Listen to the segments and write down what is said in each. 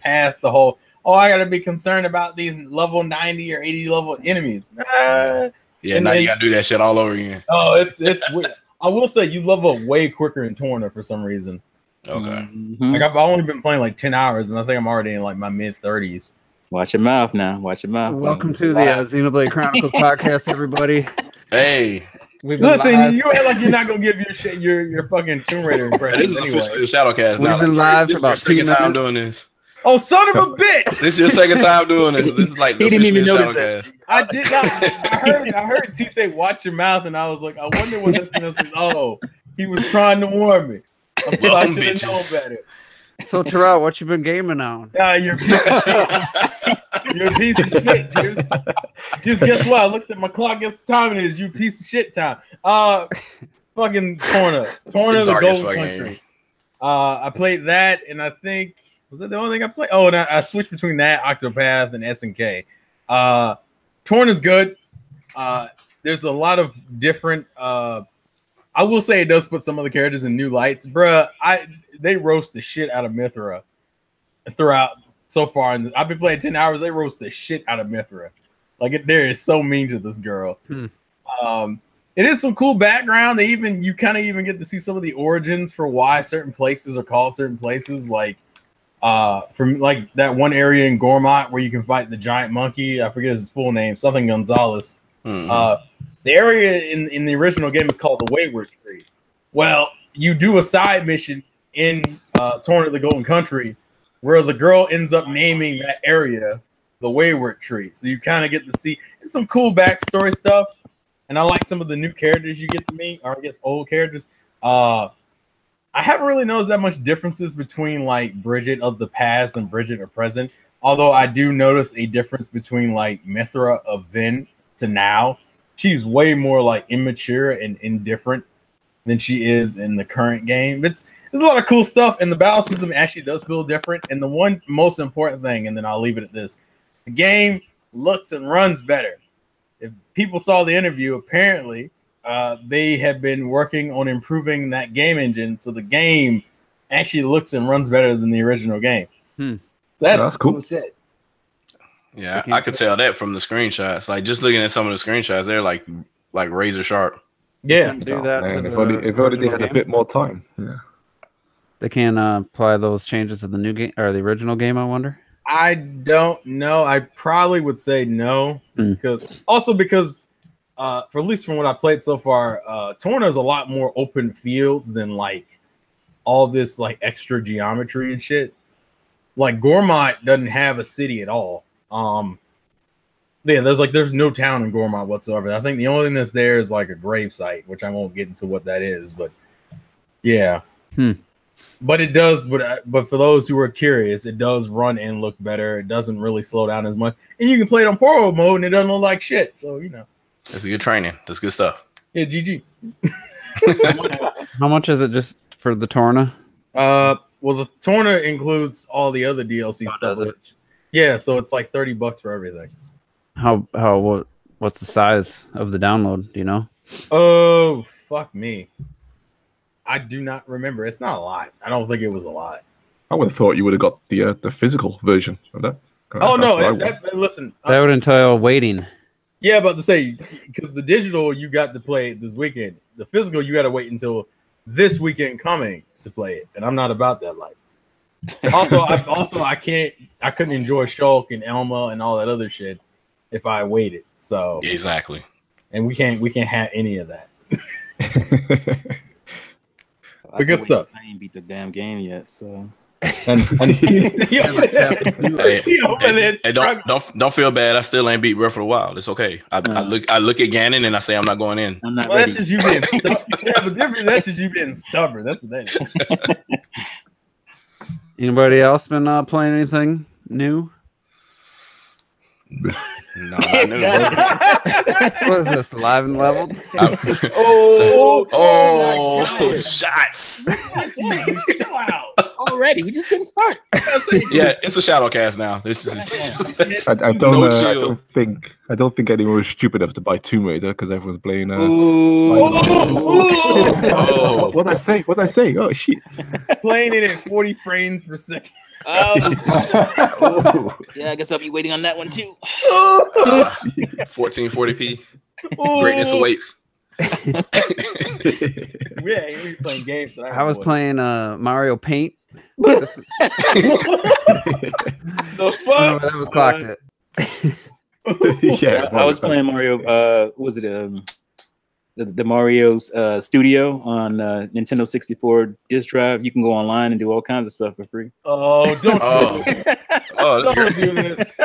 past the whole. Oh, I gotta be concerned about these level 90 or 80 level enemies. Yeah, now you gotta do that shit all over again. Oh, it's weird. I will say you level up way quicker in Torna for some reason. Okay. Like I've only been playing like 10 hours, and I think I'm already in like my mid-30s. Watch your mouth now. Watch your mouth. Welcome to the Xenoblade Chronicles podcast, everybody. Hey. Listen, you act like you're not gonna give your fucking Tomb Raider impression. This is anyway. officially the Shadowcast. We've been live for about 2 minutes. Time doing this. Oh, son of a bitch! This is your second time doing this. This is like the He didn't even notice Shadowcast. I did not. I heard T say "watch your mouth," and I was like, I wonder what this was. Oh, he was trying to warn me. I feel I should have known better. So, Terrell, what you been gaming on? You're a piece of shit. You're a piece of shit, Juice. Juice, guess what? I looked at my clock. Guess what time it is? You piece of shit time. Fucking Torna the Golden Country. I played that, and I think was that the only thing I played? Oh, and I switched between that, Octopath, and SNK. Torna's good. There's a lot of different. I will say it does put some of the characters in new lights, bruh. They roast the shit out of Mithra throughout so far, and I've been playing 10 hours. They roast the shit out of Mithra. Like there is so mean to this girl. It is some cool background. You kind of even get to see some of the origins for why certain places are called certain places. Like from like that one area in Gormott where you can fight the giant monkey. I forget his full name, something Gonzalez. The area in the original game is called the Wayward Tree. Well, you do a side mission in Torna the Golden Country where the girl ends up naming that area the Wayward Tree. So you kind of get to see some cool backstory stuff. And I like some of the new characters you get to meet, or I guess old characters. I haven't really noticed that much differences between like Bridget of the past and Bridget of present. Although I do notice a difference between like Mithra of then to now. She's way more like immature and indifferent than she is in the current game. There's a lot of cool stuff, and the battle system actually does feel different. And the one most important thing, and then I'll leave it at this: the game looks and runs better. If people saw the interview, apparently they have been working on improving that game engine, so the game actually looks and runs better than the original game. That's cool shit. Yeah, I could tell that from the screenshots. Like just looking at some of the screenshots, they're like razor sharp. Yeah, do that. Man, if only they had a bit more time. Yeah, they can apply those changes to the new game or the original game. I wonder. I don't know. I probably would say no because for at least from what I played so far, Torna is a lot more open fields than like all this like extra geometry and shit. Like Gormott doesn't have a city at all. There's no town in Gormott whatsoever. I think the only thing that's there is like a grave site, which I won't get into what that is, but yeah. But it does, but for those who are curious, it does run and look better. It doesn't really slow down as much. And you can play it on Pro mode and it doesn't look like shit. So, you know. That's good training. That's good stuff. Yeah, GG. How much is it just for the Torna? Well, the Torna includes all the other DLC stuff. Yeah, so it's like $30 for everything. What's the size of the download? Do you know? Oh, fuck me. I do not remember. It's not a lot. I don't think it was a lot. I would have thought you would have got the physical version of that. Oh no! Listen, that would entail waiting. Yeah, about to say because the digital you got to play this weekend. The physical you got to wait until this weekend coming to play it, and I'm not about that life. I couldn't enjoy Shulk and Elma and all that other shit if I waited. So exactly, and we can't have any of that. But good stuff. I ain't beat the damn game yet, so. Hey, don't feel bad. I still ain't beat Breath of the Wild. It's okay. I look at Ganon and I say I'm not going in. I'm not ready. That's just you being stubborn. That's just you being stubborn. That's what that is. Anybody else been playing anything new? No, not new. What is this? Live and leveled? Shots! Chill out. All already. We just didn't start. Yeah, it's a shadow cast now. This is I no chill. don't think anyone was stupid enough to buy Tomb Raider because everyone's playing. What I say? What I say? Oh shit! Playing it at 40 frames per second. Yeah, I guess I'll be waiting on that one too. 1440p. Greatness awaits. We playing games. I was playing Mario Paint. The fuck? That was clocked it. Yeah, I was playing Mario. Was it the Mario's Studio on Nintendo 64 disc drive? You can go online and do all kinds of stuff for free. Oh, don't do this. That's Don't great. do this.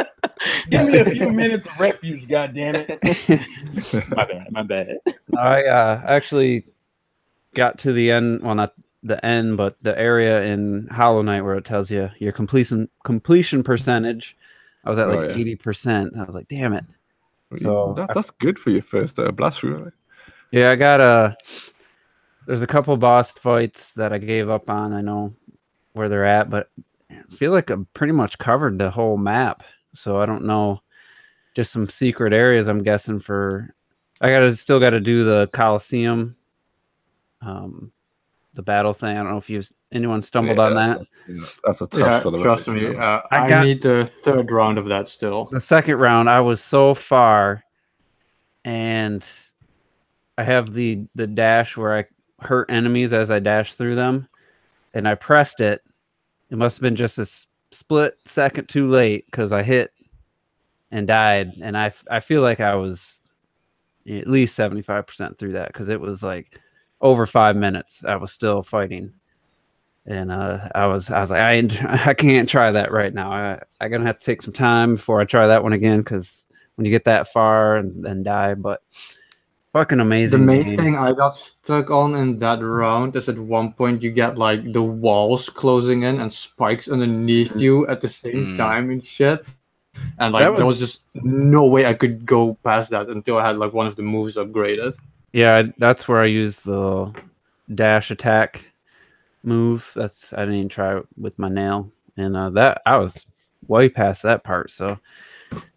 Give me a few minutes of refuge, goddammit. My bad. I actually got to the end. Well, not the end, but the area in Hollow Knight where it tells you your completion percentage. I was at like 80%. I was like, damn it. So that's good for your first blast through. Right? Yeah, I got there's a couple boss fights that I gave up on. I know where they're at, but I feel like I'm pretty much covered the whole map. So I don't know, just some secret areas I'm guessing for. I still got to do the Coliseum, the battle thing. I don't know if anyone stumbled on that. That's a tough sort of. Trust me, I need the third round of that still. The second round, I was so far, and I have the dash where I hurt enemies as I dash through them, and I pressed it. It must have been just a split second too late because I hit and died, and I feel like I was at least 75% through that because it was like over 5 minutes. I was still fighting, and I was like, I can't try that right now. I'm gonna have to take some time before I try that one again because when you get that far and then die, but. Fucking amazing. The main thing I got stuck on in that round is at one point you get like the walls closing in and spikes underneath you at the same time and shit. And like there was just no way I could go past that until I had like one of the moves upgraded. Yeah, that's where I used the dash attack move. I didn't even try it with my nail, and that I was way past that part. So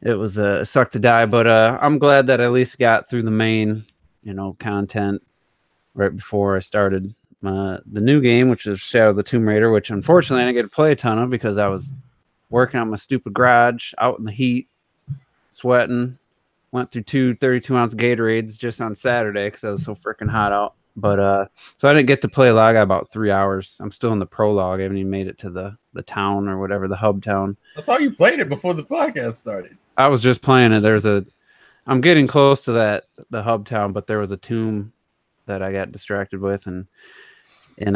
it was a suck to die, but I'm glad that I at least got through the main, content right before I started the new game, which is Shadow of the Tomb Raider, which unfortunately I didn't get to play a ton of because I was working on my stupid garage out in the heat, sweating. Went through 2 32-ounce Gatorades just on Saturday because I was so freaking hot out. But so I didn't get to play a lot. I got about 3 hours. I'm still in the prologue. I haven't even made it to the town or whatever, the hub town. That's how you played it before the podcast started. I was just playing it. I'm getting close to the hub town, but there was a tomb that I got distracted with, and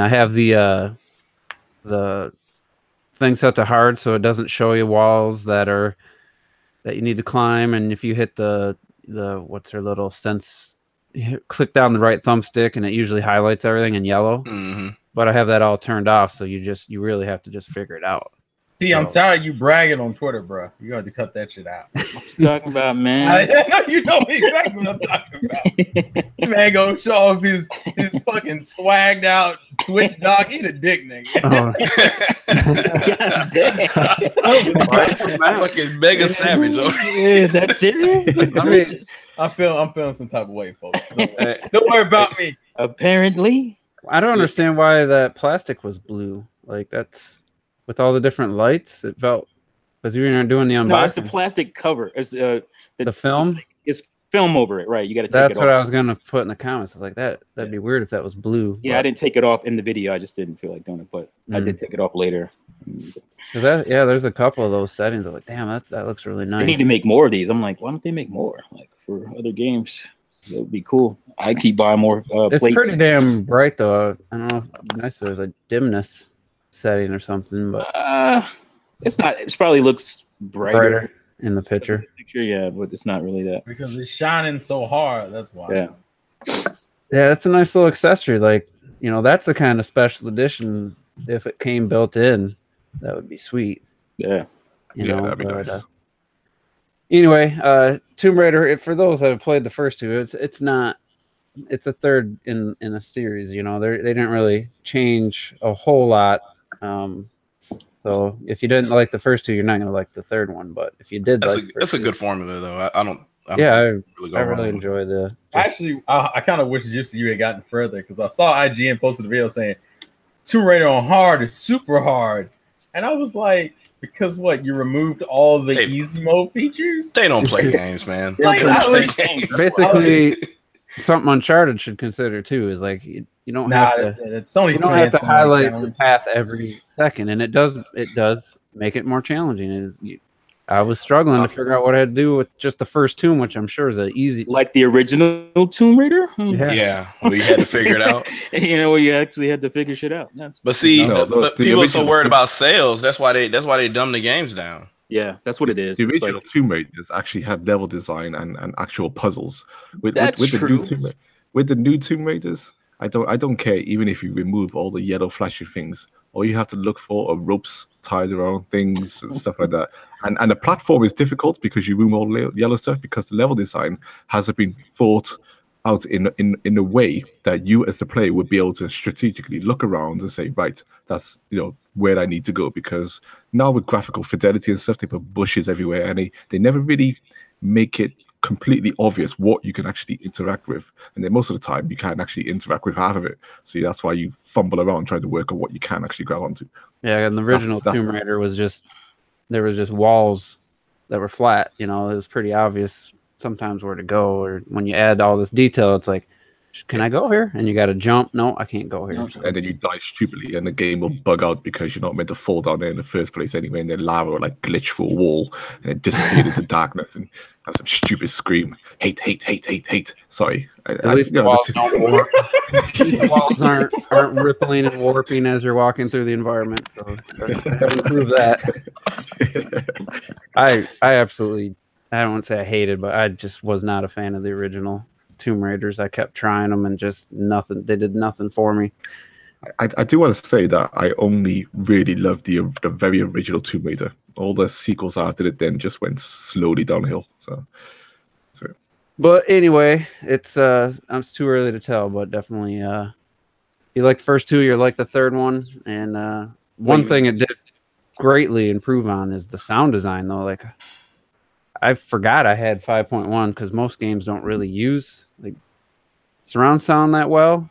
I have the thing set to hard so it doesn't show you walls that you need to climb, and if you hit the what's her little sense, click down the right thumbstick and it usually highlights everything in yellow. But I have that all turned off, so you really have to just figure it out. See, I'm tired of you bragging on Twitter, bro. You got to cut that shit out. What you talking about, man? You know exactly what I'm talking about. Man, go show off his fucking swagged out Switch dog. Eat a dick, nigga. God damn. Fucking mega savage. Yeah, that's serious. I'm feeling some type of way, folks. Don't worry about me. Apparently, I don't understand why that plastic was blue. Like that's. With all the different lights, it felt because we were doing the unboxing. No, it's the plastic cover. It's the film. It's film over it, right? You got to take it off. That's what I was gonna put in the comments. I was like, that'd be weird if that was blue. Yeah, I didn't take it off in the video. I just didn't feel like doing it, but I did take it off later. There's a couple of those settings. I'm like, damn, that looks really nice. They need to make more of these. I'm like, why don't they make more? Like for other games, so it would be cool. I keep buying more it's plates. pretty damn bright though. I don't know. It'd be nice if there's a dimness setting or something, but it's not. It probably looks brighter in the picture. Yeah, but it's not really that because it's shining so hard. That's why. Yeah, that's a nice little accessory. Like that's the kind of special edition. If it came built in, that would be sweet. Yeah, that'd be nice. Anyway, Tomb Raider. For those that have played the first two, it's not. It's a third in a series. They didn't really change a whole lot. So if you didn't like the first two, you're not gonna like the third one. But if you did, that's a good formula though. I don't I really enjoy the. Actually, I kind of wish you had gotten further because I saw IGN posted a video saying Tomb Raider on hard is super hard, and I was like, because what, you removed all the easy mode features? They don't play games, man. Basically, something Uncharted should consider too is like you don't have to highlight the path every second, and it does make it more challenging. I was struggling to figure out what I had to do with just the first tomb, which I'm sure is easy. Like the original Tomb Raider? Yeah. Well, you had to figure it out. You actually had to figure shit out. But see, but people are so worried about sales. That's why they dumb the games down. Yeah, that's what it is. The original Tomb Raiders actually had level design and actual puzzles. With the new Tomb Raiders, I don't care even if you remove all the yellow flashy things. All you have to look for are ropes tied around things and stuff like that. And the platform is difficult because you remove all the yellow stuff because the level design hasn't been thought out in a way that you as the player would be able to strategically look around and say, right, that's where I need to go. Because now with graphical fidelity and stuff, they put bushes everywhere and they never really make it completely obvious what you can actually interact with, and then most of the time you can't actually interact with half of it. So that's why you fumble around trying to work on what you can actually grab onto. Yeah, and the original Tomb Raider was there was just walls that were flat. It was pretty obvious sometimes where to go. Or when you add all this detail, it's like, can I go here? And you got to jump. No, I can't go here. And then you die stupidly, and the game will bug out because you're not meant to fall down there in the first place anyway. And then lava will glitch through a wall and it disappeared into darkness and have some stupid scream. Hate. Sorry. At least the walls don't warp. The walls aren't rippling and warping as you're walking through the environment. So improve that. I absolutely, I don't want to say I hated, but I just was not a fan of the original Tomb Raiders. I kept trying them and just nothing. They did nothing for me. I do want to say that I only really loved the very original Tomb Raider. All the sequels after it then just went slowly downhill. So. But anyway, it's too early to tell. But definitely, you like the first two, you like the third one, and one thing it did greatly improve on is the sound design. Though, like I forgot I had 5.1 because most games don't really use surround sound that well.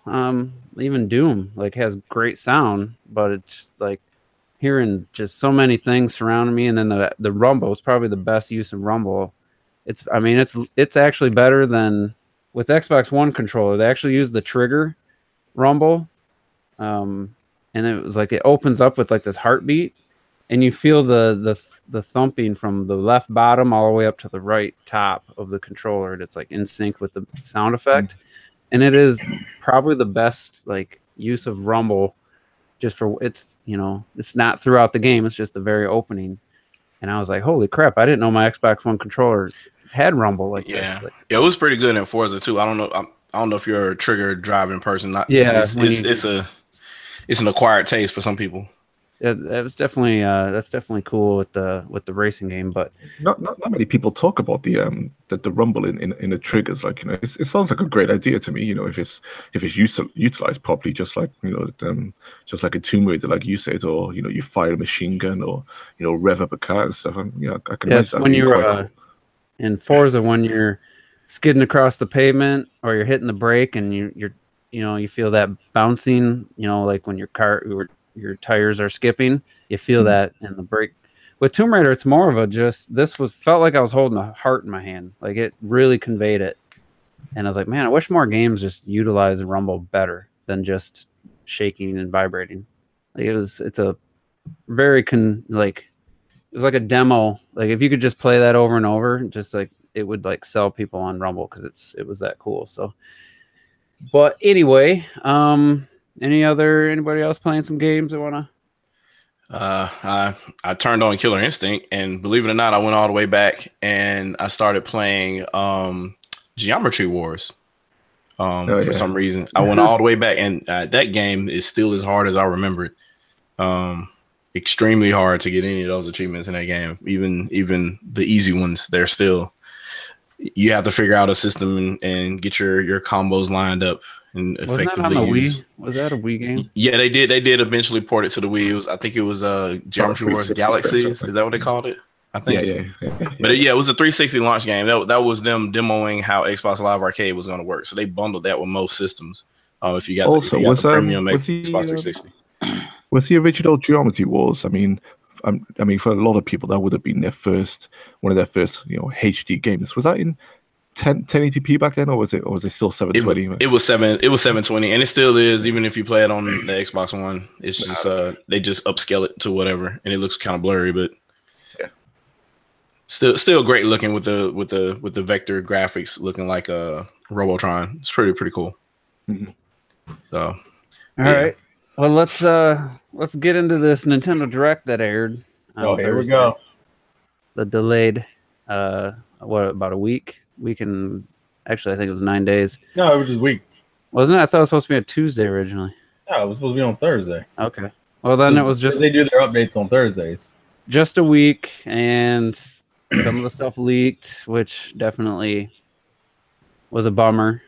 Even Doom has great sound, but it's hearing just so many things surrounding me, and then the rumble is probably the best use of rumble. It's actually better than with Xbox One controller. They actually use the trigger rumble, and it was it opens up with this heartbeat, and you feel the thumping from the left bottom all the way up to the right top of the controller. And it's in sync with the sound effect, and it is probably the best use of rumble. Just for it's not throughout the game. It's just the very opening. And I was like, holy crap! I didn't know my Xbox One controller had rumble this. Yeah, it was pretty good in Forza too. I don't know if you're a trigger driving person. It's an acquired taste for some people. It was definitely that's definitely cool with the racing game, but not many people talk about the rumble in the triggers. It sounds like a great idea to me. If it's utilized properly, just like just like a Tomb Raider, like you said, or you fire a machine gun, or rev up a car and stuff. And I can imagine when you're in Forza, when you're skidding across the pavement or you're hitting the brake and you feel that bouncing. When your tires are skipping, you feel that in the brake. With Tomb Raider, it's more of felt like I was holding a heart in my hand. It really conveyed it. And I was like, man, I wish more games just utilize the rumble better than just shaking and vibrating. It's a very it was like a demo. If you could just play that over and over, just it would sell people on rumble because it was that cool. So, but anyway, anybody else playing some games that wanna? I turned on Killer Instinct, and believe it or not, I went all the way back and I started playing Geometry Wars. For some reason, I went all the way back, and that game is still as hard as I remember it. Extremely hard to get any of those achievements in that game. Even the easy ones, they're still. You have to figure out a system and get your combos lined up. and Wasn't effectively that on the used. Wii? Was that a Wii game? Yeah, they did eventually port it to the Wii. I think it was Geometry Wars Galaxies. Is that what they called it? I think. Yeah. But it was a 360 launch game. That was them demoing how Xbox Live Arcade was going to work. So they bundled that with most systems. If you got the premium Xbox 360. Was the original Geometry Wars? I mean, for a lot of people, that would have been one of their first, HD games. Was that in 1080p back then, or was it still 720? It was 720, and it still is. Even if you play it on the Xbox One, it's just they just upscale it to whatever, and it looks kind of blurry, but yeah, still great looking with the vector graphics looking like a Robotron. It's pretty cool. Mm-hmm. So, all right. Well, let's get into this Nintendo Direct that aired. Here we go. The delayed, about a week and actually I think it was 9 days. No, it was just a week. Wasn't it? I thought it was supposed to be a Tuesday originally. No, it was supposed to be on Thursday. Okay. Well, then it was just they do their updates on Thursdays. Just a week, and some of the stuff leaked, which definitely was a bummer.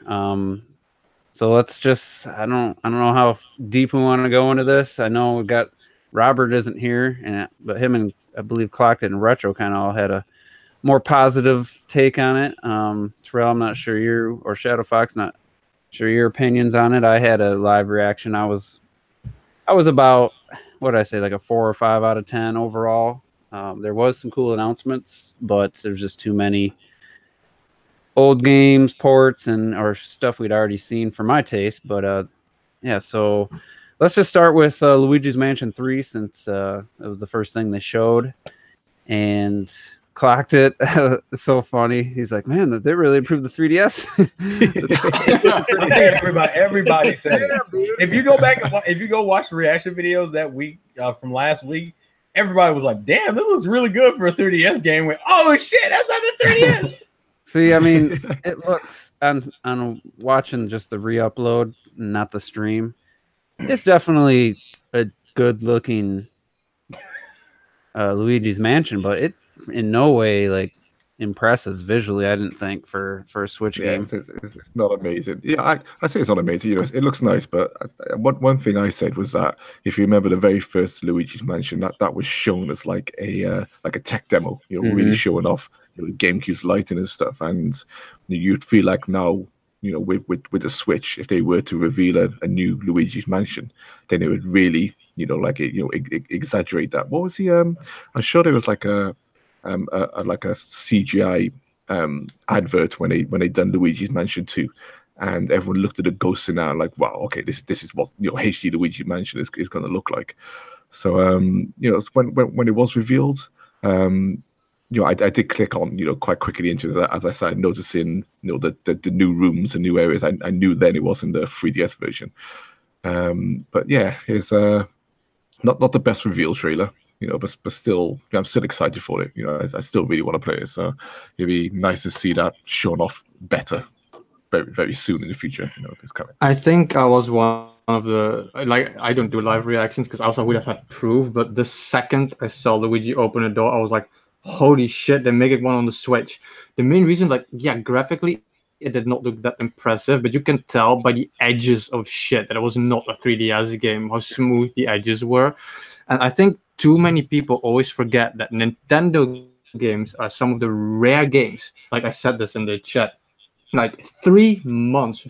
So let's just I don't know how deep we want to go into this. I know we've got Robert isn't here, but him and I believe Clocked and Retro kind of all had a more positive take on it. Terrell, I'm not sure you or Shadow Fox, not sure your opinions on it. I had a live reaction. I was about, what did I say, like a 4 or 5 out of 10 overall. There was some cool announcements, but there's just too many old games, ports, or stuff we'd already seen for my taste. But yeah, so let's just start with Luigi's Mansion 3, since it was the first thing they showed. And Clocked it. It's so funny. He's like, man, they really improved the 3DS. everybody said it. If you go back and if you go watch the reaction videos that week from last week, everybody was like, damn, this looks really good for a 3DS game. Went, oh shit, that's not the 3DS. See, I mean, it looks on watching just the re-upload, not the stream. It's definitely a good-looking Luigi's Mansion, but it in no way like impresses visually. I didn't think for a Switch game. It's not amazing. Yeah, I say it's not amazing. It looks nice, but one thing I said was that if you remember the very first Luigi's Mansion, that was shown as like a tech demo. Really showing off GameCube's lighting and stuff, and you'd feel like now, with the Switch, if they were to reveal a new Luigi's Mansion, then it would really, exaggerate that. What was the I'm sure there was like a CGI advert when they done Luigi's Mansion 2, and everyone looked at the ghosts in there like, wow, okay, this is what HD Luigi Mansion is going to look like. So when it was revealed, I did click on quite quickly into that as I started noticing the new rooms and new areas. I knew then it wasn't the 3DS version, but yeah, it's not the best reveal trailer. But still, I'm still excited for it. I still really want to play it. So it'd be nice to see that shown off better very, very soon in the future. It's coming. I think I was one of the, I don't do live reactions because else I would have had proof. But the second I saw Luigi open the door, I was like, holy shit, they're making one on the Switch. The main reason, graphically, it did not look that impressive, but you can tell by the edges of shit that it was not a 3DS game, how smooth the edges were. And I think too many people always forget that Nintendo games are some of the rare games. Like I said this in the chat, like 3 months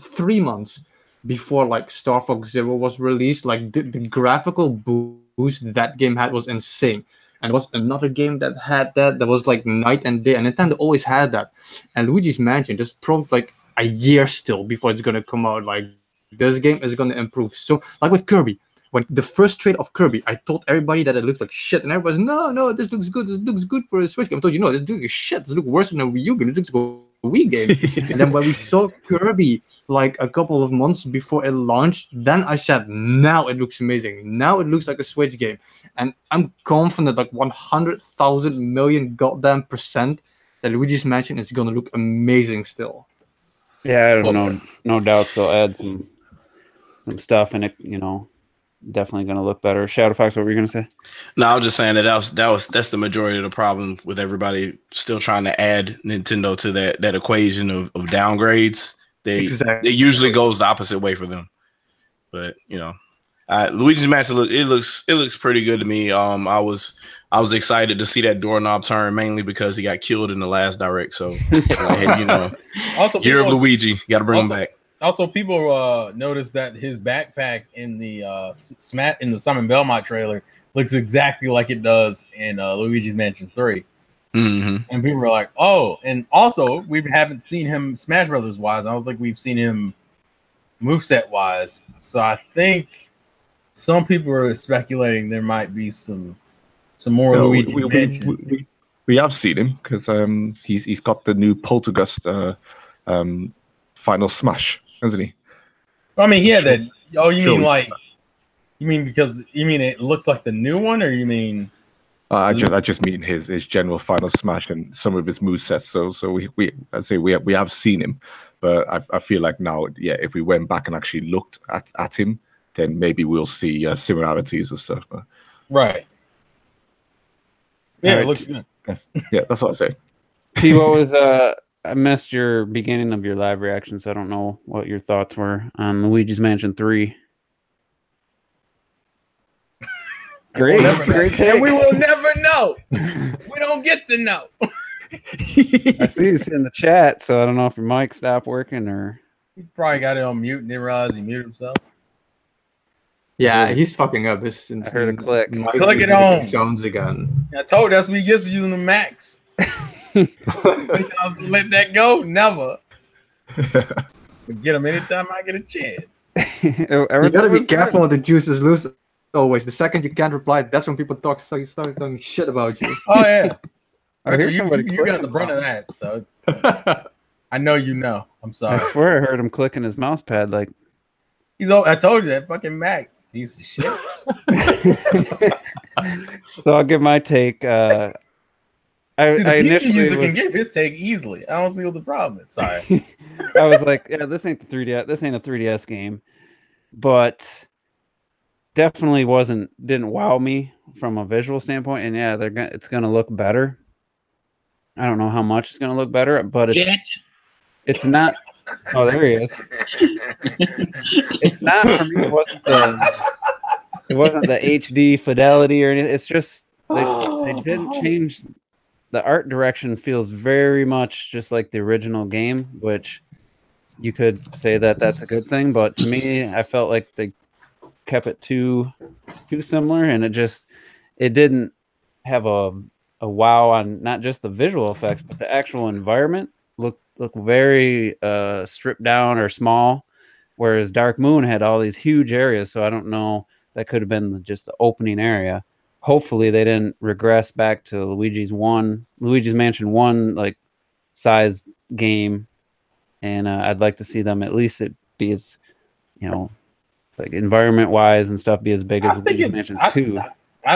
before Star Fox Zero was released, the graphical boost that game had was insane. And it was another game that had that was like night and day. And Nintendo always had that. And Luigi's Mansion just probably a year still before it's gonna come out. Like this game is gonna improve. So like with Kirby. When the first trailer of Kirby, I told everybody that it looked like shit, and everybody's no, this looks good. This looks good for a Switch game. I told you, no, this looks like shit. This looks worse than a Wii U game. This looks like a Wii game. And then when we saw Kirby like a couple of months before it launched, then I said, now it looks amazing. Now it looks like a Switch game, and I'm confident, like 100,000 million goddamn % that Luigi's Mansion is gonna look amazing still. Yeah, I don't know, no doubts they'll add some stuff in it, definitely going to look better. Shadow Fox, what were you going to say? No, I was just saying that's the majority of the problem with everybody still trying to add Nintendo to that equation of downgrades. it usually goes the opposite way for them. But you know, Luigi's Mansion looks pretty good to me. I was excited to see that doorknob turn, mainly because he got killed in the last direct. So hey, you know, also Year of Luigi, got to bring him back. Also, people noticed that his backpack in the Simon Belmont trailer looks exactly like it does in Luigi's Mansion 3. Mm-hmm. And people were like, "Oh!" And also, we haven't seen him Smash Brothers wise. I don't think we've seen him moveset wise. So I think some people are speculating there might be some more Luigi Mansion. We have seen him because he's got the new Poltergust Final Smash, hasn't he? I mean, yeah, that. Oh, you mean because it looks like the new one, or you mean? I just mean his general Final Smash and some of his movesets. So we have seen him, but I feel like now, yeah, if we went back and actually looked at him, then maybe we'll see similarities and stuff. But... Right. Yeah, right. It looks good. That's what I say. T, what was I missed your beginning of your live reaction, so I don't know what your thoughts were on Luigi's Mansion 3. Great take. And we will never know. We don't get to know. I see it's in the chat, so I don't know if your mic stopped working or He probably got it on mute and didn't realize he muted himself. Yeah, he's fucking up. I heard a click. Click it on. Sounds again. I told you that's what he gets for using the Max. I was gonna let that go. Never. Get him anytime I get a chance. You gotta be careful when the juice is loose. Always. The second you can't reply, that's when people start talking shit about you. Oh yeah. I hear you got the brunt of that, so I know you know. I'm sorry. I swear I heard him clicking his mouse pad like I told you that fucking Mac piece of shit. So I'll give my take. I PC user can give his take easily. I don't see what the problem is. Sorry. I was like, yeah, this ain't the 3DS. This ain't a 3DS game, but definitely didn't wow me from a visual standpoint. And yeah, it's gonna look better. I don't know how much it's gonna look better, but it's not. Oh, there he is. It's not for me. It wasn't the HD fidelity or anything. It's just they didn't change. The art direction feels very much just like the original game, which you could say that that's a good thing. But to me, I felt like they kept it too similar, and it didn't have a wow on not just the visual effects, but the actual environment looked very stripped down or small, whereas Dark Moon had all these huge areas. So I don't know, that could have been just the opening area. Hopefully they didn't regress back to Luigi's Mansion 1 like size game, and I'd like to see them at least it be as, you know, like environment wise and stuff, be as big as Luigi's Mansion 2.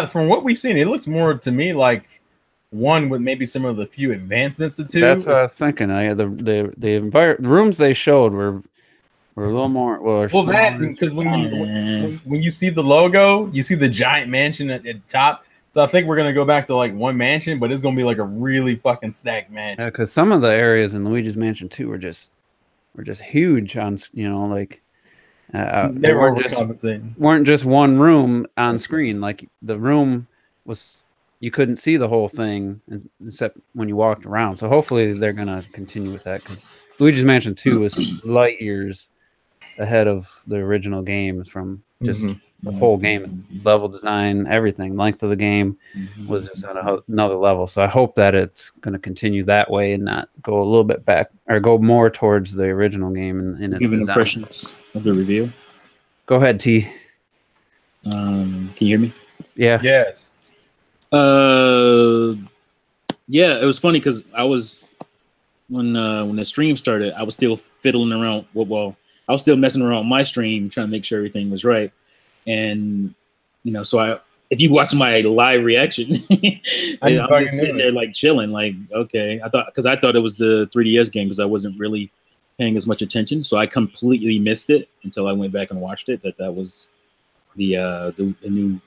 From what we've seen, it looks more to me like 1 with maybe some of the few advancements of 2. That's what I was thinking. The rooms they showed were a little more that, because when you see the logo, you see the giant mansion at the top. So I think we're gonna go back to like one mansion, but it's gonna be like a really fucking stacked mansion. Yeah, because some of the areas in Luigi's Mansion 2 were just huge on, you know, like they weren't just one room on screen. Like the room was, you couldn't see the whole thing except when you walked around. So hopefully they're gonna continue with that, because Luigi's Mansion 2 was light years ahead of the original games from just the whole game, level design, everything, length of the game was just on another level. So I hope that it's going to continue that way and not go a little bit back or go more towards the original game in its Giving design. impressions of the reveal. Go ahead, T. Can you hear me? Yeah. Yes. Yeah, it was funny because I was when the stream started, I was still fiddling around. Well, I was still messing around with my stream, trying to make sure everything was right. And you know, so if you watch my live reaction, I'm just sitting there like chilling, like okay. I thought it was the 3DS game because I wasn't really paying as much attention, so I completely missed it until I went back and watched it. That was the new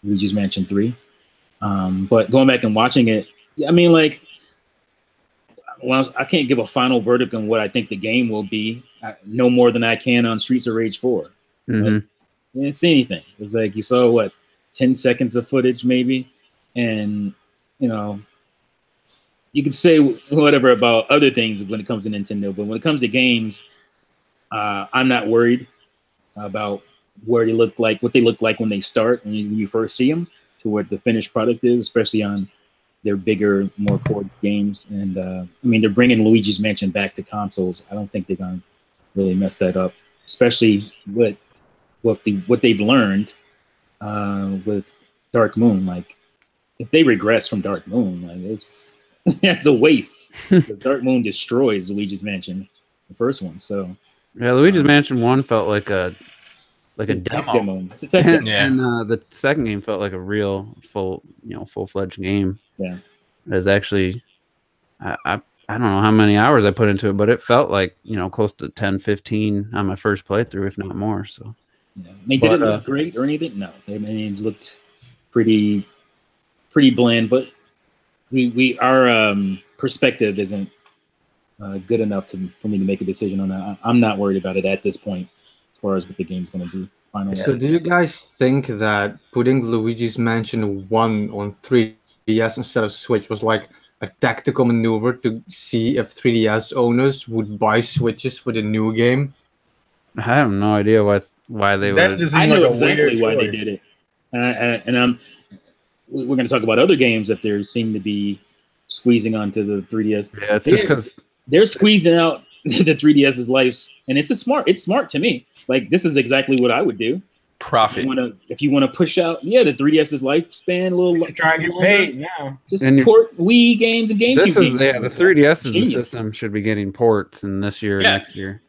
Luigi's Mansion 3. But going back and watching it, I mean, like well, I can't give a final verdict on what I think the game will be. No more than I can on Streets of Rage 4. Mm-hmm. Like, you didn't see anything. It was like you saw what 10 seconds of footage maybe, and you know, you could say whatever about other things when it comes to Nintendo, but when it comes to games, I'm not worried about where they look like, what they look like when they start and when you first see them to what the finished product is, especially on their bigger, more core games. And I mean, they're bringing Luigi's Mansion back to consoles. I don't think they're gonna really mess that up, especially with what they've learned with Dark Moon. Like, if they regress from Dark Moon, like it's that's a waste. Because Dark Moon destroys Luigi's Mansion, the first one. So yeah, Luigi's Mansion 1 felt like a demo. It's a tech demo. Yeah. And the second game felt like a real full-fledged game. Yeah. It was actually, I don't know how many hours I put into it, but it felt like, close to 10, 15 on my first playthrough, if not more. So, yeah. I mean, did it look great or anything? No. I mean, it looked pretty bland, but our perspective isn't good enough for me to make a decision on that. I'm not worried about it at this point as far as what the game's going to do. So do you guys think that putting Luigi's Mansion 1 on 3DS instead of Switch was like a tactical maneuver to see if 3DS owners would buy Switches for the new game? I have no idea why they would. I know exactly why they did it. And we're going to talk about other games that they seem to be squeezing onto the 3DS. Yeah, it's just because they're squeezing out the 3DS's life, and it's smart to me. Like, this is exactly what I would do. Profit. If you want to push out, the 3DS's lifespan a little. Try and get paid now. Just port Wii games and GameCube games. Yeah, the 3DS system should be getting ports in this year, next year.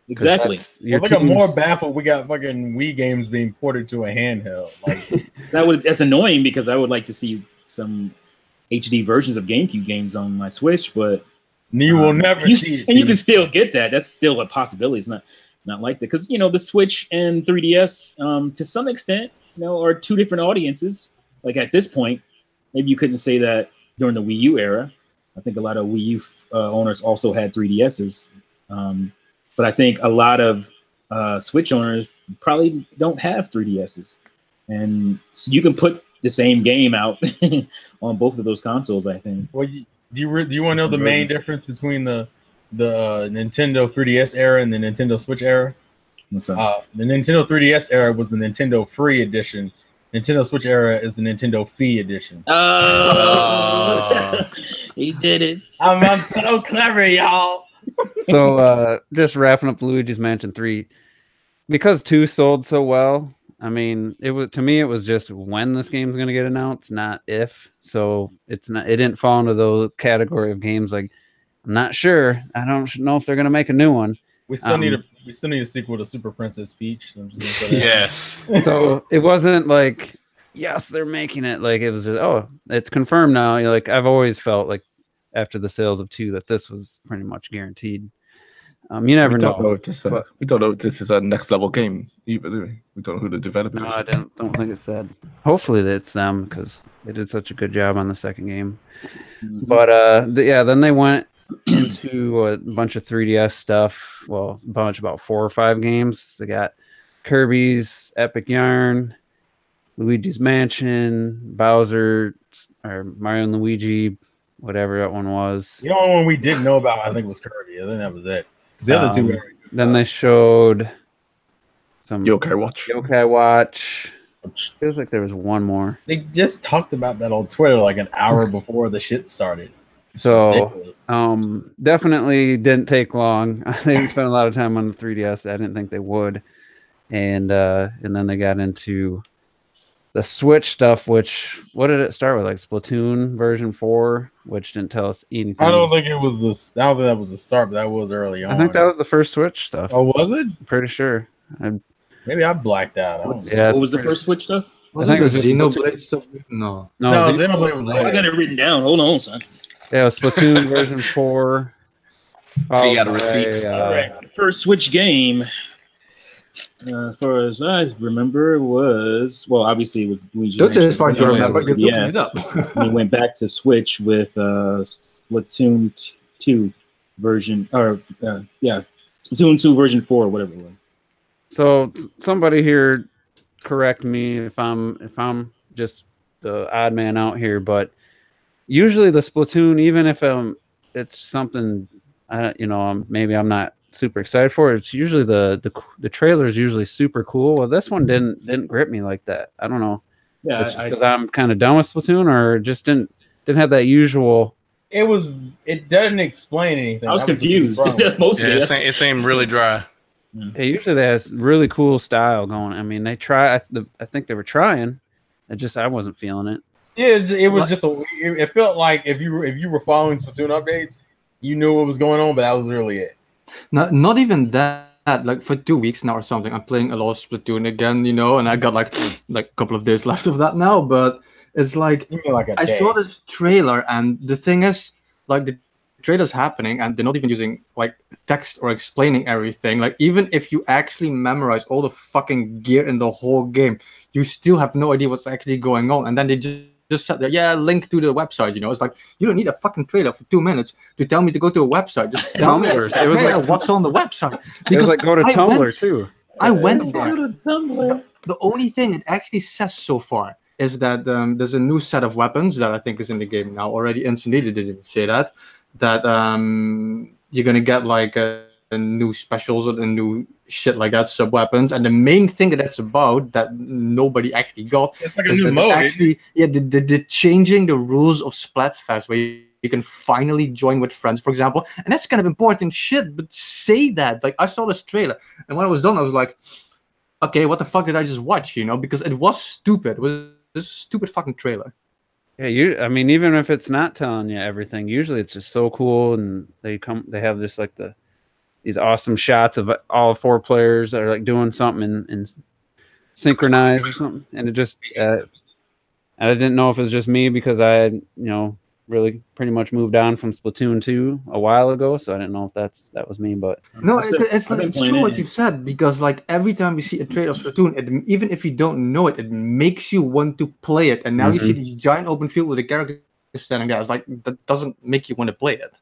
Exactly. I'm more baffled. We got fucking Wii games being ported to a handheld. Like that's annoying because I would like to see some HD versions of GameCube games on my Switch, but you will never see it. And you can still get that. That's still a possibility. It's not like that because the Switch and 3DS to some extent are two different audiences. Like at this point, maybe you couldn't say that during the Wii U era. I think a lot of Wii U owners also had 3DSs. But I think a lot of Switch owners probably don't have 3DSs. And so you can put the same game out on both of those consoles, I think. Well, do you want to know the main difference between the Nintendo 3DS era and the Nintendo Switch era? What's up? The Nintendo 3DS era was the Nintendo Free Edition. Nintendo Switch era is the Nintendo Fee Edition. Oh, he did it. I'm so clever, y'all. So just wrapping up Luigi's Mansion 3, because 2 sold so well. I mean, it was just when this game's going to get announced, not if. So it didn't fall into the category of games like, I'm not sure. I don't know if they're going to make a new one. We still need a sequel to Super Princess Peach. Yes. So it wasn't like, yes, they're making it. Like, it was just, it's confirmed now. Like, I've always felt like after the sales of 2 that this was pretty much guaranteed. You never know. We don't know if this is a next level game either, do we? We don't know who the developer is. No, I don't think it said. Hopefully it's them because they did such a good job on the second game. Mm-hmm. But then they went into a bunch of 3DS stuff. Well, a bunch, about 4 or 5 games. They got Kirby's Epic Yarn, Luigi's Mansion, Bowser, or Mario and Luigi, whatever that one was. The only one we didn't know about, I think, was Kirby. I think that was it. The other 2 were then they showed some Yokai Watch. Feels like there was one more. They just talked about that on Twitter like an hour before the shit started. So definitely didn't take long. They didn't spend a lot of time on the 3DS. I didn't think they would. And then they got into the Switch stuff, which, what did it start with? Like Splatoon version 4, which didn't tell us anything. I don't think that was the start, but that was early on. I think that was the first Switch stuff. Oh, was it? Pretty sure. Maybe I blacked out. What was the first Switch stuff? I think it was Xenoblade stuff. No, Xenoblade was I got it written down. Hold on, son. Yeah, Splatoon version 4. So you got a receipt. All right. First Switch game, as far as I remember, was obviously it was Luigi. That's as far as you remember. Yes. We went back to Switch with Splatoon 2 version, or Splatoon 2 version 4, or whatever it was. So somebody here correct me if I'm just the odd man out here, but usually the Splatoon, even if it's something maybe I'm not super excited for, it's usually the trailer is usually super cool. Well, this one didn't grip me like that. I don't know. Yeah, because I'm kind of done with Splatoon, or just didn't have that usual. It doesn't explain anything. I was confused. Mostly, it seemed really dry. Yeah, usually they have really cool style going. I mean, they try. I think they were trying. I wasn't feeling it. Yeah, it was just it felt like if you were following Splatoon updates, you knew what was going on, but that was really it. Not even that. Like for 2 weeks now or something, I'm playing a lot of Splatoon again, and I got like a couple of days left of that now. But it's like I saw this trailer, and the thing is, like the trailer's happening, and they're not even using like text or explaining everything. Like even if you actually memorize all the fucking gear in the whole game, you still have no idea what's actually going on. And then they just said there, link to the website. It's like you don't need a fucking trailer for 2 minutes to tell me to go to a website. Just tell me what's on the website. Because it was like go to Tumblr too. I went there. Go to Tumblr. The only thing it actually says so far is that there's a new set of weapons that I think is in the game now already. Instantly, they didn't say that you're gonna get like a new specials or a new shit like that, sub weapons, and the main thing that's about that nobody actually got. It's like a new mode. Actually, the changing the rules of Splatfest, where you can finally join with friends, for example, and that's kind of important shit. But say that, like, I saw this trailer, and when I was done, I was like, okay, what the fuck did I just watch? Because it was stupid. It was this stupid fucking trailer. Yeah, I mean, even if it's not telling you everything, usually it's just so cool, and they have just like these awesome shots of all 4 players that are like doing something and synchronized or something, and it just I didn't know if it was just me because I had really pretty much moved on from Splatoon 2 a while ago, so I didn't know if that was me. But no, it's true what you said, because like every time we see a trailer of Splatoon, even if you don't know it, it makes you want to play it. And now you see this giant open field with a character standing there. It's like that doesn't make you want to play it.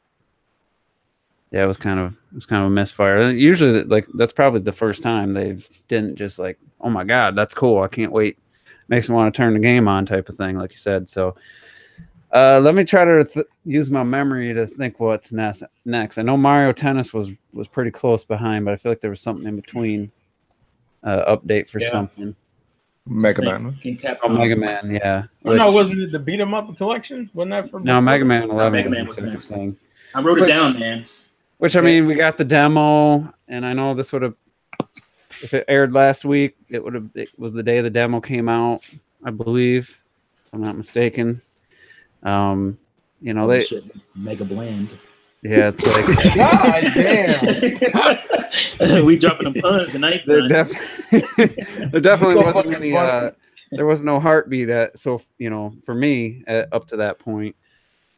Yeah, it was kind of a misfire. Usually, like that's probably the first time they didn't just like, oh my god, that's cool, I can't wait, makes me want to turn the game on type of thing, like you said. So. Let me try to use my memory to think what's next. I know Mario Tennis was pretty close behind, but I feel like there was something in between. Update for something. Mega Man. Mega Man, yeah. No, wasn't it the beat 'em up collection? Wasn't that for? No, Mega Man 11. Mega Man was the next thing. I wrote it down, man. Which I mean, we got the demo, and I know this would have, if it aired last week, it was the day the demo came out, I believe, if I'm not mistaken. They Mega bland. Yeah, it's like God damn. We dropping them puns tonight. There definitely wasn't any. There was no heartbeat for me up to that point.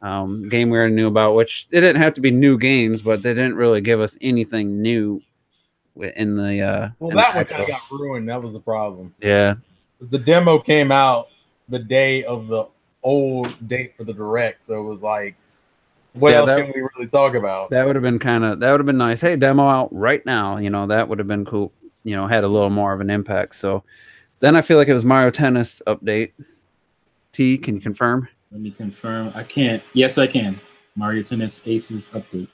Game we already knew about, which it didn't have to be new games, but they didn't really give us anything new in the. Well, that one kind of got ruined. That was the problem. Yeah, the demo came out the day of the old date for the direct, so it was like, what else can we really talk about? That would have been nice. Hey, demo out right now, that would have been cool. Had a little more of an impact. So then I feel like it was Mario Tennis update. T, can you confirm? Let me confirm. I can't. Yes, I can. Mario Tennis Aces update.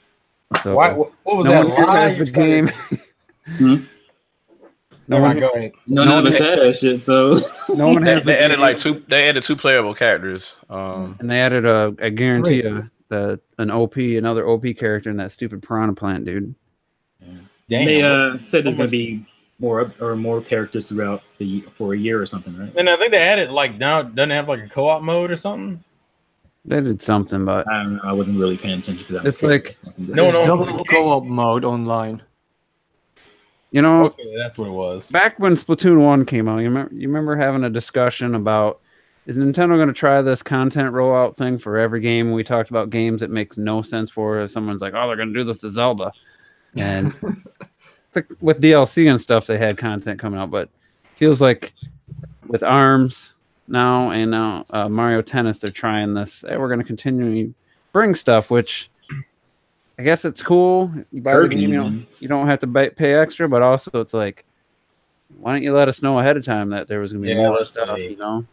So what was that lie? The game. No one go ahead. None of us had that shit, so no one has. They added They added 2 playable characters. And they added I guarantee another OP character in that stupid Piranha Plant, dude. Damn. They said there's gonna be more characters throughout for a year or something, right? And I think they added now doesn't it have like a co-op mode or something? They did something, but I don't know. I wasn't really paying attention to that. It's like double co-op mode online. Okay, that's what it was. Back when Splatoon 1 came out, you remember having a discussion about, is Nintendo going to try this content rollout thing for every game? We talked about games it makes no sense for. Someone's like, oh, they're going to do this to Zelda. And with DLC and stuff, they had content coming out. But it feels like with ARMS now and now Mario Tennis, they're trying this. Hey, we're going to continually bring stuff, which I guess it's cool. You buy the game, you don't have to pay extra, but also it's like, why don't you let us know ahead of time that there was going to be more stuff, you know?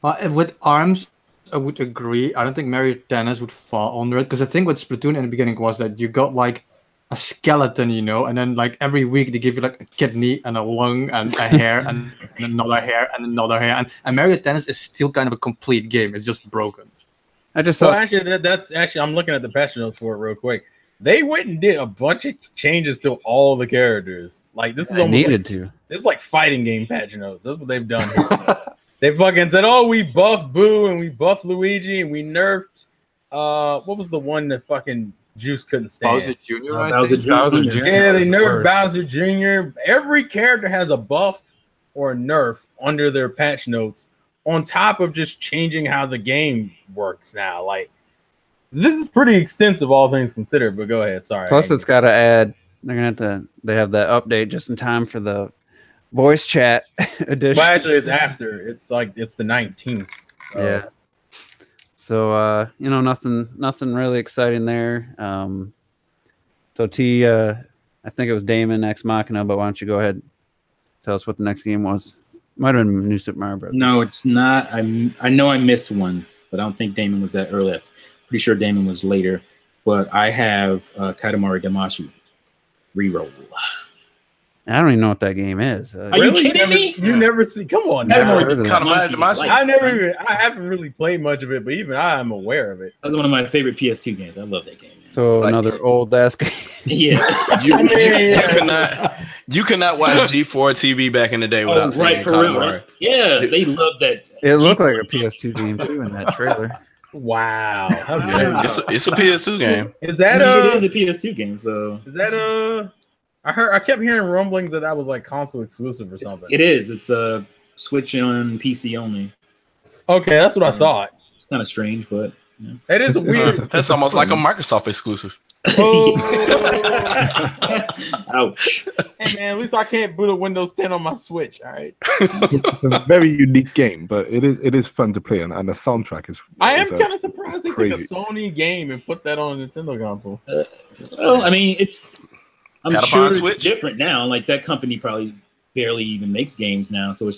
With ARMS, I would agree. I don't think Mario Tennis would fall under it, because the thing with Splatoon in the beginning was that you got like a skeleton, you know, and then like every week they give you like a kidney and a lung and a hair and another hair and another hair. And Mario Tennis is still kind of a complete game. It's just broken. I just thought that's actually I'm looking at the patch notes for it real quick. They went and did a bunch of changes to all the characters. Like this is almost needed like, to. This is like fighting game patch notes. That's what they've done here. They fucking said, "Oh, we buffed Boo and we buffed Luigi and we nerfed what was the one that fucking Juice couldn't stand? Bowser Jr. Bowser Jr. Yeah, they nerfed Bowser Jr. Every character has a buff or a nerf under their patch notes, on top of just changing how the game works now. Like this is pretty extensive, all things considered. But go ahead. Sorry. Plus, it's got to add. They're gonna have to. They have that update just in time for the voice chat edition. Well, actually, it's after. It's like it's the 19th. Yeah. So you know, nothing really exciting there. So T, I think it was Damon Ex Machina, but why don't you go ahead and tell us what the next game was? Might have been New Super Mario Bros. No, it's not. I know I missed one, but I don't think Damon was that early. I'm pretty sure Damon was later. But I have Katamari Damacy reroll. I don't even know what that game is. Are you kidding me? You never see? Come on, I haven't really played much of it, but even I am aware of it. That's one of my favorite PS2 games. I love that game. Man. So another old ass game. Yeah, you cannot watch G4 TV back in the day without seeing real, right? Yeah, they love that. It looked like a PS2 game too in that trailer. Wow, yeah, it's a PS2 game. Is that it is a PS2 game? So is that I kept hearing rumblings that was like console exclusive or something. It is. It's a Switch on PC only. Okay, that's what I thought. It's kind of strange, but yeah. It is weird. That's almost like a Microsoft exclusive. Oh. Ouch. Hey man, at least I can't boot a Windows 10 on my Switch. All right. It's a very unique game, but it is fun to play, and the soundtrack is. I am kind of surprised they took a Sony game and put that on a Nintendo console. Well, I mean, I'm sure it's Switch. Different now. Like that company probably barely even makes games now, so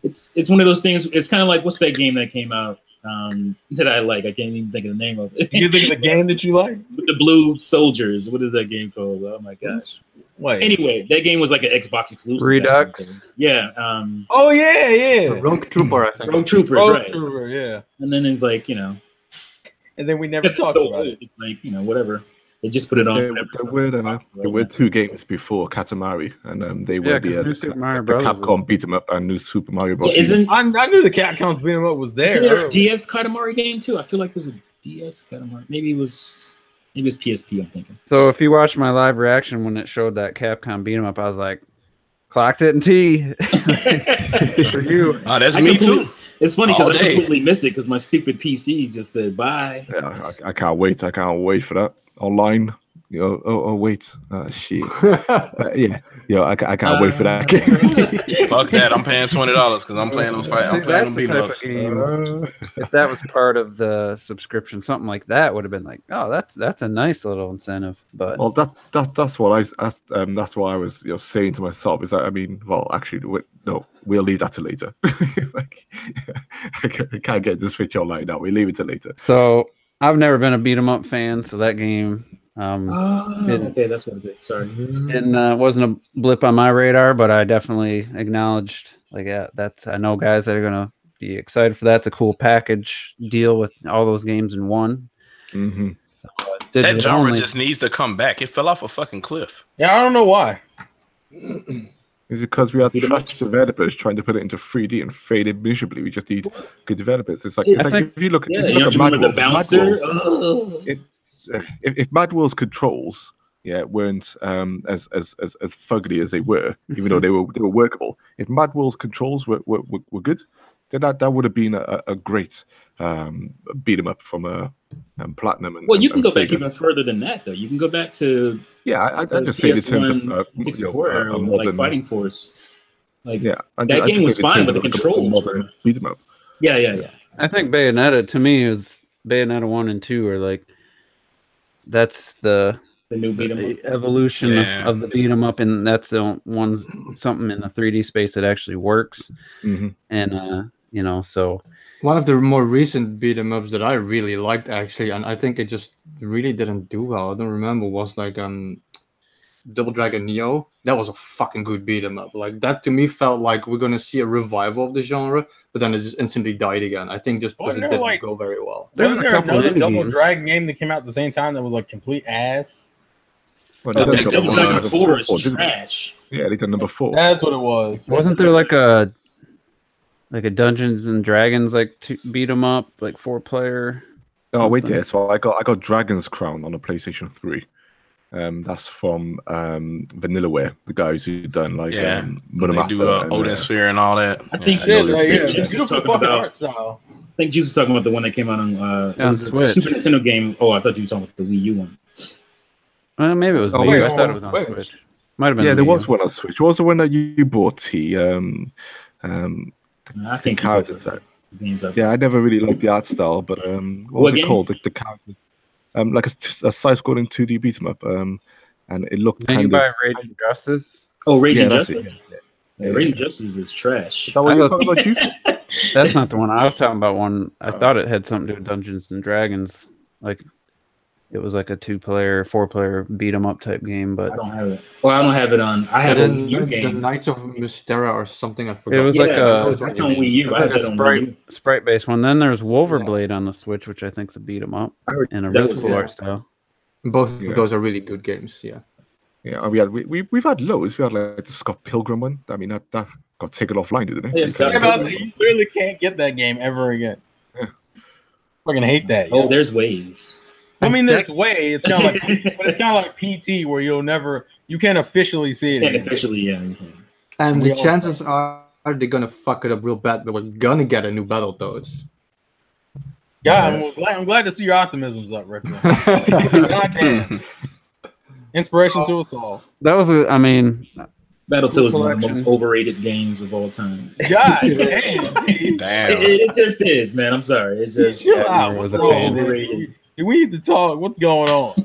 it's one of those things. It's kind of like what's that game that came out that I like? I can't even think of the name of it. You think of the game that you like? With the Blue Soldiers. What is that game called? Oh my gosh. Wait. Anyway, that game was like an Xbox exclusive. Redux. Yeah. Oh yeah. Rogue Trooper, I think. Rogue Troopers, Rogue Trooper, yeah. And then it's like and then we never talked about it. It's like whatever. They just put it on. There were two games before Katamari, and they were the Capcom beat 'em up and New Super Mario Bros. Yeah, I knew the Capcom's beat 'em up was there. Is there a DS Katamari game too? I feel like there's a DS Katamari. Maybe it was PSP. I'm thinking. So if you watched my live reaction when it showed that Capcom beat 'em up, I was like, clocked it in T. For you. Oh, that's me too. It's funny because I completely missed it because my stupid PC just said bye. Yeah, I can't wait. I can't wait for that. Online, wait, shit. I can't wait for that game. Fuck that! I'm paying $20 because I'm playing those fight. I'm playing them beat ups. If that was part of the subscription, something like that would have been like, oh, that's a nice little incentive. But well, that's what that's what I was saying to myself. Is that, I mean, well, actually, we'll leave that to later. I can't get the Switch online now. We leave it to later. So. I've never been a beat 'em up fan, so that game okay, that's what it is. Sorry. Wasn't a blip on my radar, but I definitely acknowledged I know guys that are gonna be excited for that. It's a cool package deal with all those games in one. Mm-hmm. So, that genre just needs to come back. It fell off a fucking cliff. Yeah, I don't know why. Is it because we have trash developers trying to put it into 3D and faded miserably? We just need good developers. It's like if you look at if Mad World's controls weren't as fugly as they were, even though they were workable. If Mad World's controls were good, then that would have been a great beat 'em up from Platinum. You can go back even further than that, though. You can go back to I just say in terms of 64 modern, like Fighting Force. Like that game was fine, but the controls modern beat 'em up. Yeah. I think Bayonetta to me is Bayonetta 1 and 2 are like that's the The new beat 'em up evolution of the beat 'em up, and that's the one something in the 3D space that actually works. And so one of the more recent beat 'em ups that I really liked actually, and I think it just really didn't do well. I don't remember, was like Double Dragon Neo. That was a fucking good beat 'em up. Like that to me felt like we're gonna see a revival of the genre, but then it just instantly died again. I think just because it didn't go very well. Wasn't there another Double Dragon game that came out at the same time that was like complete ass? Well, Double Dragon 4 is trash. Yeah, they did number 4. That's what it was. Wasn't there like a Dungeons and Dragons beat 'em up, like 4-player? Oh wait there. So I got Dragon's Crown on the PlayStation 3. That's from Vanillaware, the guys who done like they do Odin Sphere and all that. I think Jesus was talking about the one that came out on Switch. Super Nintendo game. Oh, I thought you were talking about the Wii U one. Maybe it was Wii U. I thought it was on Switch. Might have been. Yeah, there was one on Switch. What was the one that you bought? T. I think characters. Yeah, I never really liked the art style, but what was it called? The characters. Like a side-scrolling 2D beat 'em up, and it looked kind of. Raging Justice. Oh, Raging Justice. Raging Justice is trash. Is that what you're talking about, Juice? That's not the one I was talking about. One I thought it had something to do with Dungeons and Dragons, like it was like a 2-player, 4-player beat 'em up type game. But I don't have it. Well, I don't have it on. I have a Wii U game. The Knights of Mystera or something. I forgot. It was that's on Wii U. I had a sprite-based one. Then there's Wolverblade on the Switch, which I think is a beat 'em up in a really cool art style. Both of those are really good games. Yeah. Yeah, we've had loads. We had like the Scott Pilgrim one. I mean, that got taken offline, didn't it? You clearly can't get that game ever again. Yeah. Fucking hate that. Oh, there's ways. I mean, there's way. It's kind of like, but it's kind of like PT, where you can't officially see it. Officially, yeah. And the chances are they're gonna fuck it up real bad, but we're gonna get a new Battletoads. Yeah, I'm glad to see your optimism's up, Rick. Goddamn. Inspiration to us all. That was Battletoads is one of the most overrated games of all time. God damn. It just is, man. I'm sorry. It just was overrated. We need to talk. What's going on?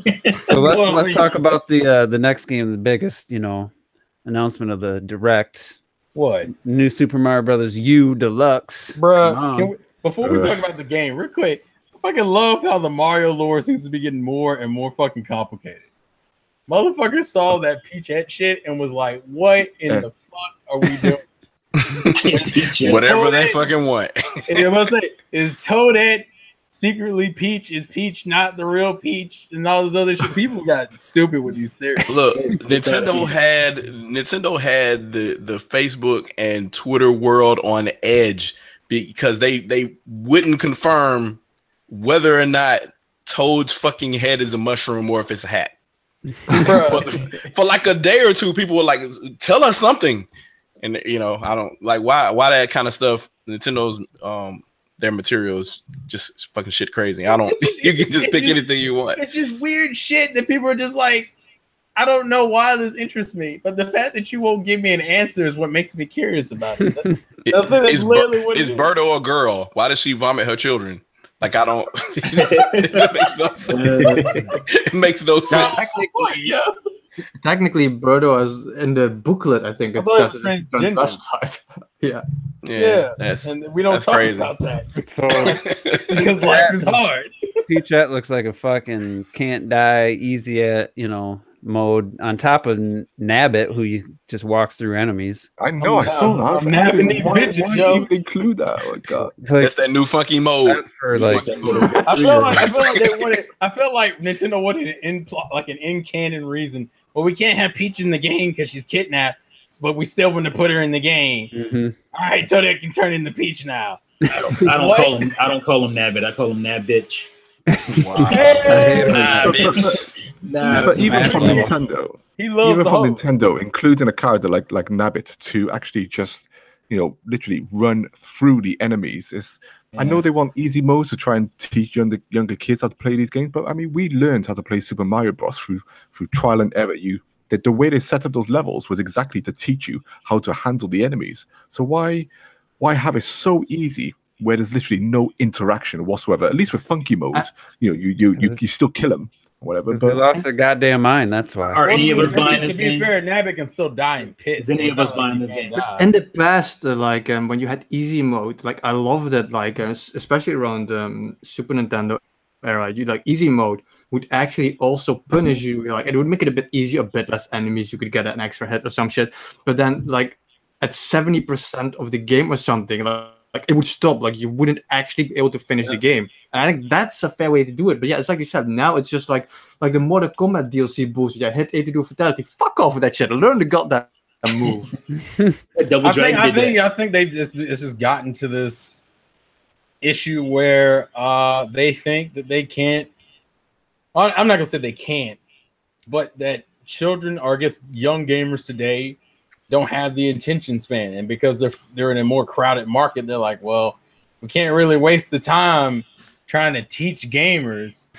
So let's talk about the next game, the biggest, announcement of the Direct. What? New Super Mario Brothers U Deluxe. Bruh, before we talk about the game, real quick, I fucking love how the Mario lore seems to be getting more and more fucking complicated. Motherfuckers saw that Peachette shit and was like, what in the fuck are we doing? Whatever they fucking want. And I must say, is Toadette secretly Peach? Is Peach not the real Peach? And all this other shit. People got stupid with these theories. Look, Nintendo had the Facebook and Twitter world on edge because they wouldn't confirm whether or not Toad's fucking head is a mushroom or if it's a hat. for like a day or two, people were like, "Tell us something," and I don't like why that kind of stuff. Nintendo's their materials just fucking shit crazy. I don't. You can just pick anything you want. It's just weird shit that people are just like, I don't know why this interests me, but the fact that you won't give me an answer is what makes me curious about it. Is Birdo a girl? Why does she vomit her children? Like, I don't. It makes no sense. It makes no sense. Technically, Birdo is in the booklet. I think it says it's Yeah, and we don't talk crazy. about that because life is hard. Peachette looks like a fucking can't die, easy at mode on top of Nabbit, who just walks through enemies. I know, I saw that. Nabbit these bitches, yo. Even include that? Oh my god, that's that new funky mode. For like, I feel like Nintendo wanted an in canon reason. Well, we can't have Peach in the game because she's kidnapped, but we still want to put her in the game. Mm-hmm. All right, so they can turn into Peach now. I don't call him Nabbit. I call him Nabbitch. Wow. Bitch. But even from Nintendo, Nintendo, including a character like Nabbit to actually just literally run through the enemies is. Yeah. I know they want easy modes to try and teach younger kids how to play these games, but I mean, we learned how to play Super Mario Bros. through trial and error. The way they set up those levels was exactly to teach you how to handle the enemies. So why have it so easy where there's literally no interaction whatsoever? At least with funky modes, you still kill them. whatever. But they lost their goddamn mind. That's why. Are any of us buying this game? To be fair, Nabbit can still die in pits. Is any of us buying this game? In the past, when you had easy mode, like I loved it. Like especially around Super Nintendo era, you like easy mode would actually also punish you. Like it would make it a bit easier, a bit less enemies. You could get an extra hit or some shit. But then, like at 70% of the game or something, like it would stop. Like you wouldn't actually be able to finish the game. And I think that's a fair way to do it. But yeah, it's like you said. Now it's just like the Mortal Kombat DLC bullshit. Yeah, hit A to do fatality. Fuck off with that shit. Learn the goddamn move. I think they've just gotten to this issue where they think that they can't. I'm not gonna say they can't, but that children or I guess young gamers today don't have the attention span, and because they're in a more crowded market, they're like, well, we can't really waste the time trying to teach gamers.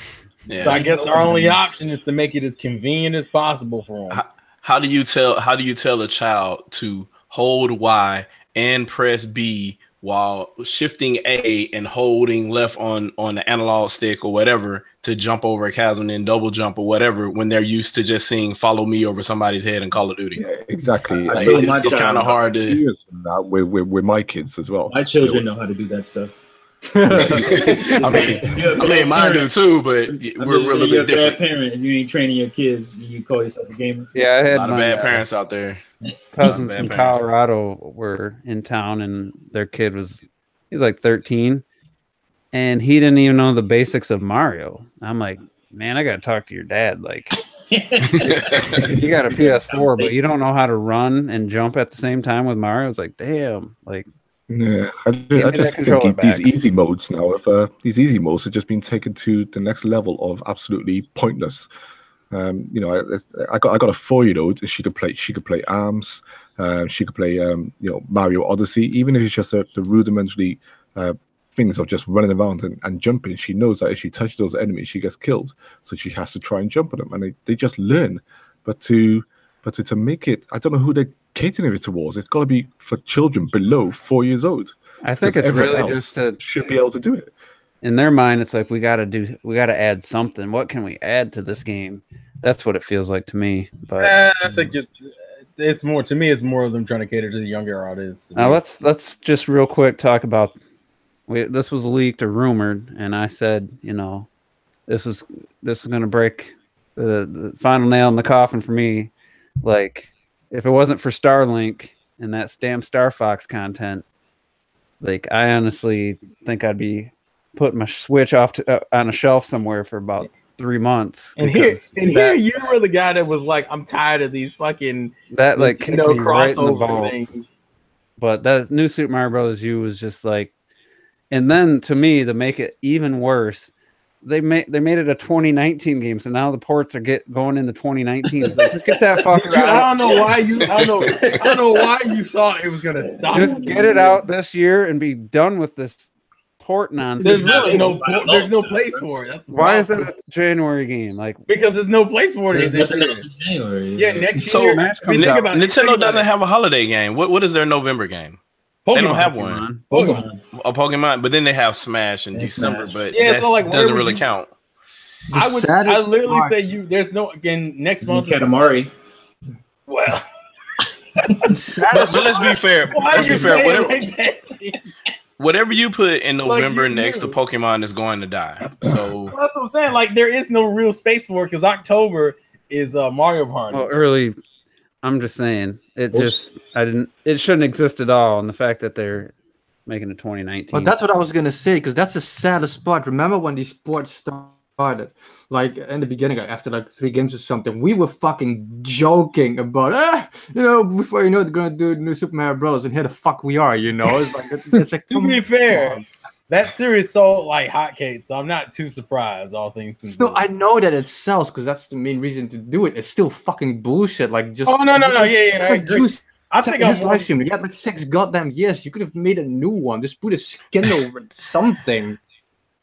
Yeah. So I guess our only option is to make it as convenient as possible for them. How do you tell a child to hold Y and press B while shifting A and holding left on the analog stick or whatever to jump over a chasm and then double jump or whatever when they're used to just seeing "Follow Me" over somebody's head in Call of Duty? Yeah, exactly. Like, it's kind of hard to. With my kids as well. My children know how to do that stuff. I mean, mine do too, but we're a little bit different. Bad parent, if you ain't training your kids, you call yourself a gamer. Yeah, I had a lot of bad parents out there. Cousins from Colorado were in town, and their kid he's like 13, and he didn't even know the basics of Mario. I'm like, man, I gotta talk to your dad. Like, you got a PS4, but you don't know how to run and jump at the same time with Mario. It's like, damn, like. Yeah, I just think these easy modes now, these easy modes have just been taken to the next level of absolutely pointless. You know, I got a 4-year-old, and she could play ARMS, she could play Mario Odyssey, even if it's just the rudimentary things of just running around and jumping. She knows that if she touches those enemies, she gets killed, so she has to try and jump at them, and they just learn. But to make it, I don't know who they're catering it towards. It's got to be for children below 4 years old. I think it's really just should be able to do it. In their mind, it's like we got to add something. What can we add to this game? That's what it feels like to me. But I think it's more to me. It's more of them trying to cater to the younger audience. Now let's just real quick talk about. This was leaked or rumored, and I said, this is going to break the final nail in the coffin for me. Like, if it wasn't for Starlink and that damn Star Fox content, like, I honestly think I'd be putting my Switch off on a shelf somewhere for about 3 months. And here you were the guy that was like, I'm tired of these fucking Nintendo crossover things. But that new Super Mario Bros. U was just like, and then to me, to make it even worse, they made it a 2019 game, so now the ports are going into 2019. Like, just get that fucker out. I don't know why you thought it was gonna stop. Just get it out this year and be done with this port nonsense. There's really there's no place for it. That's why is it a January game? Like, because there's no place for it this year. January. Yeah, next so year. Nintendo doesn't have a holiday game. What is their November game? Pokemon. They don't have one. Pokemon, but then they have Smash in December, but that doesn't really count. I literally say there's no next month. Katamari. Well, but let's be fair. Whatever you put in November next to Pokemon is going to die. So that's what I'm saying. Like, there is no real space for it because October is Mario Party. Well, early. I'm just saying it shouldn't exist at all. And the fact that they're making a 2019. Well, that's what I was going to say, because that's the saddest part. Remember when these sports started? Like in the beginning, after like 3 games or something, we were fucking joking about, before you know they're going to do new Super Mario Bros. And here the fuck we are, It's like, it's like, to be fair, that series sold like hotcakes, so I'm not too surprised, all things considered. No, I know that it sells because that's the main reason to do it. It's still fucking bullshit. Like, just no, yeah, I agree. I think his live stream. You got like 6 goddamn years. You could have made a new one. Just put a skin over it, something.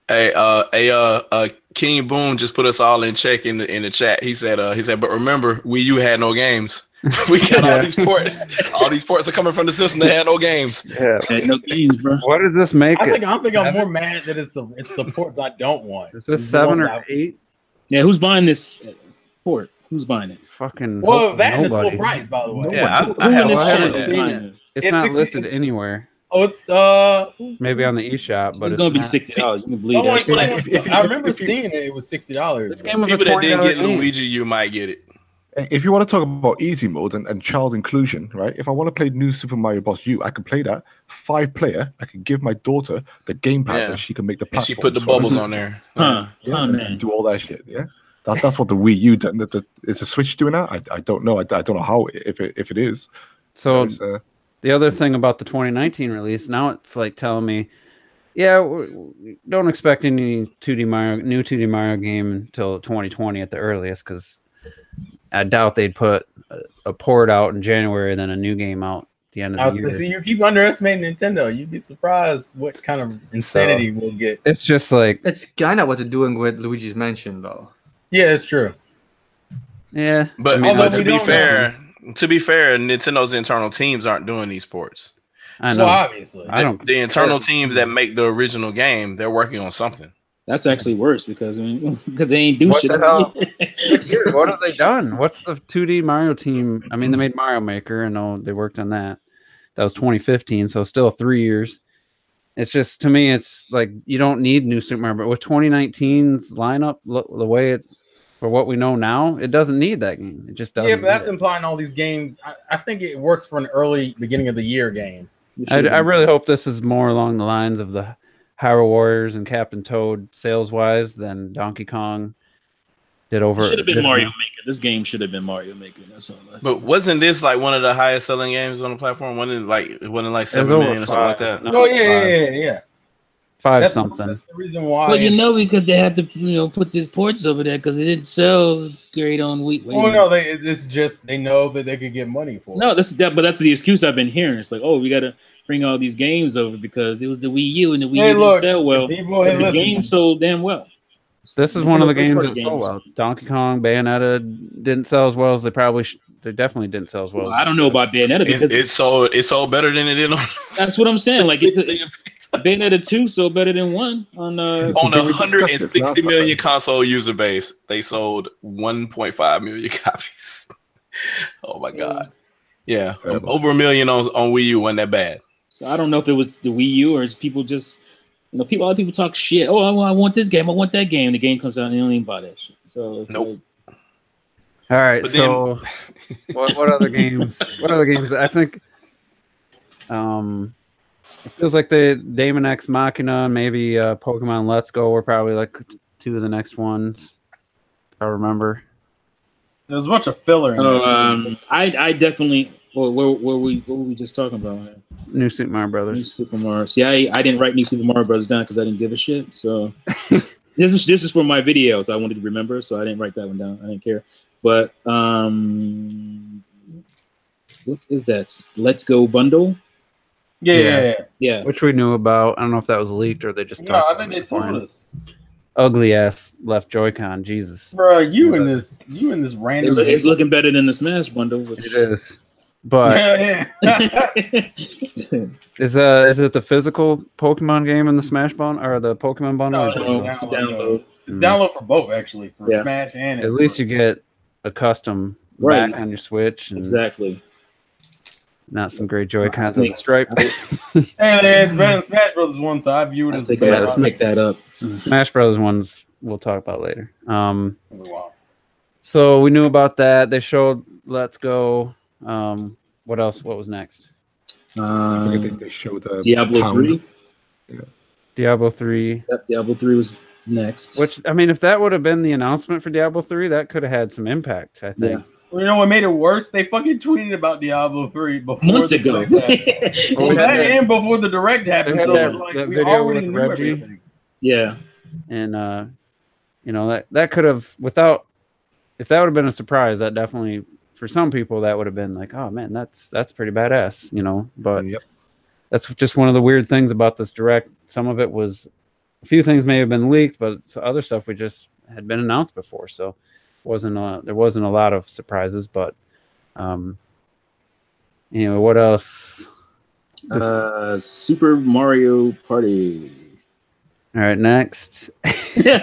Hey, King Boone just put us all in check in the chat. He said, but remember, Wii U had no games. We got all these ports. All these ports are coming from the system that had no games. Yeah, no games, bro. What does this make? I think I'm more mad that it's the ports I don't want. Is this 7 or 8? Yeah, who's buying this port? Who's buying it? Fucking well, that is nobody. full price, by the way. Yeah, I haven't seen it. It's not listed anywhere. Oh, it's maybe on the eShop, but it's gonna be $60. You can believe that. I remember seeing it. It was $60. This game was people that didn't get game. Luigi, you might get it. If you want to talk about easy mode and child inclusion, right? If I want to play New Super Mario Bros. U, I can play that 5-player. I can give my daughter the gamepad and she can make the platform. She put the bubbles on there. And do all that shit. Yeah, that's what the Wii U done. Is the Switch doing that? I don't know. I don't know how if it is. So the other thing about the 2019 release, now it's like telling me, yeah, we don't expect any new 2D Mario game until 2020 at the earliest, because I doubt they'd put a port out in January and then a new game out at the end of the year. So you keep underestimating Nintendo. You'd be surprised what kind of insanity we'll get. It's just like... It's kind of what they're doing with Luigi's Mansion, though. Yeah, it's true. Yeah. But, to be fair, Nintendo's internal teams aren't doing these ports. I know. So obviously. The internal teams that make the original game, they're working on something. That's actually worse because they ain't do shit. What have they done? What's the 2D Mario team? I mean, they made Mario Maker. I know they worked on that. That was 2015, so still 3 years. It's just, to me, it's like you don't need new Super Mario. But with 2019's lineup, the way it, for what we know now, it doesn't need that game. It just doesn't. Yeah, but that's implying all these games. I think it works for an early beginning of the year game. I really hope this is more along the lines of the Hyrule Warriors and Captain Toad sales-wise than Donkey Kong did over. It should have been Mario Maker. This game should have been Mario Maker. That's all. But wasn't this like one of the highest selling games on the platform? Wasn't it like 7 million or something like that? Oh yeah. 5 something. That's the reason why. Well, because they had to put these ports over there because it didn't sell great on Wii. No, it's just they know that they could get money for it. No, but that's the excuse I've been hearing. It's like, oh, we got to bring all these games over because it was the Wii U and the Wii U didn't sell well. The game sold damn well. This is one of the games that sold well. Donkey Kong, Bayonetta didn't sell as well as they probably. They definitely didn't sell as well. I don't know about Bayonetta because it sold better than it did on. That's what I'm saying. Like Bayonetta 2 sold better than 1 on a 160 million console user base. They sold 1.5 million copies. Oh my god! Yeah, over 1 million on Wii U wasn't that bad. So I don't know if it was the Wii U or it's people just a lot of people talk shit. Oh, I want this game. I want that game. The game comes out and they don't even buy that shit. So nope. All right. So what other games? What other games? I think. It feels like the Daemon X Machina, maybe Pokemon Let's Go were probably like 2 of the next ones, if I remember. There was a bunch of filler. I definitely. What were we just talking about? New Super Mario Brothers. New Super Mario. See, I didn't write New Super Mario Brothers down because I didn't give a shit. So this is for my videos. I wanted to remember, so I didn't write that one down. I didn't care. But what is that? Let's Go bundle. Yeah. Which we knew about. I don't know if that was leaked or they just talked. I think they told us. Ugly ass left Joy-Con, Jesus. Bro, you in this random. It's looking better than the Smash bundle. It is. But is it the physical Pokemon game in the Smash bundle or the Pokemon bundle? No, download. Download for both actually, for Smash and at least you get a custom back on your Switch. And exactly. Not some great Joy-Cons with the stripe. It's better than Smash Brothers one, so I view it as let's make that up. Smash Brothers ones we'll talk about later. So we knew about that. They showed Let's Go. What else? What was next? They showed Diablo 3. Yeah. Diablo 3. Yep, Diablo 3 was next. Which, I mean, if that would have been the announcement for Diablo 3, that could have had some impact, I think. Yeah. Well, you know what made it worse? They fucking tweeted about Diablo 3 before months ago. And before the direct happened. So that we already knew everything. Yeah. And that could have if that would have been a surprise, that definitely for some people that would have been like, oh man, that's pretty badass, But that's just one of the weird things about this direct. Some of it was a few things may have been leaked, but other stuff we just had been announced before. So there wasn't a lot of surprises, but what else? Super Mario Party. All right, next. Hey,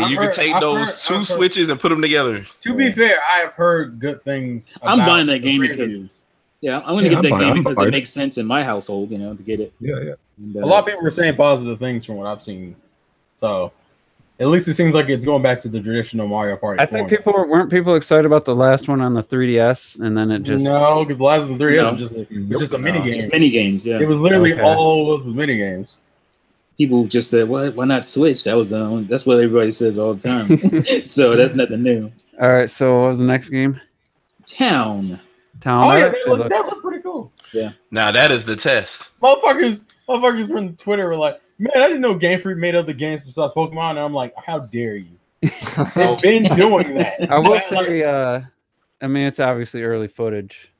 you can take those two switches and put them together. To be fair, I have heard good things. I'm buying that game because I'm going to get that game because it makes sense in my household, to get it. Yeah. And, a lot of people were saying positive things from what I've seen, so at least it seems like it's going back to the traditional Mario Party. I think weren't people excited about the last one on the 3DS, and then it just because the last one on the 3DS was just a mini game. Just mini games, yeah. It was literally all it was mini games. People just said, "Why not Switch?" That's what everybody says all the time. So that's nothing new. All right, so what was the next game? Town. Oh yeah, that looked pretty cool. Yeah. Now that is the test. Motherfuckers from Twitter were like, "Man, I didn't know Game Freak made other games besides Pokemon." And I'm like, "How dare you?" They've been doing that. I will say, I mean, it's obviously early footage.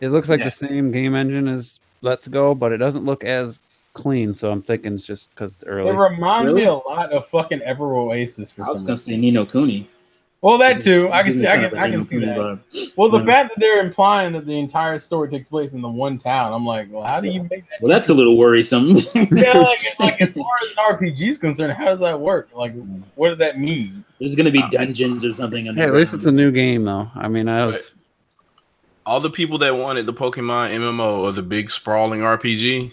It looks like the same game engine as Let's Go, but it doesn't look as clean. So I'm thinking it's just because it's early. It reminds me a lot of fucking Ever Oasis for some reason. I was gonna say Ni no Kuni. Well, that too. I can see that. Well, the fact that they're implying that the entire story takes place in the one town, I'm like, well, how do you make that? Well, that's a little worrisome. Yeah, like as far as an RPG is concerned, how does that work? Like, what does that mean? There's gonna be dungeons or something. Hey, at least it's a new game, though. I mean, all the people that wanted the Pokemon MMO or the big sprawling RPG.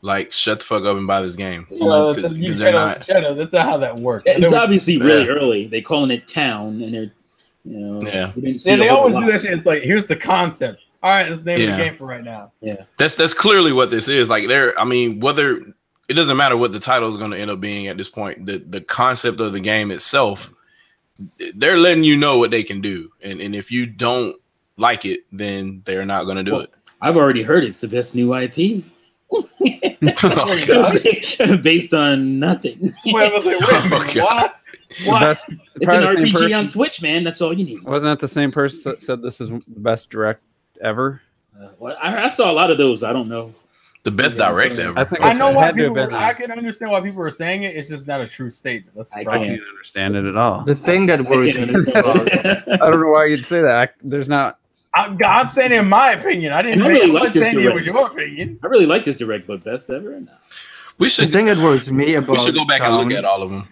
Like, shut the fuck up and buy this game. Because they're not. Shut up. That's not how that works. It's obviously really early. They're calling it Town, and they're, they always do that shit. It's like, here's the concept. All right, let's name the game for right now. Yeah, that's clearly what this is. Like, whether it doesn't matter what the title is going to end up being at this point. The concept of the game itself, they're letting you know what they can do, and if you don't like it, then they're not going to do it. I've already heard it's the best new IP. Based on nothing. What? It's an RPG on Switch, man. That's all you need. Wasn't that the same person that said this is the best direct ever? Well, I saw a lot of those. I don't know. The best direct ever. I know why people. I can understand why people are saying it. It's just not a true statement. I can't understand it at all. The thing that worries me. I don't know why you'd say that. There's not. I'm saying in my opinion. I didn't really like this direct. It was your opinion. I really like this direct, but best ever. No. The thing that worries me about. We should go back and look at all of them.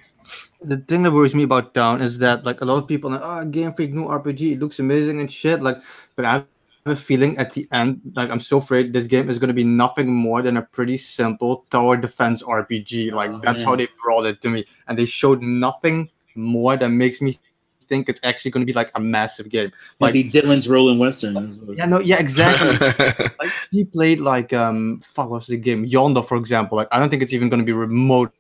The thing that worries me about Town is that like a lot of people are like, Game Freak new RPG, it looks amazing and shit. Like, but I have a feeling at the end, like I'm so afraid this game is going to be nothing more than a pretty simple tower defense RPG. Like that's how they brought it to me, and they showed nothing more that makes me think it's actually going to be like a massive game. Like Dylan's Rolling Western. Yeah, exactly. Like he played like what's the game? Yonder, for example. Like I don't think it's even going to be remotely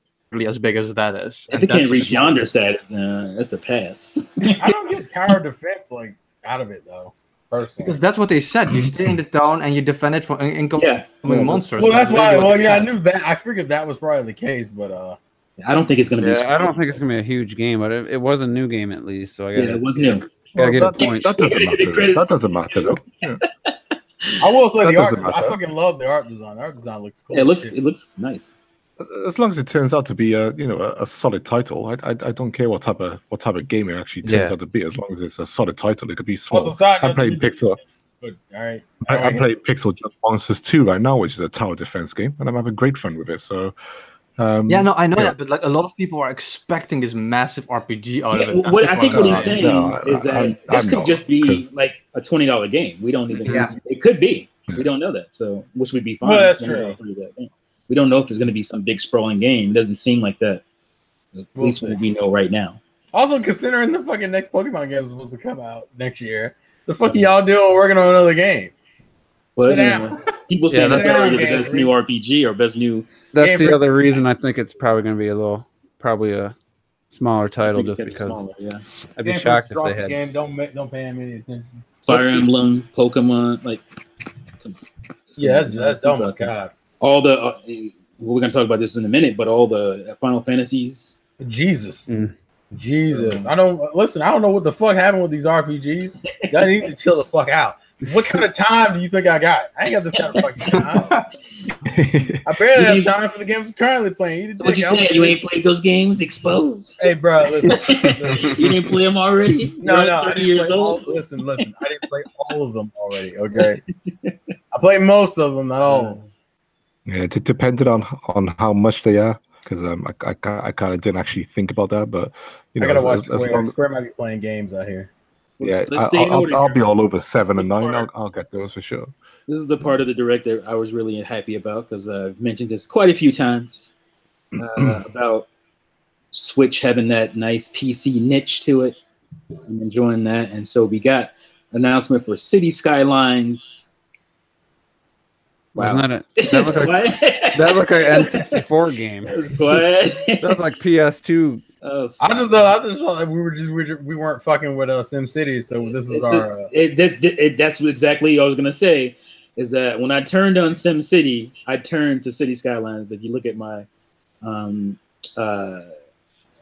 as big as that is. If it can't reach Yonder status, that's a pass. I don't get tower defense like out of it though. Personally. Because that's what they said. You stay in the town and you defend it from incoming monsters. Well, that's why. Well, yeah, I knew that. I figured that was probably the case, but I don't think it's going to be. I don't think it's going to be a huge game, but it was a new game at least. So I got it was new. Gotta get a point. That doesn't matter. That doesn't matter though. Yeah. I will say the art design. I fucking love the art design. The art design looks cool. Yeah, it looks nice. As long as it turns out to be a solid title, I don't care what type of game it actually turns out to be. As long as it's a solid title, it could be small. I'm playing Pixel. All right. I play Pixel Junk Monsters 2 right now, which is a tower defense game, and I'm having great fun with it. So. I know that, but like a lot of people are expecting this massive RPG out of it. What I think what he's saying is that this could just be like a $20 game. We don't even. It could be. We don't know that. So, which would be fine. Well, that's true. We don't know if there's going to be some big sprawling game. It doesn't seem like that. At least what we know right now. Also, considering the fucking next Pokemon game is supposed to come out next year, the fuck are y'all doing working on another game? Well, people saying that's already the best new RPG or best new. That's the other reason I think it's probably going to be a smaller title just because. I'd be shocked if they had. Game. Don't pay him any attention. Fire Emblem, Pokemon, like. Come on. Yeah, that's oh my god. All the we're gonna talk about this in a minute, but all the Final Fantasies. Jesus. I don't know what the fuck happened with these RPGs. Y'all need to chill the fuck out. What kind of time do you think I got? I ain't got this kind of fucking time. I barely have time for the games I'm currently playing. What you saying? You ain't played those games? Exposed. Hey, bro, listen. You didn't play them already? No. 30 years old. Listen. I didn't play all of them already. Okay, I played most of them, not all of them. Yeah, it depended on how much they are, because I kind of didn't actually think about that, but I gotta watch Square. Square might be playing games out here. Yeah, I'll be all over 7 and 9. I'll get those for sure. This is the part of the direct that I was really happy about because I've mentioned this quite a few times about Switch having that nice PC niche to it. I'm enjoying that, and so we got announcement for City Skylines. Wow, that looked like an N64 game. That was like PS2. I just thought that we weren't fucking with SimCity, so this is that's exactly what I was gonna say. Is that when I turned on SimCity, I turned to City Skylines. If you look at my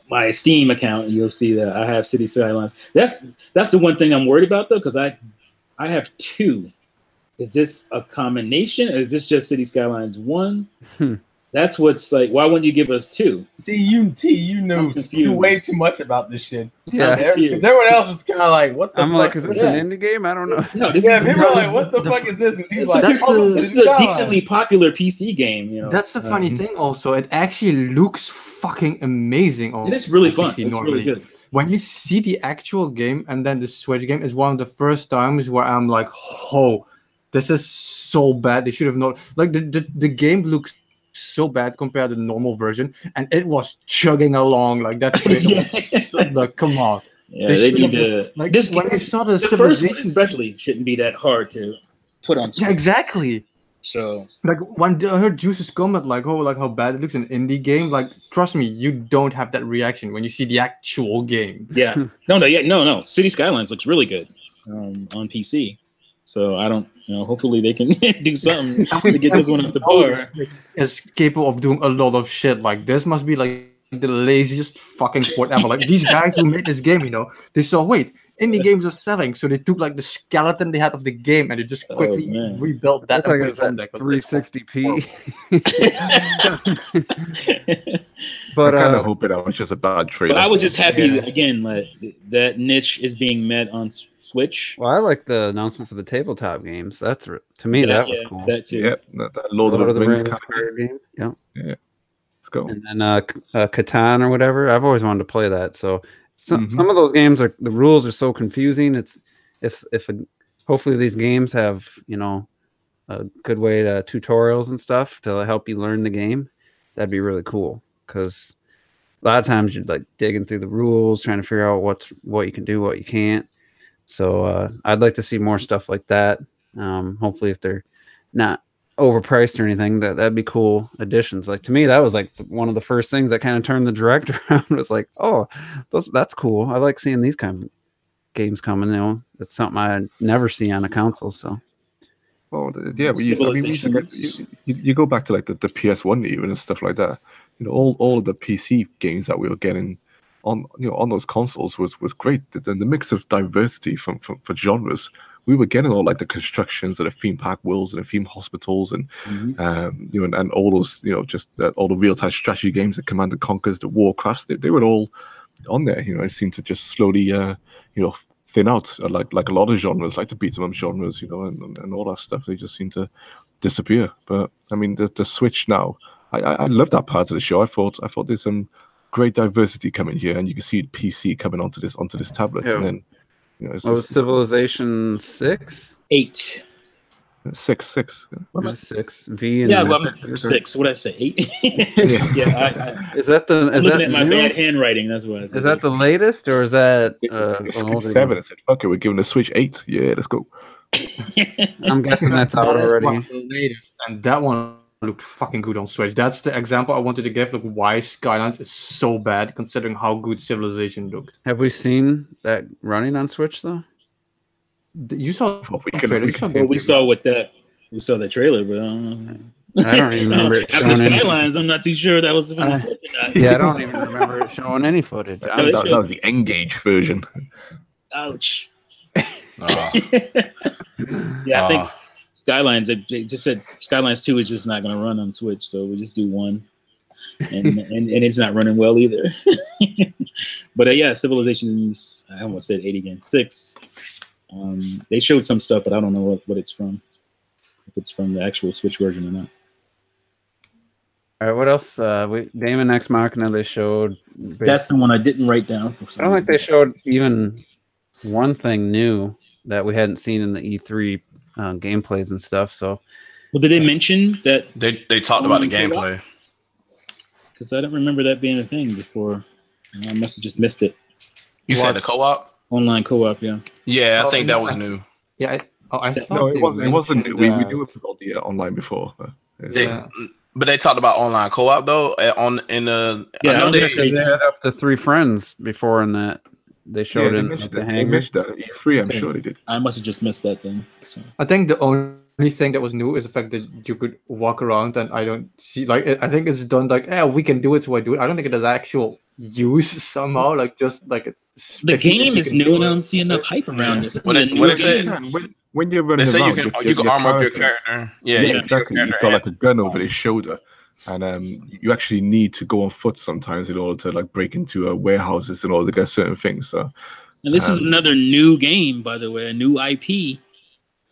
my Steam account, you'll see that I have City Skylines. That's the one thing I'm worried about though, because I have 2. Is this a combination, or is this just City Skylines 1? That's what's like. Why wouldn't you give us 2? You know way too much about this shit. Yeah, everyone else was kind of like, "What the fuck?" Like, is this an indie game? I don't know. No, people are like, "What the fuck is this?" And he's like, "This is a decently popular PC game." You know, that's the funny thing. Also, it actually looks fucking amazing. It is really fun. It's really good. When you see the actual game and then the Switch game, is one of the first times where I'm like, "Oh, this is so bad. They should have known." Like the game looks so bad compared to the normal version, and it was chugging along like that. Like, come on. Yeah, they need to. Like this. When I saw the first one, especially, shouldn't be that hard to put on. Yeah, exactly. So, like when I heard Juice's comment, like, "Oh, like how bad it looks in indie game," like, trust me, you don't have that reaction when you see the actual game. Yeah. No. City Skylines looks really good on PC. So I don't, hopefully they can do something to get this one up to par. Is capable of doing a lot of shit. Like this must be like the laziest fucking port ever. Like these guys who made this game, they saw, wait, indie games are selling, so they took like the skeleton they had of the game and they just quickly rebuilt that. Like it's that 360p. But I kind of hope it was just a bad trade. But I was just happy again, like that niche is being met on Switch. Well, I like the announcement for the tabletop games. That's to me that was cool. That too. Yeah, that Lord of the Rings kind of game. Yeah. Let's go. And then Catan or whatever. I've always wanted to play that. So some of those games the rules are so confusing. It's hopefully these games have a good way to tutorials and stuff to help you learn the game. That'd be really cool because a lot of times you're like digging through the rules, trying to figure out what you can do, what you can't. So I'd like to see more stuff like that. Hopefully, if they're not overpriced or anything, that'd be cool additions. Like to me, that was like one of the first things that kind of turned the direct around. Was like, oh, that's cool. I like seeing these kind of games coming. It's something I never see on a console. So. Well, yeah, you go back to like the PS1 even and stuff like that. All of the PC games that we were getting on those consoles was great. The mix of diversity for genres. We were getting all like the constructions and the theme park worlds and the theme hospitals and and all those just all the real time strategy games, the Command and Conquers, the Warcrafts. They were all on there. It seemed to just slowly thin out like a lot of genres, like the beat 'em up genres, and all that stuff. They just seem to disappear. But I mean, the Switch now, I love that part of the show. I thought there's some great diversity coming here, and you can see PC coming onto this tablet, and then what was Civilization 6? 8. 6. 6 V and 6. What did I say? 8. Is that the? I'm looking at my bad handwriting. That's what I said. Is that the latest, or is that it's 7? I said, "Fuck it, we're giving the Switch 8. Yeah, let's go." I'm guessing that's out already. The latest, and that one looked fucking good on Switch. That's the example I wanted to give. Look, why Skylines is so bad considering how good Civilization looked. Have we seen that running on Switch though? You saw we saw the trailer, but I don't even remember it showing after Skylines. I'm not too sure that was from the Switch or not. Yeah, I don't even remember it showing any footage. That was the Engage version. Ouch. Yeah, I think Skylines. They just said Skylines 2 is just not going to run on Switch, so we just do 1, and it's not running well either. But yeah, Civilizations. I almost said 8 again. 6. They showed some stuff, but I don't know what it's from. If it's from the actual Switch version or not. All right, what else? Damon Ex Machina they showed. That's the one I didn't write down. For some I don't reason. think they showed even one thing new that we hadn't seen in the E3 gameplays and stuff. So, well, did they mention that they talked about the gameplay? Because I don't remember that being a thing before. I must have just missed it. You said the co-op? Online co-op, yeah. Yeah, I think that was new. Yeah, I thought no, it wasn't new. We knew about the online before. But they talked about online co-op though. I know they had up to 3 friends before in that. They showed they in mentioned the that. hangar. They mentioned that at E3, I'm sure they did. I must have just missed that thing. So. I think the only thing that was new is the fact that you could walk around, and I don't see I think it's done like, we can do it, so I do it. I don't think it has actual use somehow. Like just like the game is new, and I don't see enough hype around this. What they say? When you're running around, you can arm up your character. Yeah, exactly. You've got like a gun over his shoulder. And you actually need to go on foot sometimes in order to like break into warehouses in order to get certain things. So, and this is another new game, by the way, a new IP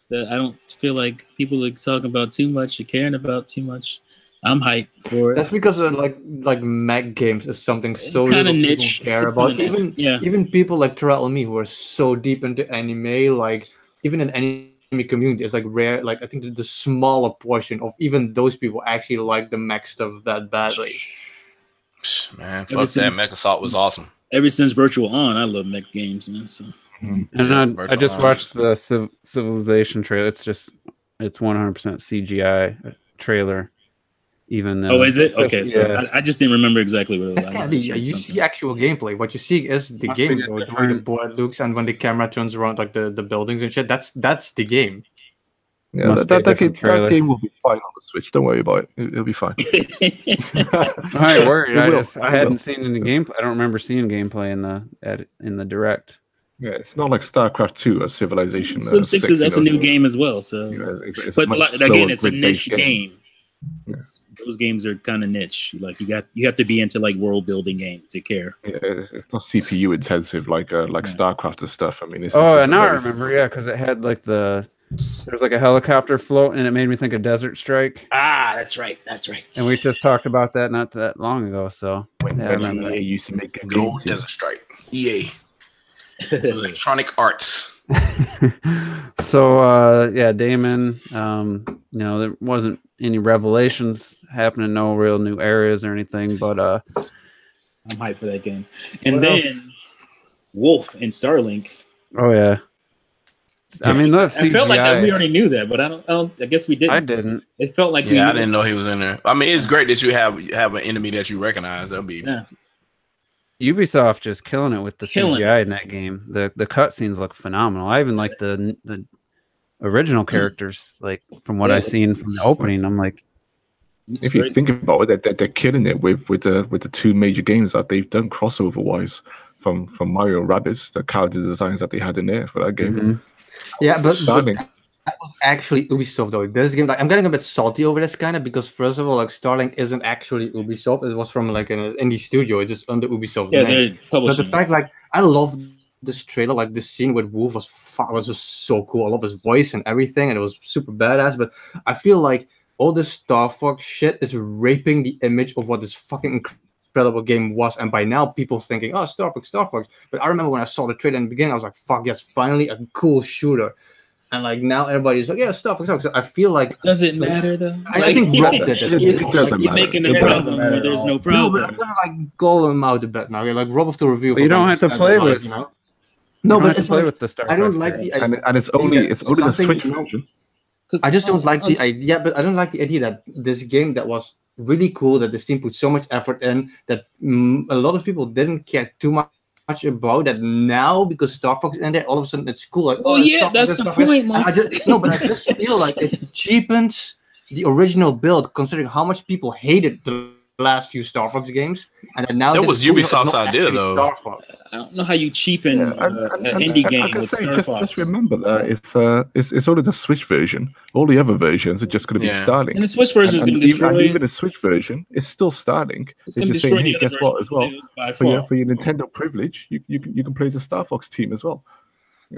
that I don't feel like people are talking about too much or caring about too much. I'm hyped for it. That's because like mech games is something so kind of little niche. People care about. Even people like Terrell and me who are so deep into anime, like even in anime community, it's like rare. Like I think the smaller portion of even those people actually like the mech stuff that badly. Man, fuck that! Mech Assault was awesome. Ever since Virtual On, I love mech games, man. So. And I just watched the Civilization trailer. It's 100% CGI trailer. Even is it? Okay, so I just didn't remember exactly what it was. You see actual gameplay. What you see is the game, the way the board looks, and when the camera turns around, like the buildings and shit. That's the game. Yeah, that game will be fine on the Switch. Don't worry about it. It'll be fine. I ain't worried. I hadn't seen any gameplay. I don't remember seeing gameplay in the direct. Yeah, it's not like StarCraft 2 or Civilization. Civ 6 that's a new game as well. So, but again, it's a niche game. Those games are kind of niche. Like you have to be into like world building games to care. Yeah, it's not CPU intensive like StarCraft and stuff. I mean, now I remember, because it had like there's like a helicopter float, and it made me think of Desert Strike. That's right. And we just talked about that not that long ago. So when EA used to make good old Desert Strike. EA, Electronic Arts. So Damon. There wasn't any revelations happening, no real new areas or anything, but I'm hyped for that game. And then Wolf and Starlink. Oh yeah. I mean, that's CGI. I felt like we already knew that, but I guess we didn't. I didn't. It felt like I didn't know he was in there. I mean, it's great that you have an enemy that you recognize. That'll be Ubisoft just killing it with the CGI in that game. The cutscenes look phenomenal. I even like the original characters, like from what I've seen from the opening. I'm like, if you think about it, they're killing it with the 2 major games that they've done crossover wise from Mario Rabbids, the character designs that they had in there for that game. Mm-hmm. Yeah, but that was actually Ubisoft though. This game, I'm getting a bit salty over this kind of because first of all, like Starlink isn't actually Ubisoft. It was from like an indie studio. It's just under Ubisoft. Yeah, they're publishing. But the fact, like, I love this trailer. Like the scene with Wolf was just so cool. I love his voice and everything, and it was super badass. But I feel like all this Star Fox shit is raping the image of what this fucking incredible game was, and by now people thinking, oh, Star Fox. But I remember when I saw the trailer in the beginning, I was like, fuck yes, finally a cool shooter. And like now everybody's like, yeah, Star Fox. So I feel like does it matter though? I think Rob did it. You're making a problem where there's no problem. No, but I'm gonna like call him out a bit now. Like Rob of the review. You don't have to play with. No, but it's play with the Star. I don't like the and it's only the Switch version. I just don't like the idea. But I don't like the idea that this game that was really cool, that this team put so much effort in, that a lot of people didn't care too much about that now because Star Fox is in there. All of a sudden, it's cool. Like, that's the point, man. I just feel like it cheapens the original build, considering how much people hated the last few Star Fox games, and then now that was Ubisoft's idea, though. Star Fox. I don't know how you cheapen an indie game with Star Fox. Just remember that it's only the Switch version. All the other versions are just going to be Starlink. And the Switch version is going to destroy. Even the Switch version is still Starlink. It's just saying, hey, guess what? As well, for your Nintendo privilege, you can play the Star Fox team as well.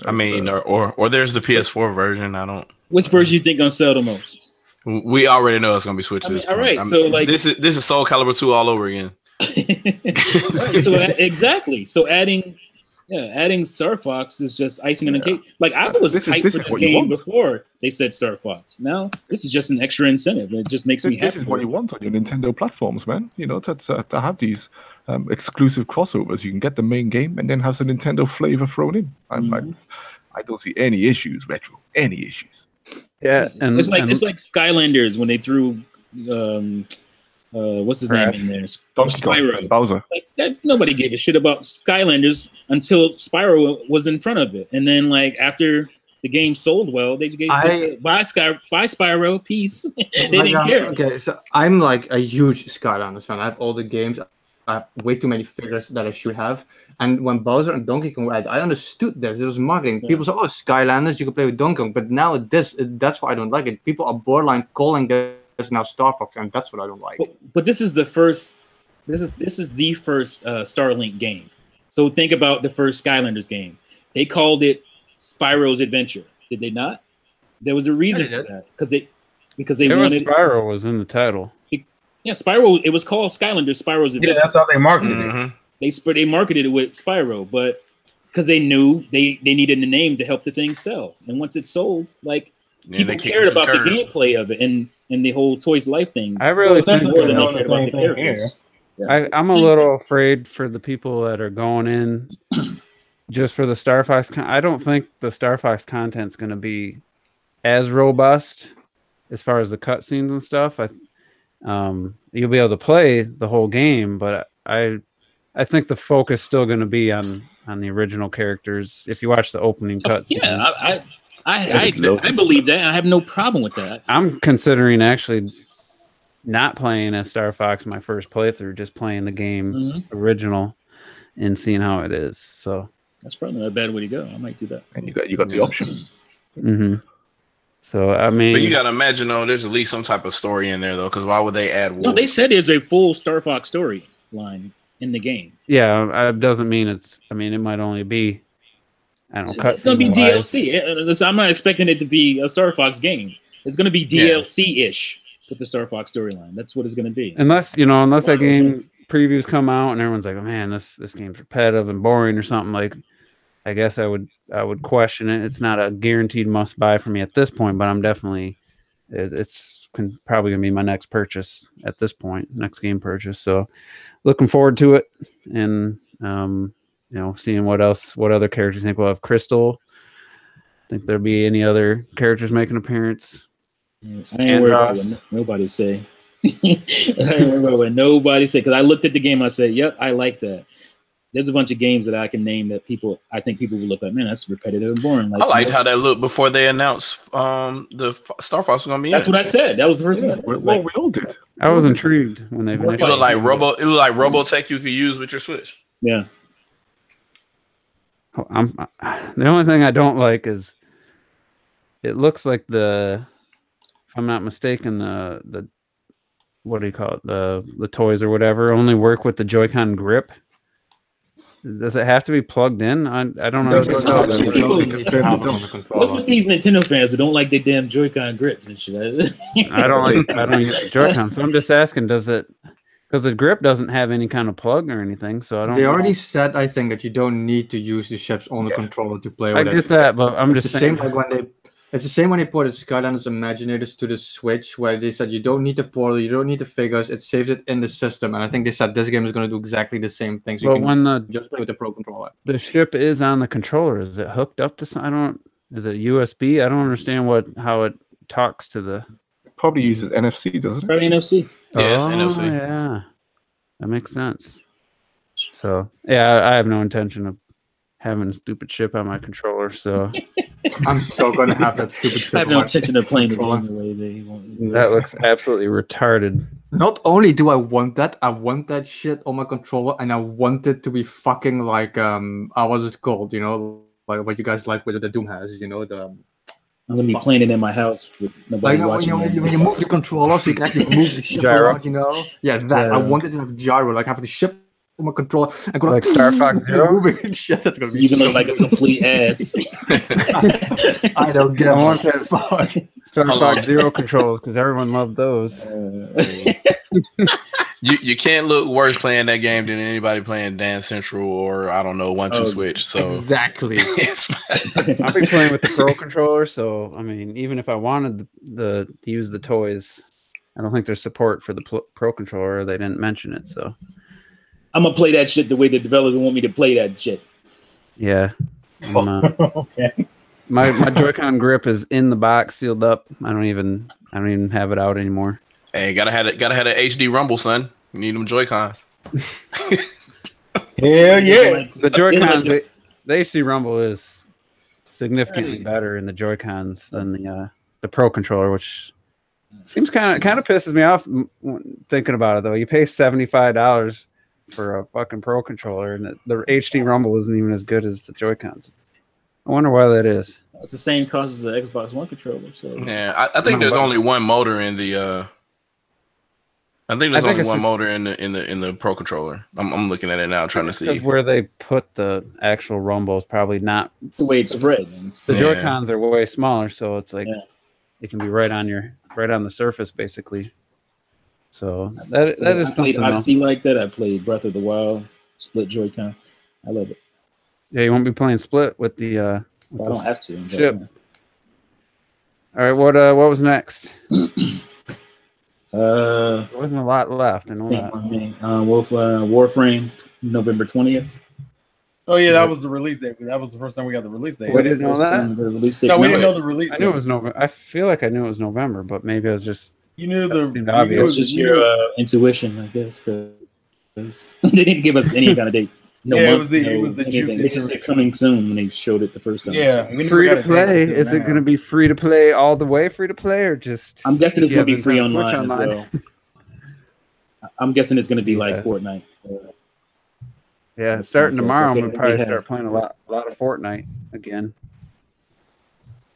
I mean, or there's the PS4 version. I don't. Which version you think gonna sell the most? We already know it's gonna be switched. All right, so like this is Soul Calibur 2 all over again. Right, so exactly. So adding Star Fox is just icing on the cake. Like I was hyped for this game before they said Star Fox. Now this is just an extra incentive. It just makes me happy. This is what you want on your Nintendo platforms, man. You know, to have these exclusive crossovers. You can get the main game and then have some Nintendo flavor thrown in. I don't see any issues, Retro. Any issues. Yeah, and it's like Skylanders when they threw what's his name in there? Spyro. Bowser. Like, nobody gave a shit about Skylanders until Spyro was in front of it, and then like after the game sold well, they gave buy Spyro, peace. They didn't care. Okay, so I'm like a huge Skylanders fan. I have all the games. I have way too many figures that I should have. And when Bowser and Donkey Kong were out, I understood this. It was marketing. Yeah. People say, "Oh, Skylanders, you can play with Donkey Kong." But now that's why I don't like it. People are borderline calling this now Star Fox, and that's what I don't like. But this is the first. This is the first Starlink game. So think about the first Skylanders game. They called it Spyro's Adventure. Did they not? There was a reason for that because they wanted Spyro was in the title. Yeah, Spyro. It was called Skylanders Spyro's Adventure. Yeah, that's how they marketed it. They marketed it with Spyro, but because they knew they needed a name to help the thing sell. And once it sold, like people cared about the gameplay of it and the whole Toys Life thing. I really think more than they cared about the characters. Yeah. I'm a little afraid for the people that are going in just for the Star Fox. I don't think the Star Fox content's going to be as robust as far as the cutscenes and stuff. You'll be able to play the whole game, but I think the focus is still going to be on the original characters. If you watch the opening cutscene, I believe that. I have no problem with that. I'm considering actually not playing as Star Fox my first playthrough, just playing the game original and seeing how it is. So that's probably not a bad way to go. I might do that. And you got the option. Mm-hmm. So I mean, but you gotta imagine though, there's at least some type of story in there though, because why would they add Wolf? No, they said there's a full Star Fox story line in the game. Yeah, it doesn't mean it's. I mean, it might only be. I don't know. It's gonna be DLC. I'm not expecting it to be a Star Fox game. It's gonna be DLC-ish with the Star Fox storyline. That's what it's gonna be. Unless that game previews come out and everyone's like, oh man, this game's repetitive and boring or something. Like, I guess I would question it. It's not a guaranteed must buy for me at this point, but I'm definitely it's probably gonna be my next purchase at this point, next game purchase. So looking forward to it, and seeing what other characters. I think we'll have Crystal. Think there'll be any other characters making an appearance. I ain't worried about what nobody say. I ain't worried about what nobody say, because I looked at the game and I said, yep, I like that. There's a bunch of games that I can name that I think people will look at, man, that's repetitive and boring. Like, I liked how that looked before they announced the Star Fox was gonna be. That's what I said. That was the first thing. Well, we all did. I was intrigued when they. It looked like Robotech you could use with your Switch. Yeah. The only thing I don't like is it looks like if I'm not mistaken, the what do you call it, the toys or whatever only work with the Joy-Con grip. Does it have to be plugged in? I don't know. What's with these Nintendo fans who don't like their damn Joy-Con grips and shit? I don't use the Joy-Con, so I'm just asking, does it? Because the grip doesn't have any kind of plug or anything, so I don't. They already said, I think, that you don't need to use the ship's own controller to play with it. I get that, but I'm just saying. It's the same when they ported Skylanders Imaginators to the Switch, where they said you don't need the portal, you don't need the figures, it saves it in the system. And I think they said this game is going to do exactly the same thing. So you can just play with the Pro Controller. The ship is on the controller. Is it hooked up to some? Is it USB? I don't understand how it talks to the. Probably uses NFC, doesn't it? Probably NFC. Yeah, it's NFC. Yeah, that makes sense. So yeah, I have no intention of having a stupid ship on my controller. So I'm still going to have that stupid ship. I have no intention of playing the game the way they want. That looks absolutely retarded. Not only do I want that shit on my controller, and I want it to be fucking like what is it called? You know, like what you guys like with the Doom has. You know the. I'm gonna be playing it in my house with nobody watching. When you move the controller, so you can actually move the ship around, you know? Yeah, that. I wanted to have gyro, like have the ship my controller and go like Star Fox Zero moving and shit. That's gonna So be you can so look like a complete ass. I don't get I want it. that Star Fox Zero controls because everyone loved those. You can't look worse playing that game than anybody playing Dance Central or I don't know 1-2 Switch. So Exactly. I'll be playing with the Pro controller, so I mean, even if I wanted to use the toys, I don't think there's support for the Pro controller. They didn't mention it, so I'm gonna play that shit the way the developer want me to play that shit. yeah. Okay. My Joy-Con grip is in the box, sealed up. I don't even have it out anymore. Hey, gotta have an HD rumble, son. You need them Joy-Cons. Hell yeah. The Joy-Cons, the HD rumble is significantly better in the Joy-Cons than the Pro controller, which seems kind of pisses me off thinking about it though. You pay $75 for a fucking Pro controller, and the HD rumble isn't even as good as the Joy-Cons. I wonder why that is. It's the same cost as the Xbox One controller. So yeah, I think there's only one motor in the. I think there's only one motor in the Pro controller. I'm looking at it now, trying to see where they put the actual rumble is probably not. It's the way it's spread. The Joy-Cons are way smaller, so it's like it can be right on the surface, basically. So that is something. I Odyssey like that. I played Breath of the Wild, split Joy-Con. I love it. Yeah, you won't be playing split with the. I don't have to. Ship. All right, what was next? There wasn't a lot left. I know that. Warframe, November 20th. Oh yeah, that was the release date. That was the first time we got the release date. We didn't know that. No, we didn't know the release date. I knew it was November. I feel like I knew it was November, but maybe it was just. You knew the. Seemed obvious. It was just your intuition, I guess, because they didn't give us any kind of date. No yeah, month, it was the anything. They just said coming soon when they showed it the first time. Yeah, free to play. Is it going to be free to play all the way free to play, or just? I'm guessing it's going to be free online as well. I'm guessing it's going to be like Fortnite. Yeah, starting tomorrow, I'm going to probably start playing a lot of Fortnite again.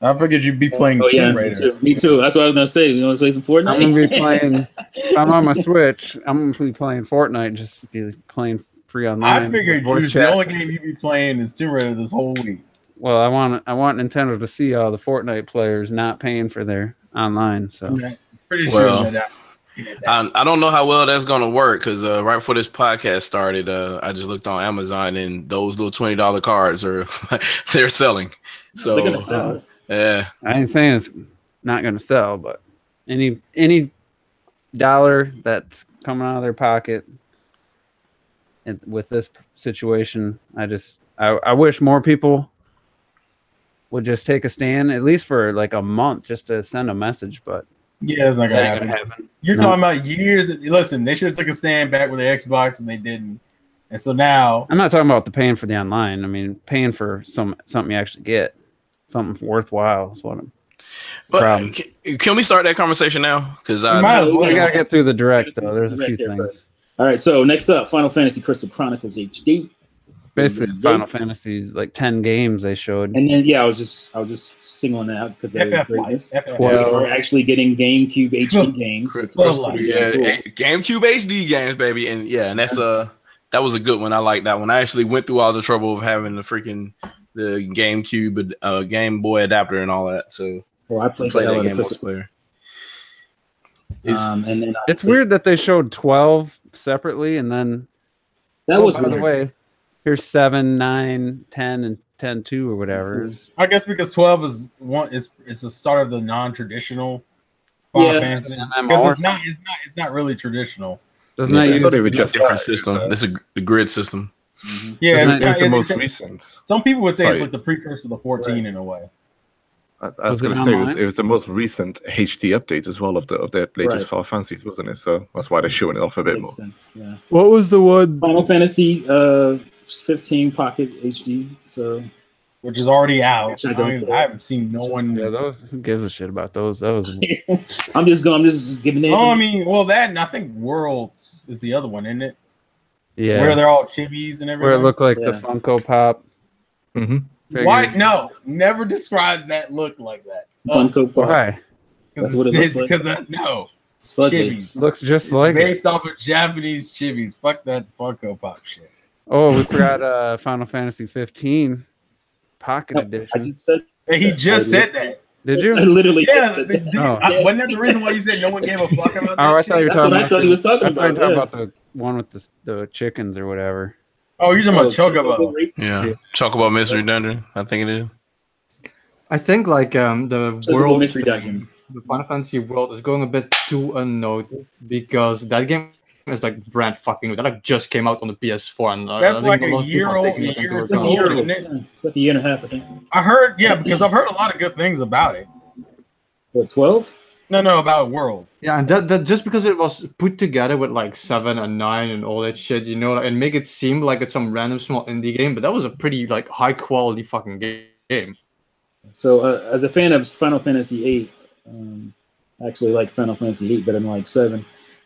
I figured you'd be playing Tomb Raider. Me too. That's what I was going to say. You want to play some Fortnite? I'm going to be playing. If I'm on my Switch, I'm going to be playing Fortnite. Just be playing free online. I figured the only game you'd be playing is Tomb Raider this whole week. Well, I want Nintendo to see all the Fortnite players not paying for their online. So pretty sure that. I don't know how well that's going to work because right before this podcast started, I just looked on Amazon and those little $20 cards are they're selling. So they're gonna sell. Yeah, I ain't saying it's not going to sell, but any dollar that's coming out of their pocket with this situation, I wish more people would just take a stand at least for like a month just to send a message, but. Yeah, it's not gonna happen. You're talking about years. Listen, they should have took a stand back with the Xbox, and they didn't. And so now, I'm not talking about the paying for the online. I mean, paying for something you actually get, something worthwhile is what I'm. But can we start that conversation now? Because we gotta get through the direct though. There's a few things. All right, so next up, Final Fantasy Crystal Chronicles HD. Basically, Final Fantasy's like 10 games they showed, and then I was just singling that out because we're actually getting GameCube HD games. GameCube HD games, baby, and that was a good one. I like that one. I actually went through all the trouble of having the GameCube, Game Boy adapter, and all that. So I played that game multiplayer. And then it's weird that they showed 12 separately, and then that was by the way. Here's 7, 9, 10, and 10-2 or whatever. I guess because 12 is it's the start of the non-traditional Final Fantasy. Because it's not really traditional. Doesn't that use a different system? This is a grid system. Mm-hmm. Yeah, it's the most recent. Some people would say it's like the precursor to the 14 in a way. I was going to say it was the most recent HD update as well of the latest Final Fantasies, wasn't it? So that's why they're showing it off a bit more. Sense, yeah. What was the one? Final Fantasy 15 Pocket HD, so which is already out. I haven't seen no one. Yeah, those. Who gives a shit about those? Those. I'm just giving it. Oh, I mean, that and I think Worlds is the other one, isn't it? Yeah, where they're all chibis and everything. Where it looked like the Funko Pop. Mm-hmm. Why? No, never describe that look like that. Funko Pop. Why? That's what it looks like. Because no. Chibis. Looks just It's like based off of Japanese chibis. Fuck that Funko Pop shit. Oh, we forgot Final Fantasy 15 Pocket Edition. I just said he just said that. Did you? I literally wasn't that the reason why you said no one gave a fuck about that? I thought you were talking about. I thought he was talking about. Talking about the one with the chickens or whatever. Oh, you're talking about Chocobo. Yeah, Chocobo Mystery Dungeon. I think it is. I think like the world Mystery Dungeon. The Final Fantasy world is going a bit too unnoticed because that game is like brand fucking new. That like just came out on the PS4 and that's like a year old, isn't it? Like a year and a half, I think. I heard, because I've heard a lot of good things about it. What, 12? No, about World. Yeah, and that just because it was put together with like 7 and 9 and all that shit, you know, and make it seem like it's some random small indie game, but that was a pretty like high quality fucking game. So as a fan of Final Fantasy VIII, I actually like Final Fantasy VIII better than like 7.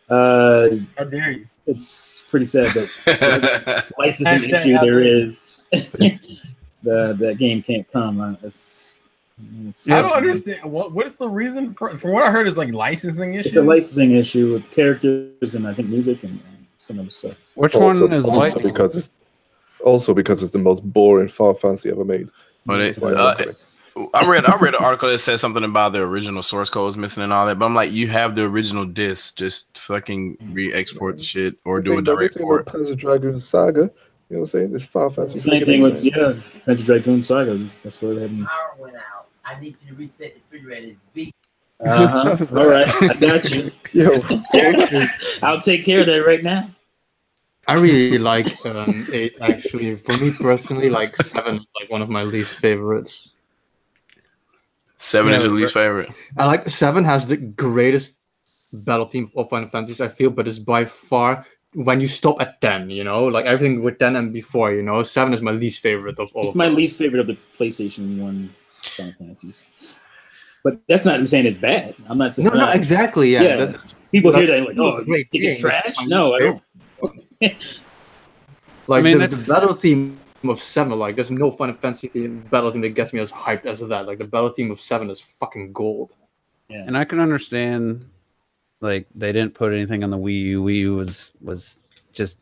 How dare you? It's pretty sad that licensing issue there is. That game can't come. It's I don't understand. What is the reason for? From what I heard, is like licensing issues. It's a licensing issue with characters and I think music and some other stuff. Which one is like? Because it's the most boring Final Fantasy ever made. But I read an article that said something about the original source code is missing and all that. But I'm like, you have the original disc, just fucking re-export the shit or do a direct port. Panzer Dragoon Saga, you know what I'm saying? It's Final Fantasy. Same thing with Panzer Dragoon Saga. That's where they had. Power went out. I need you to reset the refrigerator's beat. All right, I got you. Yo, I'll take care of that right now. I really like 8 actually. For me personally, like 7 is like one of my least favorites. 7 is your least favorite. I like 7 has the greatest battle theme of Final Fantasy, I feel, but it's by far when you stop at 10, you know, like everything with 10 and before, you know, 7 is my least favorite of all. It's my least favorite of the PlayStation 1 Final Fantasies. But that's not saying it's bad. I'm not saying no, exactly. Yeah. People hear that and like, oh, great, think it's trash. No, I don't. Like the battle theme of 7, like there's no Final Fantasy battle theme that gets me as hyped as that. Like the battle theme of 7 is fucking gold. Yeah. And I can understand, like they didn't put anything on the Wii U. Wii U was just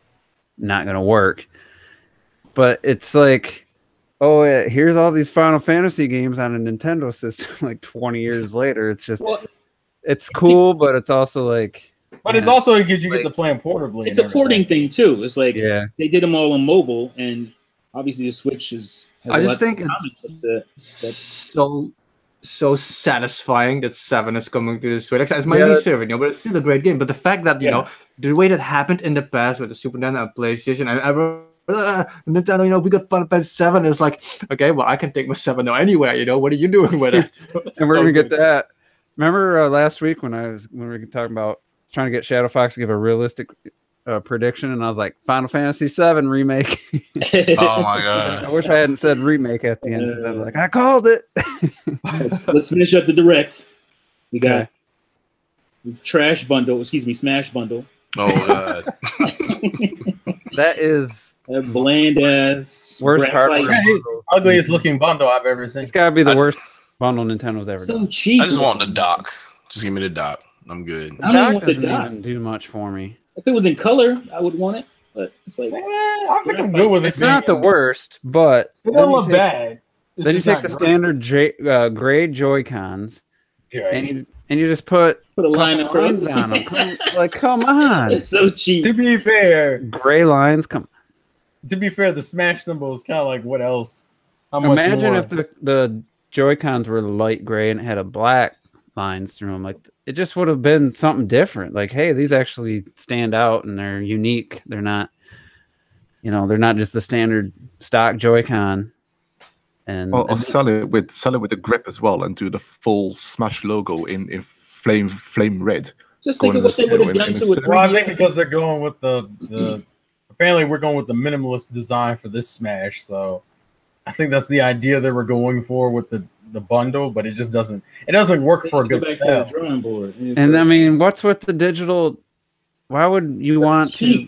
not gonna work. But it's like, oh, here's all these Final Fantasy games on a Nintendo system. Like 20 years later, it's just it's cool, but it's also like. But it's also because you get to play them portably. It's a porting thing too. It's like they did them all on mobile, and obviously the Switch is. I just think it's so satisfying that 7 is coming to the Switch. It's my least favorite, you know, but it's still a great game. But the fact that you know the way that happened in the past with the Super Nintendo and PlayStation, and Nintendo, you know, we got Final Fantasy 7. It's like, okay, well, I can take my 7 now anywhere. You know, what are you doing with it? And we're gonna get that. Remember last week when we were talking about trying to get Shadow Fox to give a realistic prediction, and I was like, Final Fantasy 7 remake. Oh my god! I wish I hadn't said remake at the end. I was like, I called it. Let's finish up the direct. We got Smash Bundle. Oh god! That is a bland ass. Worst hardware. Ugliest looking bundle I've ever seen. It's gotta be the worst bundle Nintendo's ever done. So cheap. I just want the dock. Just give me the dock. I'm good. I don't want the doesn't dock. even do much for me. If it was in color, I would want it. But it's like, I think I'm good with it. It's not the worst, but it don't look bad. Then you take the standard gray Joy-Cons, and you just put a line across on them. Come on! It's so cheap. To be fair, gray lines. To be fair, the Smash symbol is kind of like what else? Imagine if the Joy-Cons were light gray and it had a black lines through them. Like it just would have been something different. Like, hey, these actually stand out and they're unique. They're not, they're not just the standard stock Joy-Con. And sell it with the grip as well, and do the full Smash logo in flame red. Just think of what they would have done to it. Well, I think because they're going with the apparently we're going with the minimalist design for this Smash, so I think that's the idea that we're going for with the bundle, but it just doesn't work for a good sell. And I mean, what's with the digital? Why would you want to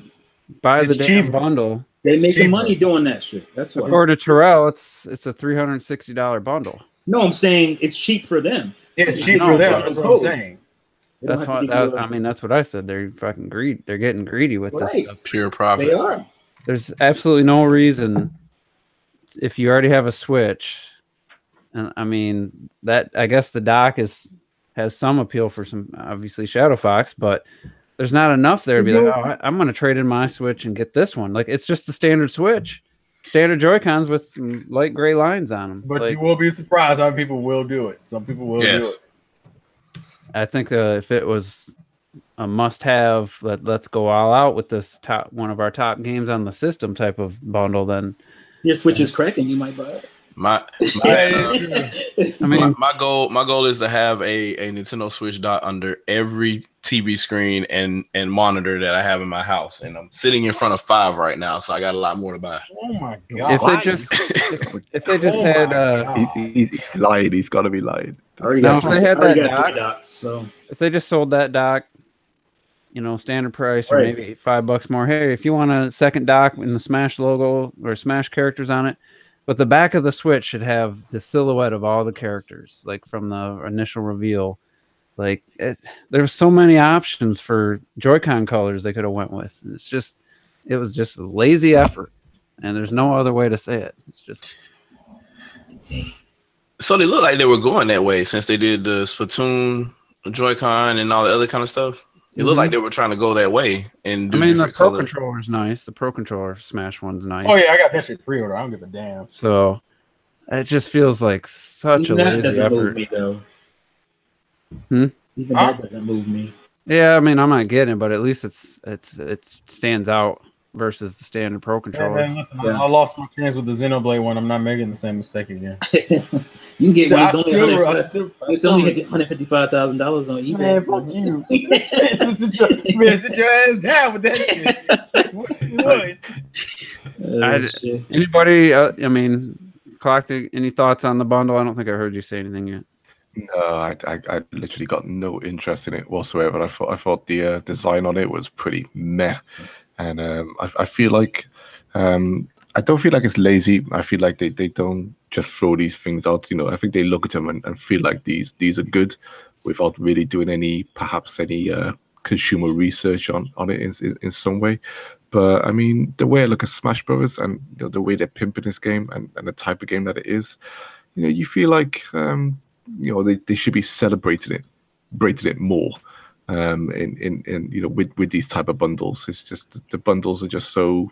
buy the damn bundle? They make the money doing that shit. That's why. According to Terrell, it's a $360 bundle. No, I'm saying it's cheap for them. It's cheap for them. That's what I'm saying. That's what I mean. That's what I said. They're fucking greedy. They're getting greedy with this stuff. Pure profit. They are. There's absolutely no reason if you already have a Switch, and I mean that. I guess the dock has some appeal for some obviously Shadow Fox, but there's not enough there to be like, oh, I'm going to trade in my Switch and get this one. Like it's just the standard Switch, standard Joy-Cons with some light gray lines on them. But like, you will be surprised how people will do it. Some people will do it. I think if it was a must-have, let's go all out with this one of our top games on the system type of bundle, then your Switch is cracking. You might buy it. My goal is to have a Nintendo Switch dock under every TV screen and monitor that I have in my house, and I'm sitting in front of 5 right now, so I got a lot more to buy. Oh my god! If they just had, he's lying. He's got to be lying. If they had that dock, so if they just sold that dock, standard price or maybe $5 more. Hey, if you want a second dock in the Smash logo or Smash characters on it. But the back of the Switch should have the silhouette of all the characters, like from the initial reveal. Like there's so many options for Joy-Con colors they could have went with. It was just a lazy effort, and there's no other way to say it. It's just. So they look like they were going that way since they did the Splatoon Joy-Con and all the other kind of stuff. It looked like they were trying to go that way and do the Pro Controller is nice. The Pro Controller Smash one's nice. Oh yeah, I got that shit pre-order. I don't give a damn. So it just feels like such a lazy effort. Move me, though. Even that doesn't move me. Yeah, I mean I'm not getting it, but at least it stands out versus the standard Pro Controller. Man, listen, I lost my chance with the Xenoblade one. I'm not making the same mistake again. You can get one. It's only $155,000 on eBay. Man, sit your ass down with that shit. Anybody? I mean, Clock. Any thoughts on the bundle? I don't think I heard you say anything yet. No, I literally got no interest in it whatsoever. I thought the design on it was pretty meh. And I feel like I don't feel like it's lazy. I feel like they don't just throw these things out. I think they look at them and feel like these are good without really doing any consumer research on it in some way. But I mean, the way I look at Smash Brothers and the way they're pimping this game and the type of game that it is, you feel like they should be celebrating it more. With these type of bundles, it's just the bundles are just so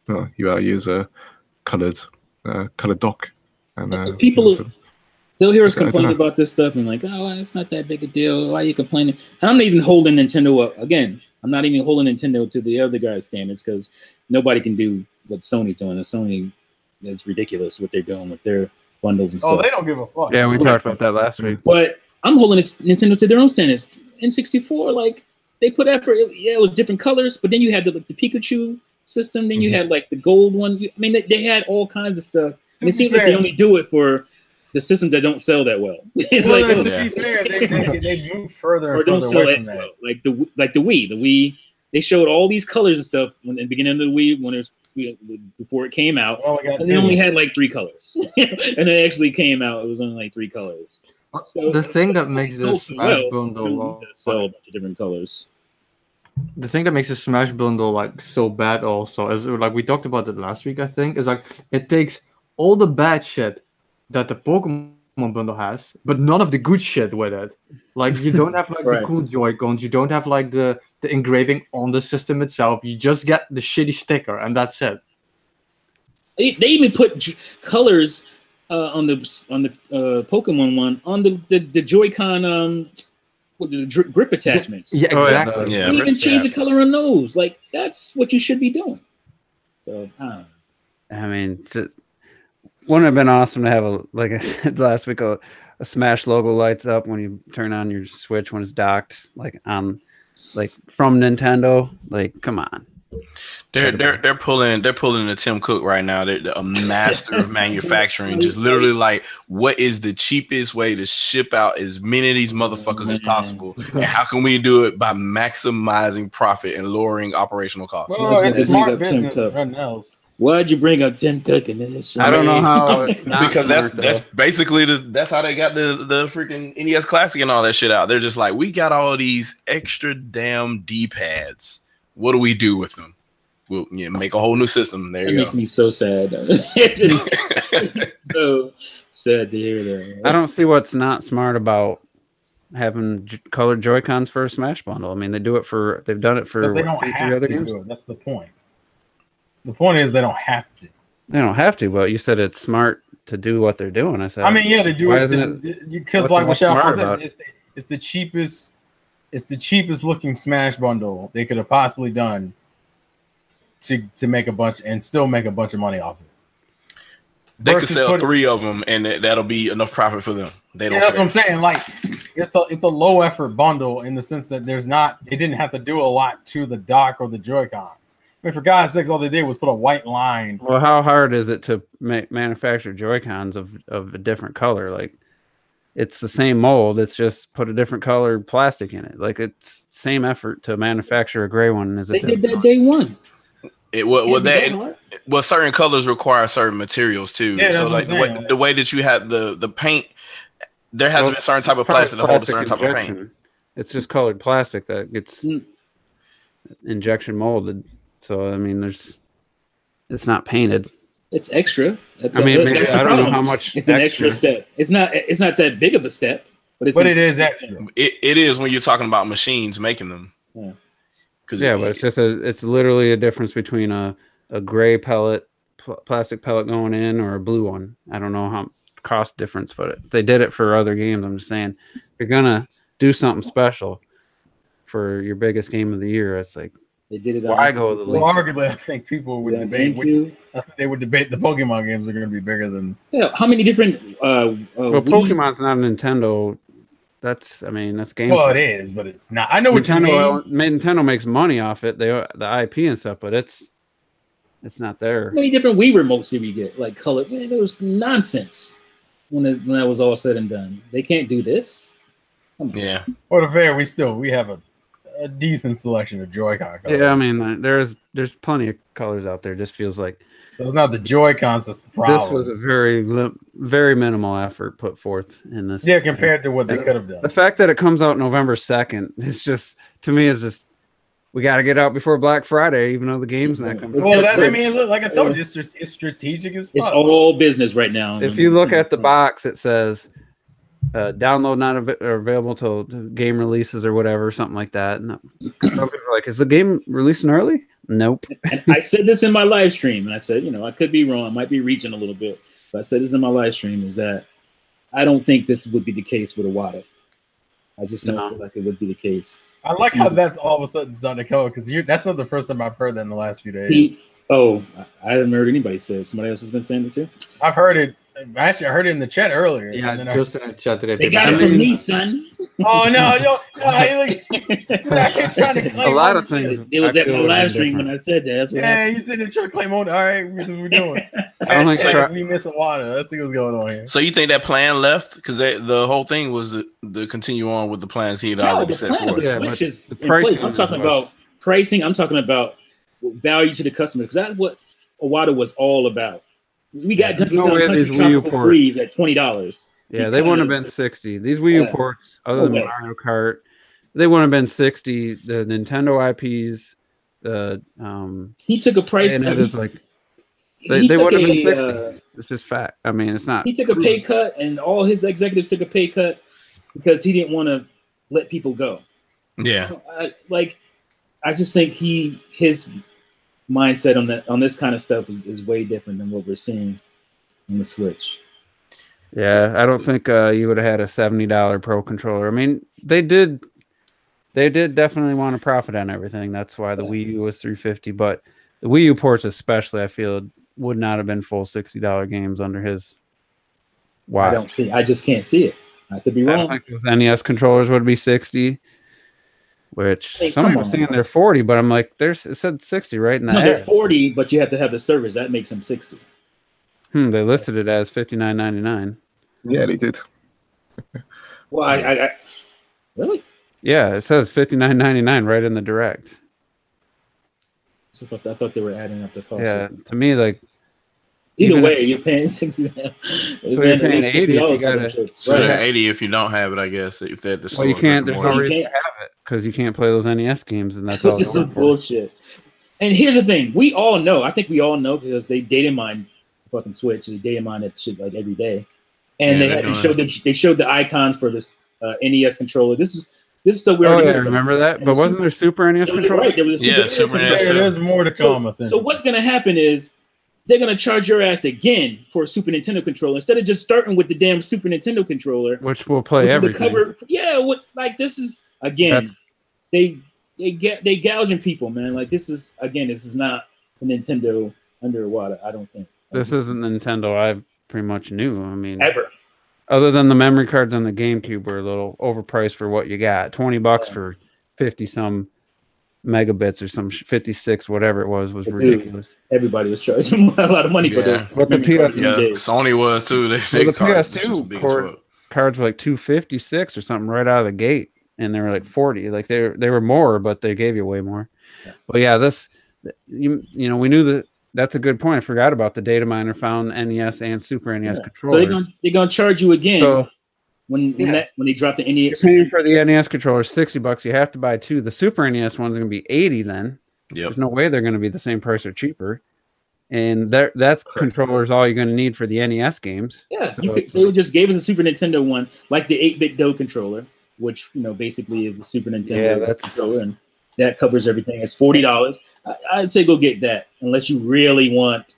you use a colored dock, and people they'll hear us complain about this stuff and like, oh, it's not that big a deal. Why are you complaining? And I'm not even holding Nintendo up again. I'm not even holding Nintendo to the other guys' standards because nobody can do what Sony's doing. And Sony is ridiculous what they're doing with their bundles and stuff. Oh, they don't give a fuck. Yeah, we talked about that last week. But I'm holding Nintendo to their own standards. N64, like they put effort. Yeah, it was different colors, but then you had the Pikachu system. Then you had like the gold one. They had all kinds of stuff, and it seems like they only do it for the systems that don't sell that well. It's to be fair, they move further or don't sell that well. Like the Wii. The Wii, they showed all these colors and stuff in the beginning of the Wii when before it came out, and they only had like 3 colors. And it actually came out, it was only like 3 colors. So the thing that makes this Smash bundle sell a bunch of different colors. The thing that makes the Smash bundle like so bad also is like we talked about it last week. I think is like it takes all the bad shit that the Pokemon bundle has, but none of the good shit with it. Like you don't have like the cool Joy-Cons, you don't have like the engraving on the system itself. You just get the shitty sticker, and that's it. They even put colors. On the Pokemon one, on the Joy-Con with the grip attachments. Yeah, exactly. They even change the color on those. Like that's what you should be doing. So I mean, just wouldn't it have been awesome to have like I said last week, a Smash logo lights up when you turn on your Switch when it's docked, like from Nintendo. Like, come on. They're pulling the Tim Cook right now. They're a master of manufacturing. Just literally like, what is the cheapest way to ship out as many of these motherfuckers as possible? And how can we do it by maximizing profit and lowering operational costs? Well, it's smart business. Nothing else. Why'd you bring up Tim Cook in this? I don't know how it's not because smart, that's basically that's how they got the freaking NES Classic and all that shit out. They're just like, we got all these extra damn D-pads. What do we do with them? We'll make a whole new system. There that you go. makes me so sad. It's so sad to hear that. I don't see what's not smart about having colored Joy-Cons for a Smash bundle. I mean, they've done it for they don't three have other to games. do it. That's the point. The point is they don't have to. They don't have to, but you said it's smart to do what they're doing. I said, I mean, yeah, to do why it isn't it? because, what's like what's Michelle smart said, about it? it's the cheapest. It's the cheapest looking Smash bundle they could have possibly done to make a bunch and still make a bunch of money off it. They could sell 3 of them, and that'll be enough profit for them. They don't. Yeah, that's what I'm saying. Like, it's a low effort bundle in the sense that they didn't have to do a lot to the dock or the Joy-Cons. I mean, for God's sakes, all they did was put a white line. Well, how hard is it to manufacture Joy-Cons of a different color? Like, it's the same mold. It's just put a different color plastic in it. Like, it's same effort to manufacture a gray one as they did that day one. Certain colors require certain materials too. Yeah, so like the way that you have the paint, there has to be a certain type of plastic to hold a certain type of paint. It's just colored plastic that gets injection molded. So I mean, it's not painted. It's extra. I don't know how much. It's an extra step. It's not that big of a step, but it is extra. It is when you're talking about machines making them. Yeah. But it's literally a difference between a gray pellet, plastic pellet going in, or a blue one. I don't know how cost difference, but they did it for other games. I'm just saying, if you're gonna do something special for your biggest game of the year, it's like they did it. Why go the least? Well, arguably, I think people would debate. They would debate the Pokemon games are going to be bigger than. Yeah, how many different? Pokemon's not a Nintendo. That's game. Well, it is, but it's not. I know what you mean. Nintendo makes money off it. The IP and stuff, but it's not there. How many different Wii remotes did we get? Like color? Man, it was nonsense when that was all said and done. They can't do this. Yeah. Well, to fair, we have a decent selection of Joy-Con colors. Yeah, I mean, there's plenty of colors out there. It just feels like so it's not the Joy-Cons that's the problem. This was a very minimal effort put forth in this. Yeah, compared to what they could have done. The fact that it comes out November 2nd is just, to me, is just we got to get out before Black Friday, even though the game's not coming. Well, look, like I told you, it's strategic as fuck. It's all business right now. If you look at the box, it says download not available till game releases or whatever, something like that. And some people are like, is the game releasing early? Nope. And I said this in my live stream, and I said, I could be wrong, I might be reaching a little bit, but I said this in my live stream is that I don't think this would be the case with Iwata. I just don't feel like it would be the case. I like how that's all of a sudden starting to come because that's not the first time I've heard that in the last few days. I haven't heard anybody say it. Somebody else has been saying it too. I've heard it. Actually, I heard it in the chat earlier. Yeah, just in the chat today. They got it from me, son. Oh no! Trying to claim a lot of things. It was at my live stream when I said that. That's what happened. You said they're trying to claim on. All right, we're doing. I don't think we miss water. Let's see what's going on here. So you think that plan left? Because the whole thing was to continue on with the plans he had already set forth. Yeah, the pricing. I'm talking about pricing. I'm talking about value to the customer because that's what Iwata was all about. We got these Wii U ports free at $20. Yeah, they wouldn't have been 60. These Wii U ports, other than Mario Kart, they wouldn't have been 60. The Nintendo IPs, he took a price. And it is like they would have been 60. It's just fact. I mean, it's not. He took a pay cut, and all his executives took a pay cut because he didn't want to let people go. Yeah, I just think his mindset on this kind of stuff is way different than what we're seeing on the Switch. Yeah, I don't think you would have had a $70 Pro controller. I mean, they did definitely want to profit on everything. That's why the Wii U was $350. But the Wii U ports, especially, I feel would not have been full $60 games under his watch. I just can't see it. I could be wrong. I don't think those NES controllers would be 60. Which some people are saying they're 40, but I'm like, it said 60 right in the ad. They're 40, but you have to have the servers. That makes them 60. They listed it as $59.99. Yeah, they did. Well, I really? Yeah, it says $59.99 right in the direct. So I thought they were adding up the cost. Yeah, to me, like either way, you're paying $60. So you're paying $80 if you got it. So right. $80 if you don't have it, I guess. If they're at the store. Well, you can't. There's no reason to have it because you can't play those NES games, and that's all. This is bullshit. And here's the thing: we all know. I think we all know because they data mine fucking Switch. They data mine that shit like every day, and they showed the icons for this NES controller. This is stuff we already. Oh yeah, I remember that. But wasn't there Super NES controller? Right, there was a Super NES. There's more to come. So what's gonna happen is they're gonna charge your ass again for a Super Nintendo controller instead of just starting with the damn Super Nintendo controller, which will play everything. Like this is again, they gouging people, man. Like this is not a Nintendo underwater. I don't think this isn't Nintendo. I pretty much knew. I mean, ever. Other than the memory cards on the GameCube were a little overpriced for what you got. $20 for 50 some megabits or some 56, whatever it was ridiculous. Dude, everybody was charging a lot of money for this. But the PS, Sony was too. The PS2 cards were like $256 or something right out of the gate, and they were like $40. Like they were more, but they gave you way more. Yeah. But yeah, this you know we knew that. That's a good point. I forgot about the data miner found NES and Super NES controllers. So they're gonna charge you again. So, when they drop the NES, you're paying for the NES controller $60. You have to buy two. The Super NES one's gonna be $80. Then there's no way they're gonna be the same price or cheaper. And that's controllers all you're gonna need for the NES games. Yeah, so they just gave us a Super Nintendo one, like the 8-bit Do controller, which basically is a Super Nintendo controller, and that covers everything. It's $40. I'd say go get that, unless you really want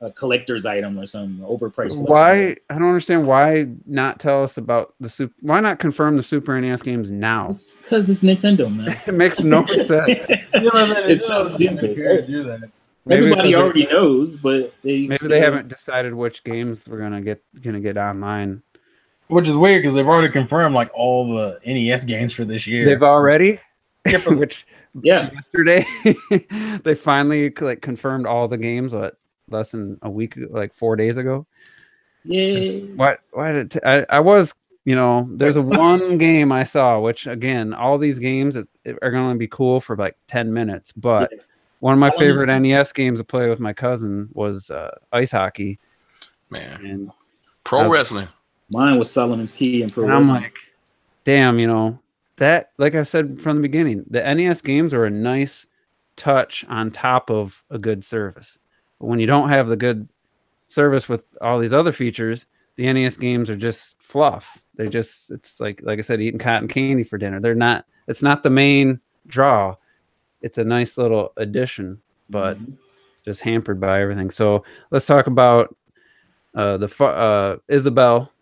a collector's item or some overpriced. Why? I don't understand. Why not tell us about the Super? Why not confirm the Super NES games now? Because it's Nintendo, man. It makes no sense. It's so stupid. Everybody already knows, but maybe they haven't decided which games we're gonna get online. Which is weird because they've already confirmed like all the NES games for this year. They've already. Yesterday they finally confirmed all the games less than a week, like 4 days ago. Yeah. Why did I was there's a one game I saw, which again, all these games are going to be cool for like 10 minutes, but one of my favorite NES games to play with my cousin was ice hockey, man, and pro wrestling. Mine was Solomon's Key and pro wrestling. I'm like, damn, that, like I said from the beginning, the NES games are a nice touch on top of a good service. But when you don't have the good service with all these other features, the NES games are just fluff. It's like I said, eating cotton candy for dinner. It's not the main draw. It's a nice little addition, but just hampered by everything. So let's talk about Isabel.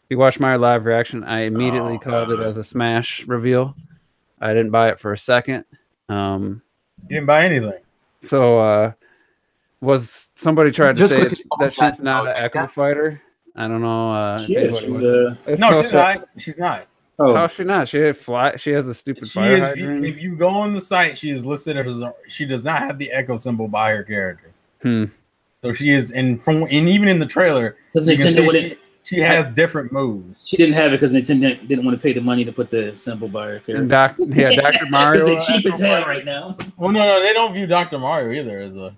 You watched my live reaction. I immediately called it as a Smash reveal. I didn't buy it for a second. You didn't buy anything. So was somebody tried to say that she's not an Echo fighter? I don't know. She's not. Oh, how's she not? She has a stupid fire hydrant. If you go on the site, she is listed as she does not have the Echo symbol by her character. So she is, and even in the trailer, she has different moves. She didn't have it because Nintendo didn't want to pay the money to put the symbol by her character. And Dr. Mario. Because they're cheap as hell right now. Well, no, they don't view Dr. Mario either as a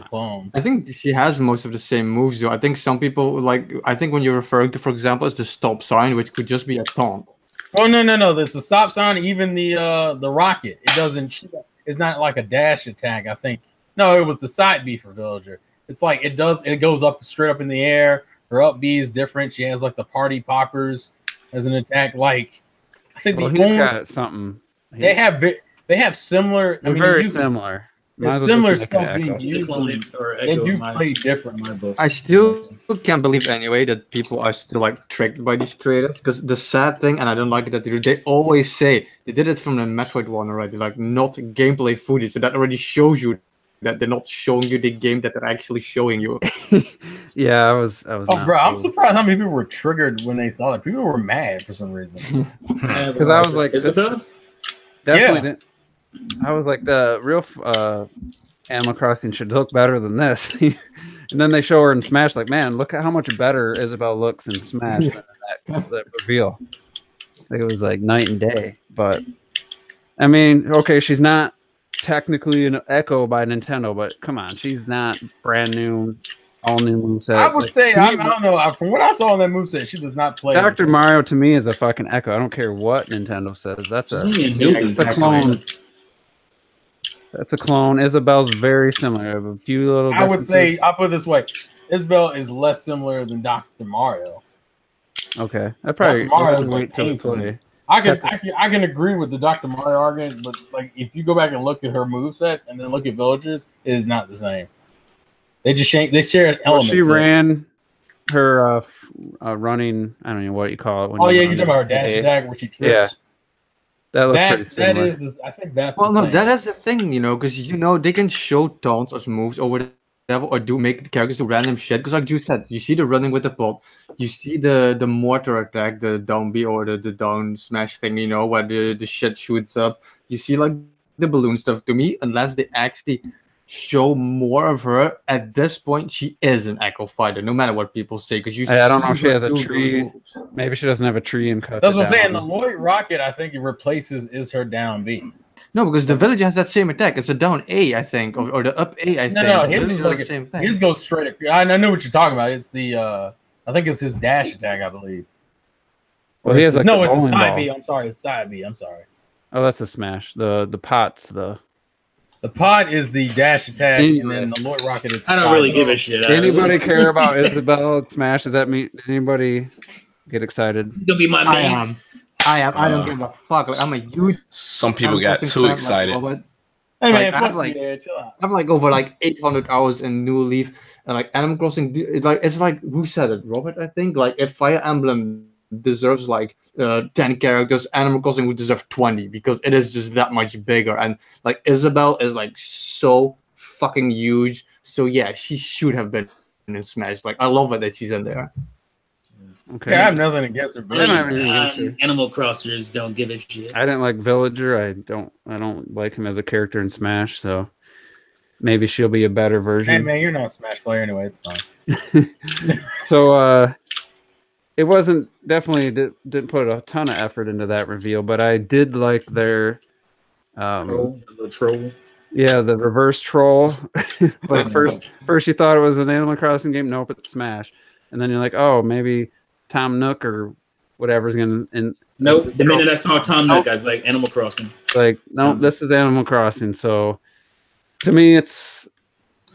clone. I think she has most of the same moves, though. I think some people I think when you're referring to, for example, is the stop sign, which could just be a taunt. Oh no! There's the stop sign. Even the rocket. It doesn't. It's not like a dash attack. I think. No, it was the side B for Villager. It's like it does. It goes up straight up in the air. Her up B is different. She has like the party poppers as an attack. Like I think he's got something. They have similar. Very similar. Similar stuff being used. They do play different in my book. I still can't believe anyway that people are still like tricked by these creators. Because the sad thing, and I don't like it that they always say they did it from the Metroid one already, like not gameplay footage. So that already shows you that they're not showing you the game that they're actually showing you. Yeah, I was. Oh, bro, I'm surprised how many people were triggered when they saw it. People were mad for some reason. Because I was like, Isabel? Definitely didn't. I was like, the real Animal Crossing should look better than this. And then they show her in Smash, like, man, look at how much better Isabel looks in Smash than that reveal. Like, it was like night and day. But I mean, okay, she's not technically an Echo by Nintendo, but come on, she's not brand new, all new moveset. I would say I don't know. From what I saw on that moveset, she does not play. Dr. Mario to me is a fucking Echo. I don't care what Nintendo says. That's a clone. That's a clone. Isabel's very similar. I have a few little. I would say I'll put it this way: Isabel is less similar than Dr. Mario. Okay, I probably wait till play. I can agree with the Dr. Mario argument, but like if you go back and look at her moveset and then look at Villagers, it is not the same. They just share an element. She ran her running. I don't know what you call it. When you're talking about her dash attack where she trips. Yeah, that looks pretty similar. I think that's. Well, no, that is the thing, because they can show taunts as moves or whatever, or make the characters do random shit. Because like you said, you see the running with the pot, you see the mortar attack, the down B or the down smash thing, where the shit shoots up. You see like the balloon stuff. To me, unless they actually show more of her at this point, she is an Echo fighter, no matter what people say. Because I don't know if she has a tree. Maybe she doesn't have a tree and cut. That's what I'm saying. The Lloyd Rocket, I think, it replaces is her down B. No, because the Villager has that same attack. It's a down A, I think, or the up A, I think. No, his is like the same thing. His goes straight. I know what you're talking about. It's the I think it's his dash attack, I believe. Well, he has like no, it's a side B. I'm sorry, it's side B. I'm sorry. Oh, that's a smash. The pot's the pot is the dash attack, and then the Lloyd Rocket is. I don't really give a shit. Anybody care about Isabel and Smash? Does that mean anybody get excited? You'll be my man. I am. I don't give a fuck. Like, I'm a huge. Some people got too excited. Hey man, I'm like over like 800 hours in New Leaf, and like Animal Crossing. It's like who said it, Robert? I think like if Fire Emblem deserves like 10 characters, Animal Crossing would deserve 20 because it is just that much bigger. And like Isabel is like so fucking huge. So yeah, she should have been in Smash. Like I love it that she's in there. Okay, I have nothing against her. Animal Crossers don't give a shit. I didn't like Villager. I don't like him as a character in Smash. So maybe she'll be a better version. Hey man, you're not a Smash player anyway. It's fine. So it wasn't definitely didn't put a ton of effort into that reveal, but I did like their the troll. Yeah, the reverse troll. Like first you thought it was an Animal Crossing game. Nope, it's Smash. And then you're like, oh, maybe Tom Nook or whatever's gonna. And nope. The minute I saw Tom Nook, I was like, Animal Crossing. Like, no, this is Animal Crossing. So to me, it's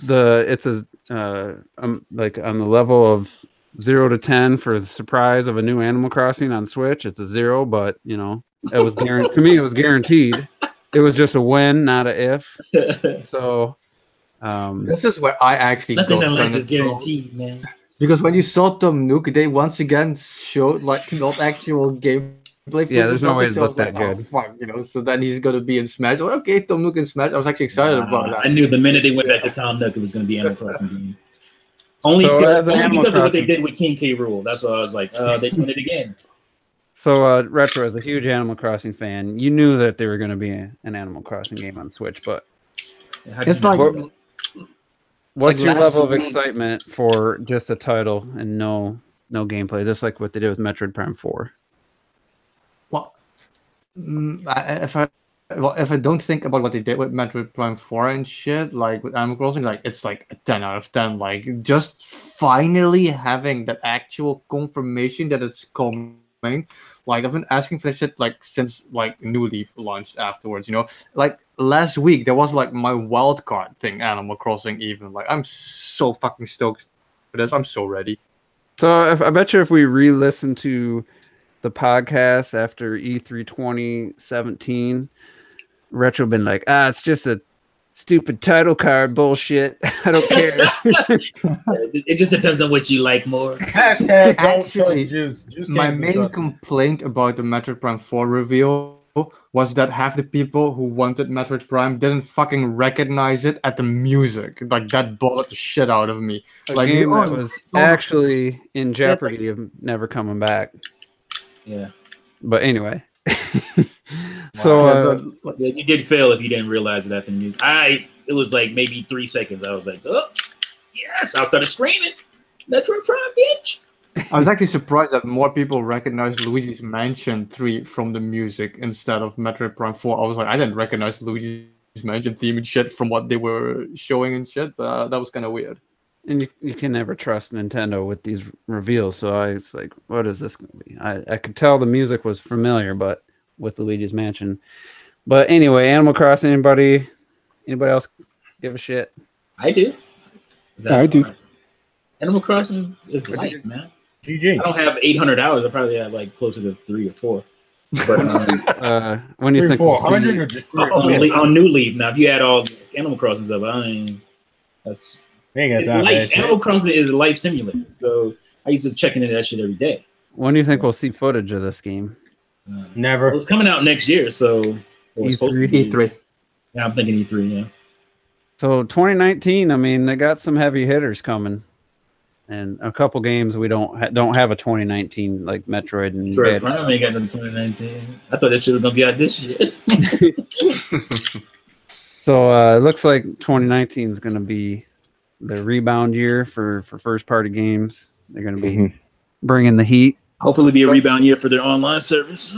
like on the level of 0 to 10 for the surprise of a new Animal Crossing on Switch. It's a 0, but it was guaranteed. To me, it was guaranteed. It was just a win, not a if. So this is where I actually nothing in life is guaranteed, man. Because when you saw Tom Nook, they once again showed like not actual gameplay. Yeah, there's no way to look that good. Oh, fuck, so then he's gonna be in Smash. Well, okay, Tom Nook in Smash. I was actually excited about that. I knew the minute they went back to Tom Nook, it was gonna be Animal Crossing game. Only because of what they did with King K. Rool. That's why I was like, they did it again. So Retro, as a huge Animal Crossing fan, you knew that there were going to be an Animal Crossing game on Switch, but it's like. What's your level of excitement for just a title and no gameplay, just like what they did with Metroid Prime 4? Well, if I don't think about what they did with Metroid Prime 4 and shit, like with Animal Crossing, like it's like a 10 out of 10. Like just finally having that actual confirmation that it's coming. Like I've been asking for this shit like since like New Leaf launched afterwards, like last week there was like my wild card thing, Animal Crossing even. Like I'm so fucking stoked for this. I'm so ready. So I bet you if we re-listen to the podcast after E3 2017, Retro been like, it's just a stupid title card bullshit. I don't care. It just depends on what you like more. Hashtag don't trust Juice. My main complaint about the Metroid Prime 4 reveal was that half the people who wanted Metroid Prime didn't fucking recognize it at the music. Like that bothered the shit out of me. Like game that was actually in jeopardy of never coming back. Yeah. But anyway. So you did fail if you didn't realize it at the music. It was like maybe 3 seconds. I was like, oh yes, I started screaming, Metroid Prime, bitch. I was actually surprised that more people recognized Luigi's Mansion 3 from the music instead of Metroid Prime 4. I was like, I didn't recognize Luigi's Mansion theme and shit from what they were showing and shit. That was kind of weird. And you can never trust Nintendo with these reveals. So it's like, what is this going to be? I could tell the music was familiar, but with Luigi's Mansion. But anyway, Animal Crossing. Anybody else give a shit? I do. I do. Animal Crossing is light, man. GG. I don't have 800 hours. I probably have like closer to 3 or 4. But when do you think 400 or just on New Leaf? Now, if you add all Animal Crossing stuff, I mean, it's light. Animal Crossing is a life simulator, so I used to check into that shit every day. When do you think we'll see footage of this game? Never. Well, it's coming out next year, so E3. Yeah, I'm thinking E3. Yeah. So 2019. I mean, they got some heavy hitters coming. And a couple games we don't have a 2019 like Metroid and Metroid Prime ain't got no 2019. I thought that shit was gonna be out this year. So it looks like 2019 is gonna be the rebound year for first party games. They're gonna be bringing the heat. Hopefully, be a rebound year for their online service.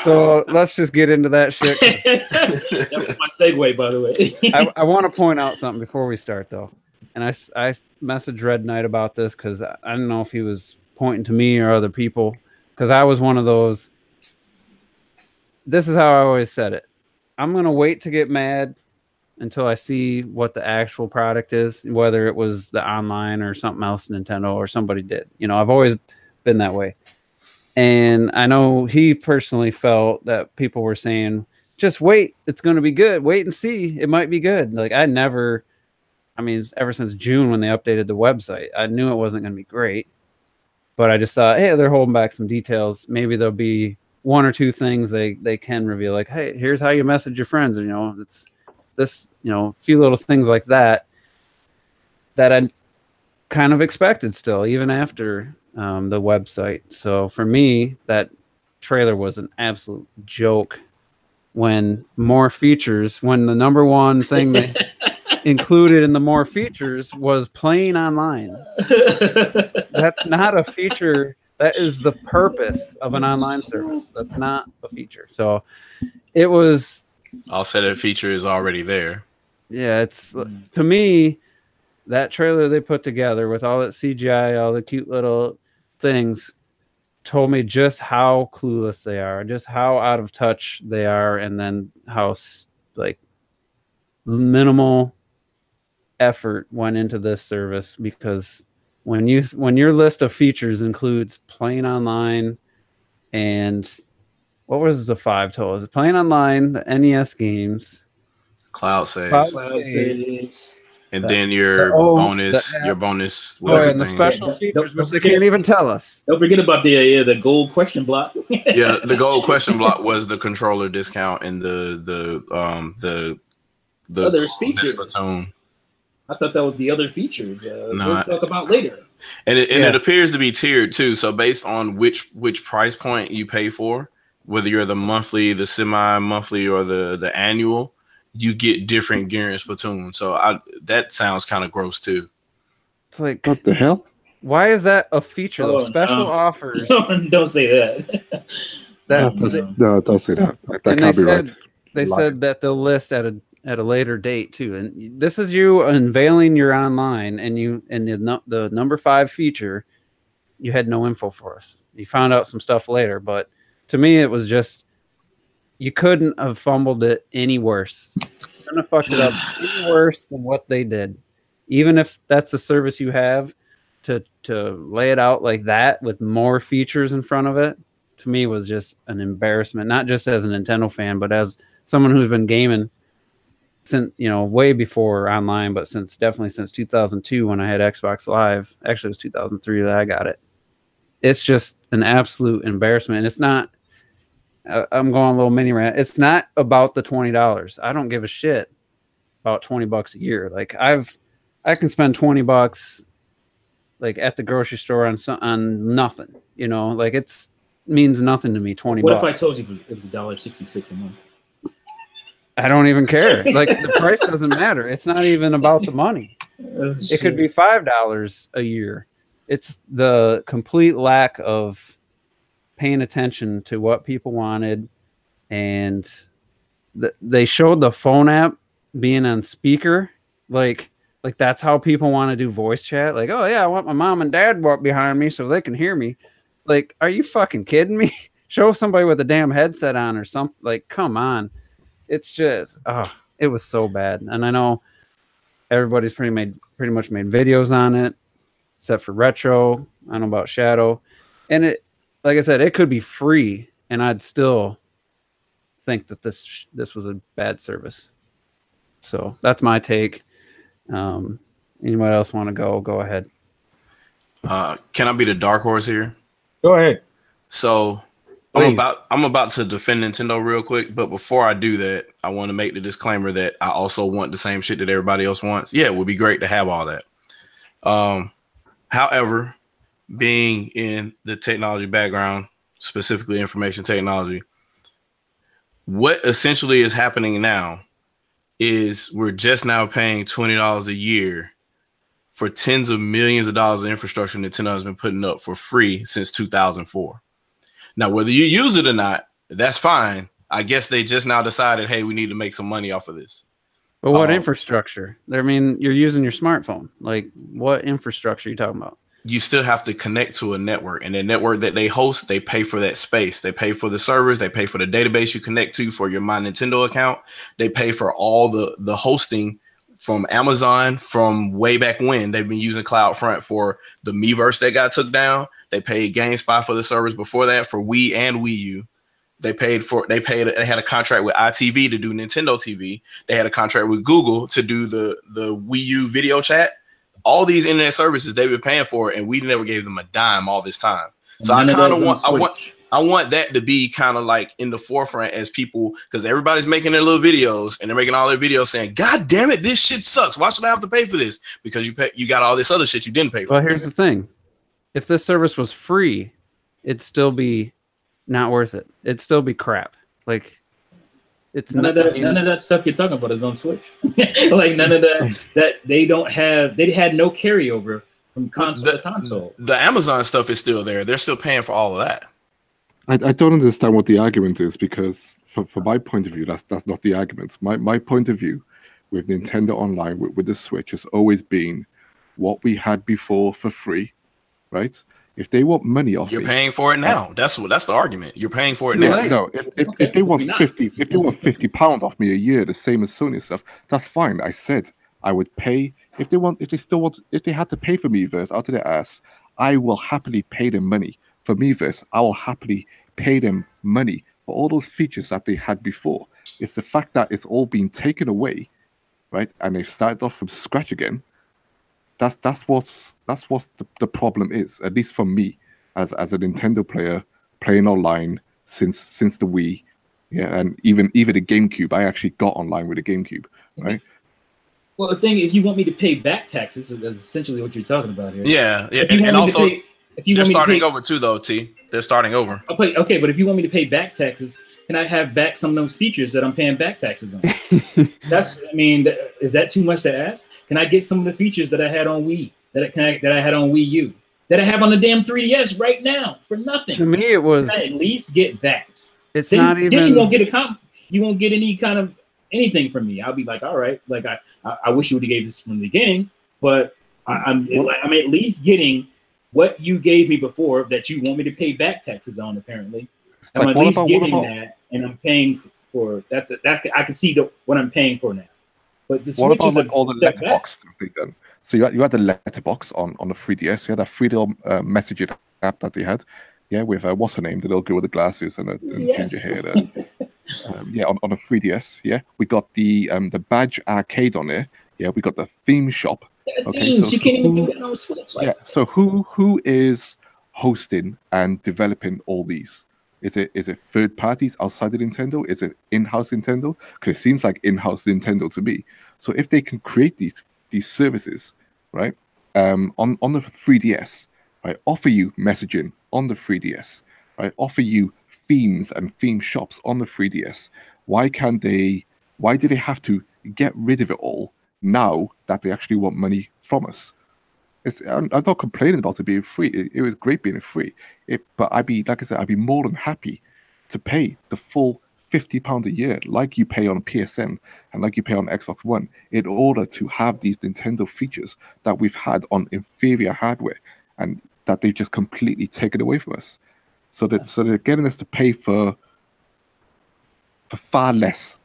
So let's just get into that shit. That was my segue, by the way. I want to point out something before we start though. And I messaged Red Knight about this because I don't know if he was pointing to me or other people, because I was one of those. This is how I always said it. I'm going to wait to get mad until I see what the actual product is, whether it was the online or something else Nintendo or somebody did. You know, I've always been that way. And I know he personally felt that people were saying, just wait. It's going to be good. Wait and see. It might be good. Like I mean, ever since June when they updated the website, I knew it wasn't going to be great. But I just thought, hey, they're holding back some details. Maybe there'll be one or two things they can reveal. Like, hey, here's how you message your friends. You know, it's this, you know, a few little things like that I kind of expected still, even after the website. So for me, that trailer was an absolute joke. When more features, when the number one thing they included in the more features was playing online. That's not a feature. That is the purpose of an online service. That's not a feature. So it was. I'll say that feature is already there. Yeah, it's to me, that trailer they put together with all that CGI, all the cute little things, told me just how clueless they are, just how out of touch they are, and then how like minimal effort went into this service. Because when your list of features includes playing online and what was the 5 total? Is it playing online, the NES games, cloud saves, and then your bonus, whatever and the special features, which they can't even tell us. Don't forget about the gold question block. Yeah, the gold question block was the controller discount and the other features. Platoon. I thought that was the other features. We'll talk about later. And it appears to be tiered too. So based on which price point you pay for, whether you're the monthly, the semi-monthly, or the annual, you get different gear and Splatoon. So that sounds kind of gross too. It's like, what the hell? Why is that a feature? Special offers. Don't say that. No, don't say that. That can't be right. They said that they'll list at a later date too. And this is you unveiling your online, and the number 5 feature, you had no info for us. You found out some stuff later, but to me it was just, you couldn't have fumbled it any worse. You couldn't have fucked it up any worse than what they did. Even if that's the service you have, to lay it out like that with more features in front of it, to me was just an embarrassment. Not just as a Nintendo fan, but as someone who's been gaming since, way before online, but definitely since 2002 when I had Xbox Live. Actually, it was 2003 that I got it. It's just an absolute embarrassment. And it's not, I'm going a little mini rant. It's not about the $20. I don't give a shit about $20 a year. Like I can spend $20 like at the grocery store on nothing. Like it means nothing to me. $20. What if I told you it was $1.66 a month? I don't even care. Like the price doesn't matter. It's not even about the money. It could be $5 a year. It's the complete lack of paying attention to what people wanted and they showed the phone app being on speaker, like that's how people want to do voice chat. Like, oh yeah, I want my mom and dad walk behind me so they can hear me. Like, are you fucking kidding me? Show somebody with a damn headset on or something. Like, come on. It's just, it was so bad. And I know everybody's pretty much made videos on it, except for Retro. I don't know about Shadow. And it, like I said, it could be free, and I'd still think that this was a bad service. So that's my take. Anybody else want to go ahead? Can I be the dark horse here? Go ahead. So I'm about to defend Nintendo real quick, but before I do that, I want to make the disclaimer that I also want the same shit that everybody else wants. Yeah, it would be great to have all that. However, being in the technology background, specifically information technology, what essentially is happening now is we're just now paying $20 a year for tens of millions of dollars of infrastructure Nintendo has been putting up for free since 2004. Now, whether you use it or not, that's fine. I guess they just now decided, hey, we need to make some money off of this. But what infrastructure? I mean, you're using your smartphone. Like, what infrastructure are you talking about? You still have to connect to a network, and the network that they host, they pay for that space. They pay for the servers. They pay for the database you connect to for your My Nintendo account. They pay for all the hosting from Amazon from way back when. They've been using CloudFront for the Miiverse that got took down. They paid GameSpot for the servers before that for Wii and Wii U. They had a contract with ITV to do Nintendo TV. They had a contract with Google to do the Wii U video chat. All these internet services they've been paying for, and we never gave them a dime all this time. So I kind of want that to be kind of like in the forefront as people, because everybody's making their little videos and they're making all their videos saying, God damn it, this shit sucks. Why should I have to pay for this? Because you got all this other shit you didn't pay for. Well, here's the thing. If this service was free, it'd still be not worth it. It'd still be crap. Like, it's none of that stuff you're talking about is on Switch. Like, none of that they had no carryover from console to console. The Amazon stuff is still there. They're still paying for all of that. I don't understand what the argument is, because from my point of view, that's not the argument. My point of view with Nintendo Online, with the Switch, has always been what we had before for free, right? If they want money off, you're paying for it now. That's the argument. You're paying for it now. No, if they want £50 off me a year, the same as Sony stuff, that's fine. I said I would pay if they had to pay for Miiverse out of their ass. I will happily pay them money for Miiverse. I will happily pay them money for all those features that they had before. It's the fact that it's all been taken away, right? And they've started off from scratch again. That's what the problem is, at least for me as a Nintendo player playing online since the Wii, yeah, and even the GameCube. I actually got online with the GameCube, right? Well, the thing, if you want me to pay back taxes, that's essentially what you're talking about here. Yeah, and also they're starting over too, though. They're starting over. Okay, but if you want me to pay back taxes, can I have back some of those features that I'm paying back taxes on? Is that too much to ask? Can I get some of the features that I had on Wii, that I had on Wii U, that I have on the damn 3DS right now for nothing? To me, it was. Can I at least get that. It's not even. Then you won't get you won't get any kind of anything from me. I'll be like, all right, like I wish you would have gave this from the beginning, but I'm at least getting what you gave me before that you want me to pay back taxes on. Apparently, I'm at least getting that, and I'm paying for that. I can see what I'm paying for now. But the what about all the letterbox stuff they've done? So you had the letterbox on the 3DS. You had that freedom messaging app that they had. Yeah, with what's her name, the little girl with the glasses and ginger hair. Yeah, on a 3DS. Yeah, we got the Badge Arcade on there. Yeah, we got the theme shop. Okay, so you can't even do that on Switch. Yeah, so who is hosting and developing all these? Is it third parties outside of Nintendo? Is it in-house Nintendo? Because it seems like in-house Nintendo to me. So if they can create these services, right, on the 3DS, right, offer you messaging on the 3DS, right, offer you themes and theme shops on the 3DS, why do they have to get rid of it all now that they actually want money from us? I'm not complaining about it being free. It was great being free. But I'd be more than happy to pay the full £50 a year, like you pay on PSN and like you pay on Xbox One, in order to have these Nintendo features that we've had on inferior hardware and that they've just completely taken away from us. So they're getting us to pay for far less.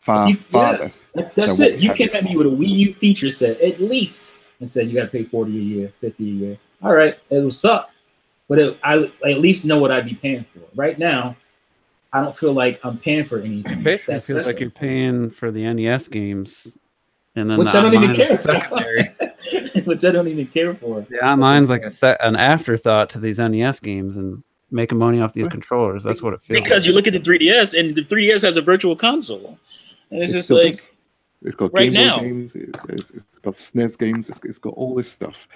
Far less. That's it. You came at me with a Wii U feature set, at least, and said you got to pay 40 a year, 50 a year. All right, it will suck, but I at least know what I'd be paying for. Right now, I don't feel like I'm paying for anything. Basically, it feels like you're paying for the NES games, and then which I don't even care secondary. Which I don't even care for. The online's like an afterthought to these NES games and making money off these controllers. That's what it feels. Because you look at the 3DS, and the 3DS has a virtual console, and it's just like it's got right Game Boy now games, it's got SNES games, it's got all this stuff,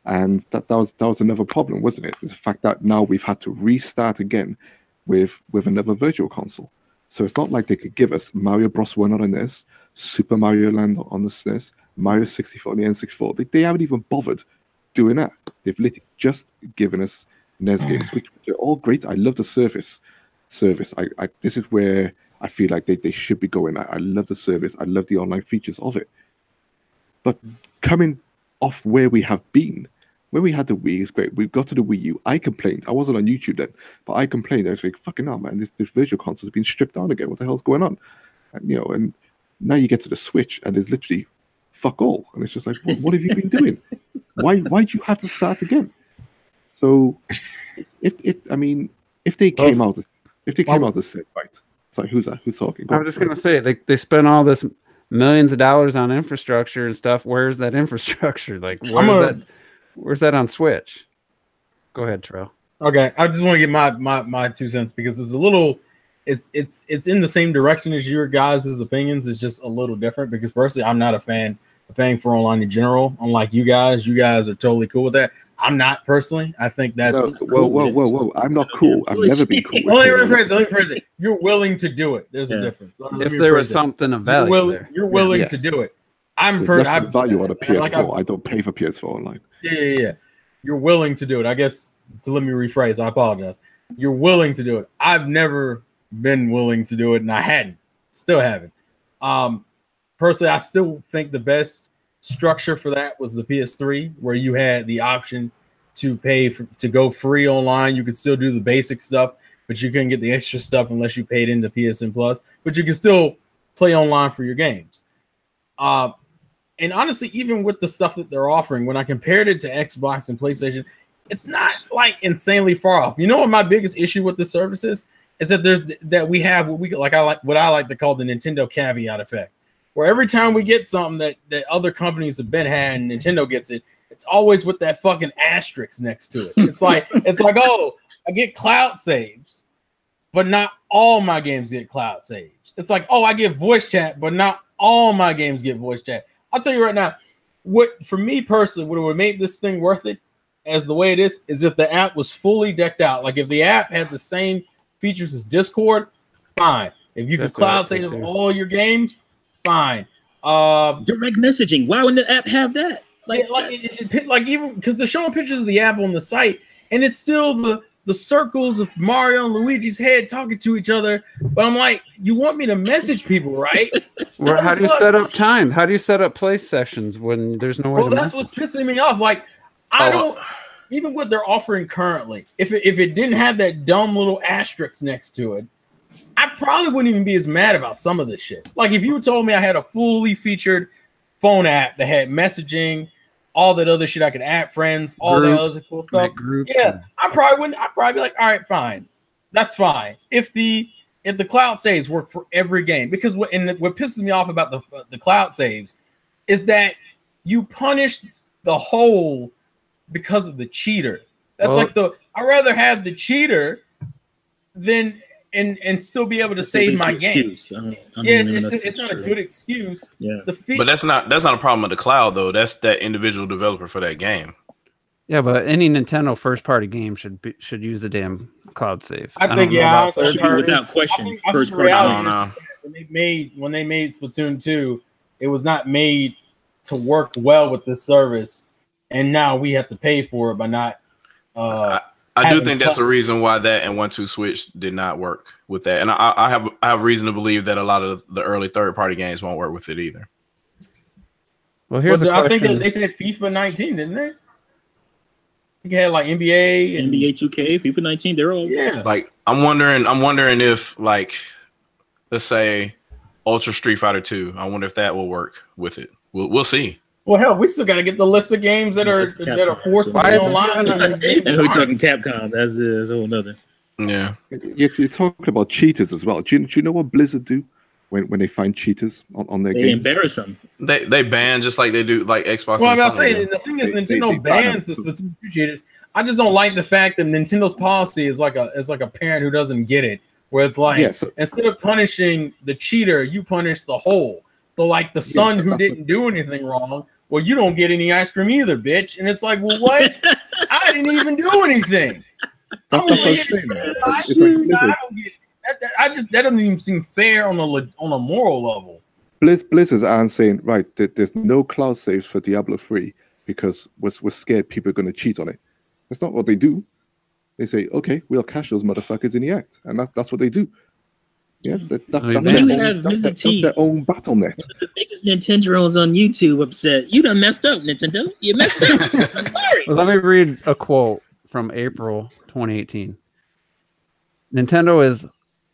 and that was another problem, wasn't it? The fact that now we've had to restart again with another virtual console. So it's not like they could give us Mario Bros. 1 on the NES, Super Mario Land on the SNES, Mario 64 on the N64. They haven't even bothered doing that. They've literally just given us NES games, which are all great. I love the service. This is where I feel like they should be going. I love the service. I love the online features of it. But coming off where we have been, when we had the Wii, it's great. We got to the Wii U. I complained. I wasn't on YouTube then, but I complained. I was like, "Fucking hell, man! This virtual console has been stripped down again. What the hell's going on?" And and now you get to the Switch, and there's literally fuck all. And it's just like, what have you been doing? Why'd you have to start again? So, if they came out, and said, right, sorry, who's that? Who's talking? I was just gonna say they spent all this millions of dollars on infrastructure and stuff. Where's that infrastructure? Like, where's that on Switch? Go ahead, Terrell. Okay, I just want to get my 2 cents because it's a little, it's in the same direction as your guys' opinions. It's just a little different because personally, I'm not a fan of paying for online in general. Unlike you guys are totally cool with that. I'm not personally. I think that's whoa. I'm not cool. I've never been cool. Let me rephrase it. You're willing to do it. There's a difference. If there was something of value, you're willing to do it. I'm value on a PS4. I don't pay for PS4 online. Yeah. You're willing to do it. I guess. So let me rephrase. I apologize. You're willing to do it. I've never been willing to do it, and I hadn't. Still haven't. Personally, I still think the best structure for that was the PS3, where you had the option to pay to go free online. You could still do the basic stuff, but you couldn't get the extra stuff unless you paid into PSN Plus. But you can still play online for your games. And honestly, even with the stuff that they're offering, when I compared it to Xbox and PlayStation, it's not like insanely far off. You know what my biggest issue with the service is that we have what I like to call the Nintendo caveat effect, where every time we get something that other companies have been had and Nintendo gets it, it's always with that fucking asterisk next to it. It's like oh, I get cloud saves, but not all my games get cloud saves. It's like, oh, I get voice chat, but not all my games get voice chat. I'll tell you right now, what for me personally would have made this thing worth it as the way it is if the app was fully decked out. Like if the app had the same features as Discord, fine. If you could cloud save all your games, fine. Direct messaging. Why wouldn't the app have that? Like even because they're showing pictures of the app on the site, and it's still the circles of Mario and Luigi's head talking to each other. But I'm like, you want me to message people, right? Well, how do you set up time? How do you set up play sessions when there's no way to that's message? what's pissing me off. Like, I don't even what they're offering currently. If it didn't have that dumb little asterisk next to it, I probably wouldn't even be as mad about some of this shit. Like if you told me I had a fully featured phone app that had messaging, all that other shit, I could add friends, all that other cool stuff. Yeah, I probably wouldn't. I'd probably be like, all right, fine, that's fine. If the cloud saves work for every game, because what pisses me off about the cloud saves is that you punish the whole because of the cheater. That's I'd rather have the cheater than and still be able to save my game. It's not a good excuse. Yeah. But that's not a problem with the cloud though. That's that individual developer for that game. Yeah, but any Nintendo first party game should use a damn cloud save. I think without question. First party. When they made Splatoon 2, it was not made to work well with this service, and now we have to pay for it by not. I I do think that's the reason why that and 1-2 Switch did not work with that, and I have reason to believe that a lot of the early third-party games won't work with it either. Well, here's a question. I think that they said FIFA 19, didn't they? You had like NBA and NBA 2K, FIFA 19. They're all Like I'm wondering if like let's say Ultra Street Fighter 2. I wonder if that will work with it. We'll see. Well, hell, we still got to get the list of games that are forced to be online. And we're talking Capcom. That's a whole nother. Yeah. You're talking about cheaters as well. Do you know what Blizzard do when they find cheaters on their games? They embarrass them. They ban just like they do like Xbox. Well, I'm saying the thing is Nintendo bans the Splatoon cheaters. I just don't like the fact that Nintendo's policy is like a parent who doesn't get it, where it's like instead of punishing the cheater, you punish the whole. So like the son who didn't do anything wrong. Well, you don't get any ice cream either, bitch. And it's like, well, what? I didn't even do anything. That doesn't even seem fair on a moral level. Blizzard aren't saying right. There's no cloud saves for Diablo 3 because we're scared people are going to cheat on it. That's not what they do. They say, okay, we'll catch those motherfuckers in the act, and that's what they do. Yeah, that's their own BattleNet. The biggest Nintendo's on YouTube upset. You done messed up, Nintendo. You messed up. I'm sorry. Well, let me read a quote from April 2018.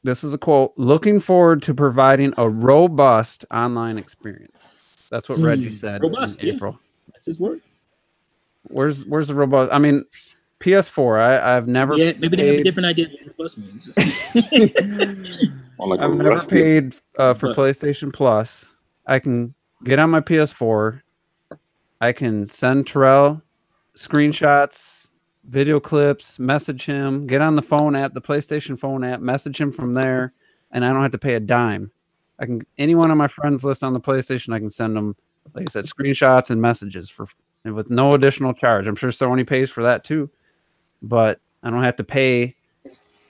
This is a quote, looking forward to providing a robust online experience. That's what Reggie said in April. That's his word. Where's the robust? I mean, PS4, I've never maybe they have a different idea of what robust means. I've never paid for PlayStation Plus. I can get on my PS4. I can send Terrell screenshots, video clips, message him, get on the phone app, the PlayStation phone app, message him from there, and I don't have to pay a dime. Any one of my friends list on the PlayStation, I can send them, like I said, screenshots and messages with no additional charge. I'm sure Sony pays for that too, but I don't have to pay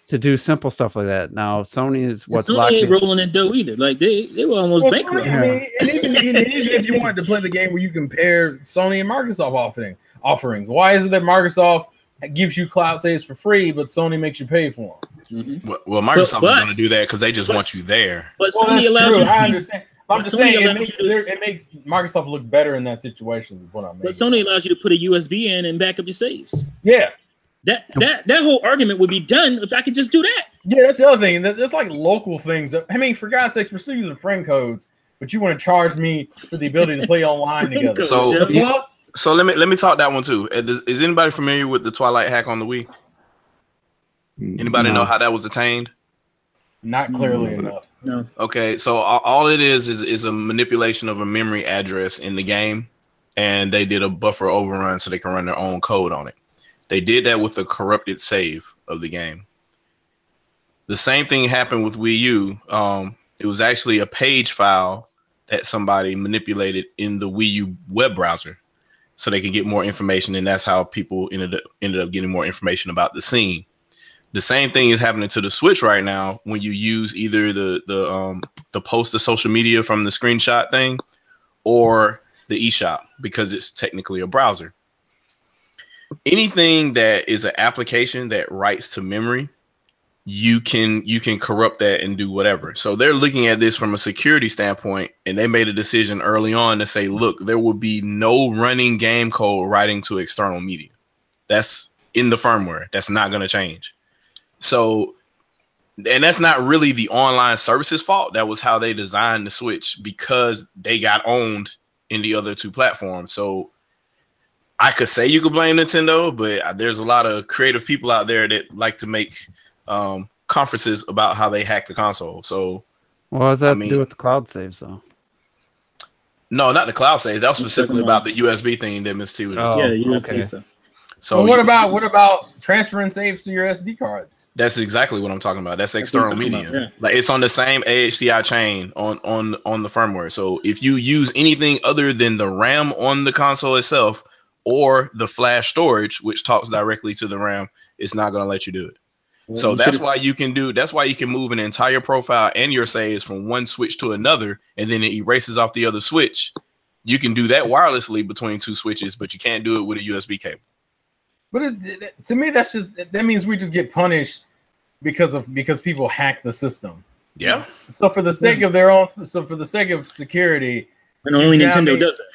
to do simple stuff like that. Now Sony is what's Sony ain't rolling in dough either. Like they were almost bankrupt. I mean, and even if you wanted to play the game where you compare Sony and Microsoft offerings, why is it that Microsoft gives you cloud saves for free, but Sony makes you pay for them? Mm-hmm. Well, Microsoft is going to do that because they just want you there. But Sony allows you. I understand. I'm just saying it makes Microsoft look better in that situation. Is what I'm. But Sony allows you to put a USB in and back up your saves. Yeah. That whole argument would be done if I could just do that. Yeah, that's the other thing. That's like local things. I mean, for God's sakes, we're still using friend codes, but you want to charge me for the ability to play online together. So let me talk that one too. Is anybody familiar with the Twilight hack on the Wii? Anybody know how that was attained? Not clearly enough. No. Okay, so all it is a manipulation of a memory address in the game, and they did a buffer overrun so they can run their own code on it. They did that with a corrupted save of the game. The same thing happened with Wii U. It was actually a page file that somebody manipulated in the Wii U web browser so they could get more information, and that's how people ended up getting more information about the scene. The same thing is happening to the Switch right now when you use either the post to social media from the screenshot thing or the eShop, because it's technically a browser. Anything that is an application that writes to memory, you can corrupt that and do whatever. So they're looking at this from a security standpoint, and they made a decision early on to say, look, there will be no running game code writing to external media. That's in the firmware. That's not going to change. So, and that's not really the online services fault. That was how they designed the Switch, because they got owned in the other two platforms. So I could say you could blame Nintendo, but there's a lot of creative people out there that like to make conferences about how they hack the console. So, what does that do with the cloud saves, though? No, not the cloud saves. That was specifically about the USB thing that Miss T was just talking about. USB stuff. So what about transferring saves to your SD cards? That's exactly what I'm talking about. That's external media. Like it's on the same AHCI chain on the firmware. So if you use anything other than the RAM on the console itself or the flash storage, which talks directly to the RAM, it's not going to let you do it. Well, so that's why you can move an entire profile and your saves from one switch to another, and then it erases off the other switch. You can do that wirelessly between two switches, but you can't do it with a USB cable. But to me, that means we just get punished because people hack the system. Yeah. So for the sake of their own, so for the sake of security, and only Nintendo does it.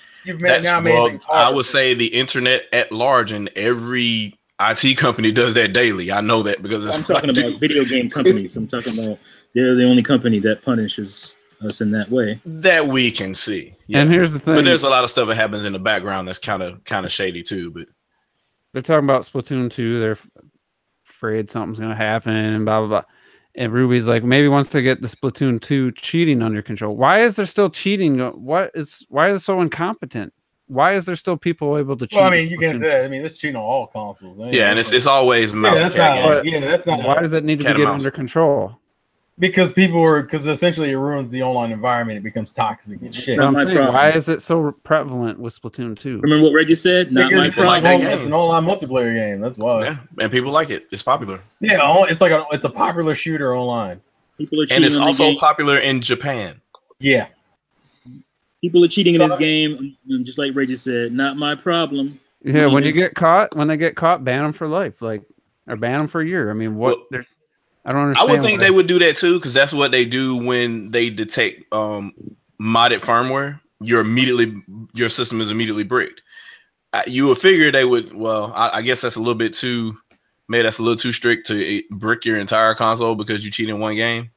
I would say the internet at large and every IT company does that daily. I know that because I'm talking about video game companies. I'm talking about they're the only company that punishes us in that way that we can see. Yeah. And here's the thing: but there's a lot of stuff that happens in the background that's kind of shady too. But they're talking about Splatoon 2. They're afraid something's gonna happen and blah blah blah. And Ruby's like, maybe once they get the Splatoon 2 cheating under control. Why is there still cheating? Why is it so incompetent? Why is there still people able to cheat? Well, I mean, you can't say. I mean, it's cheating on all consoles. Anyway. Yeah, and it's always mouse and cat game. That's not. Why does it need to be get under control? Because essentially it ruins the online environment. It becomes toxic and shit. Why is it so prevalent with Splatoon 2? Remember what Reggie said? Not my problem. It's an online multiplayer game. That's why. Yeah, and people like it. It's popular. Yeah, it's a popular shooter online. People are cheating, and it's also popular in Japan. Yeah, people are cheating in this game, just like Reggie said. Not my problem. Yeah, when they get caught, ban them for life, or ban them for a year. I mean, I don't understand. I would think they would do that too, because that's what they do when they detect modded firmware. Your system is immediately bricked. You would figure they would. Well, I guess that's a little bit too. Maybe that's a little too strict to brick your entire console because you cheat in one game.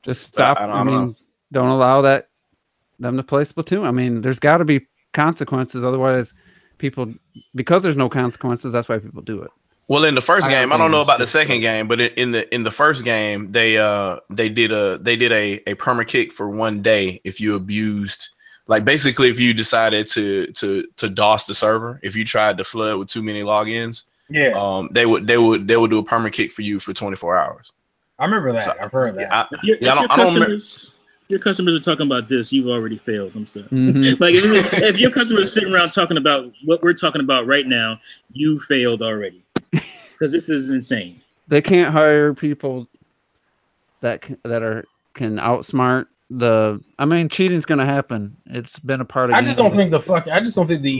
Just stop. I mean, don't allow them to play Splatoon. I mean, there's got to be consequences. Otherwise, because there's no consequences, that's why people do it. Well, in the first game, I don't know about the second game, but in the first game, they did a perma kick for 1 day if you abused, like basically if you decided to DOS the server, if you tried to flood with too many logins, they would do a perma kick for you for 24 hours. I remember that. So, I've heard that. I don't remember. Your customers are talking about this, you've already failed. I'm sorry. Mm-hmm. Like if your customers are sitting around talking about what we're talking about right now, you failed already. Because this is insane. They can't hire people that can outsmart the. I mean, cheating's going to happen. It's been a part of. I just don't think the.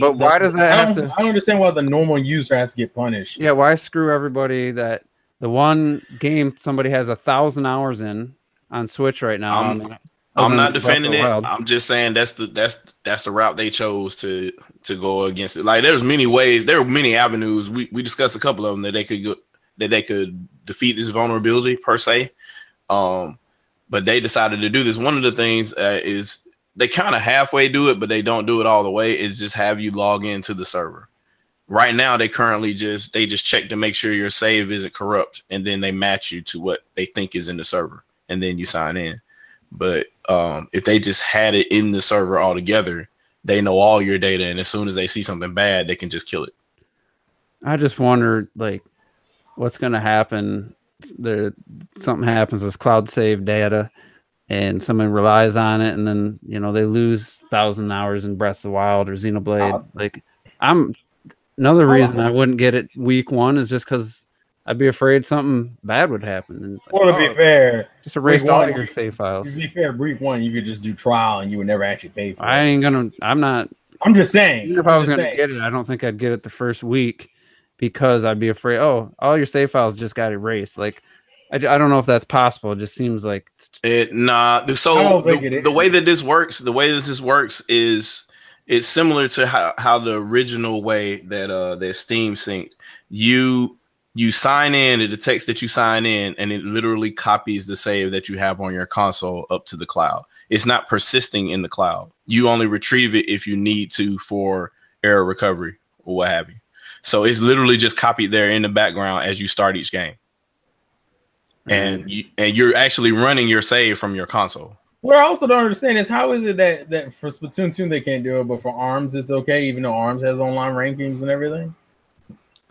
But why does that have to? I don't understand why the normal user has to get punished. Yeah, why screw everybody that the one game somebody has 1,000 hours in on Switch right now? I'm not defending it. I'm just saying that's the route they chose to go against it. Like there's many ways, there are many avenues. We discussed a couple of them that they could defeat this vulnerability per se. But they decided to do this. One of the things is they kind of halfway do it, but they don't do it all the way. Is just have you log into the server. Right now, they currently just check to make sure your save isn't corrupt, and then they match you to what they think is in the server, and then you sign in. But if they just had it in the server altogether, they know all your data, and as soon as they see something bad, they can just kill it. I just wonder, what's going to happen. Something happens, this cloud save data, and someone relies on it, and then they lose 1,000 hours in Breath of the Wild or Xenoblade. Another reason I wouldn't get it week one is just because I'd be afraid something bad would happen. And to be fair, just erase all your save files. To be fair, week one you could just do trial and you would never actually pay for it. I'm just saying. Even if I was going to get it, I don't think I'd get it the first week because I'd be afraid. Oh, all your save files just got erased. I don't know if that's possible. It just seems like it. Nah. So the way that this works, is it's similar to how the original way that Steam synced. You sign in, it detects that you sign in, and it literally copies the save that you have on your console up to the cloud. It's not persisting in the cloud. You only retrieve it if you need to for error recovery or what have you. So it's literally just copied there in the background as you start each game. And you're actually running your save from your console. What I also don't understand is how is it that for Splatoon 2 they can't do it, but for ARMS it's okay, even though ARMS has online rankings and everything?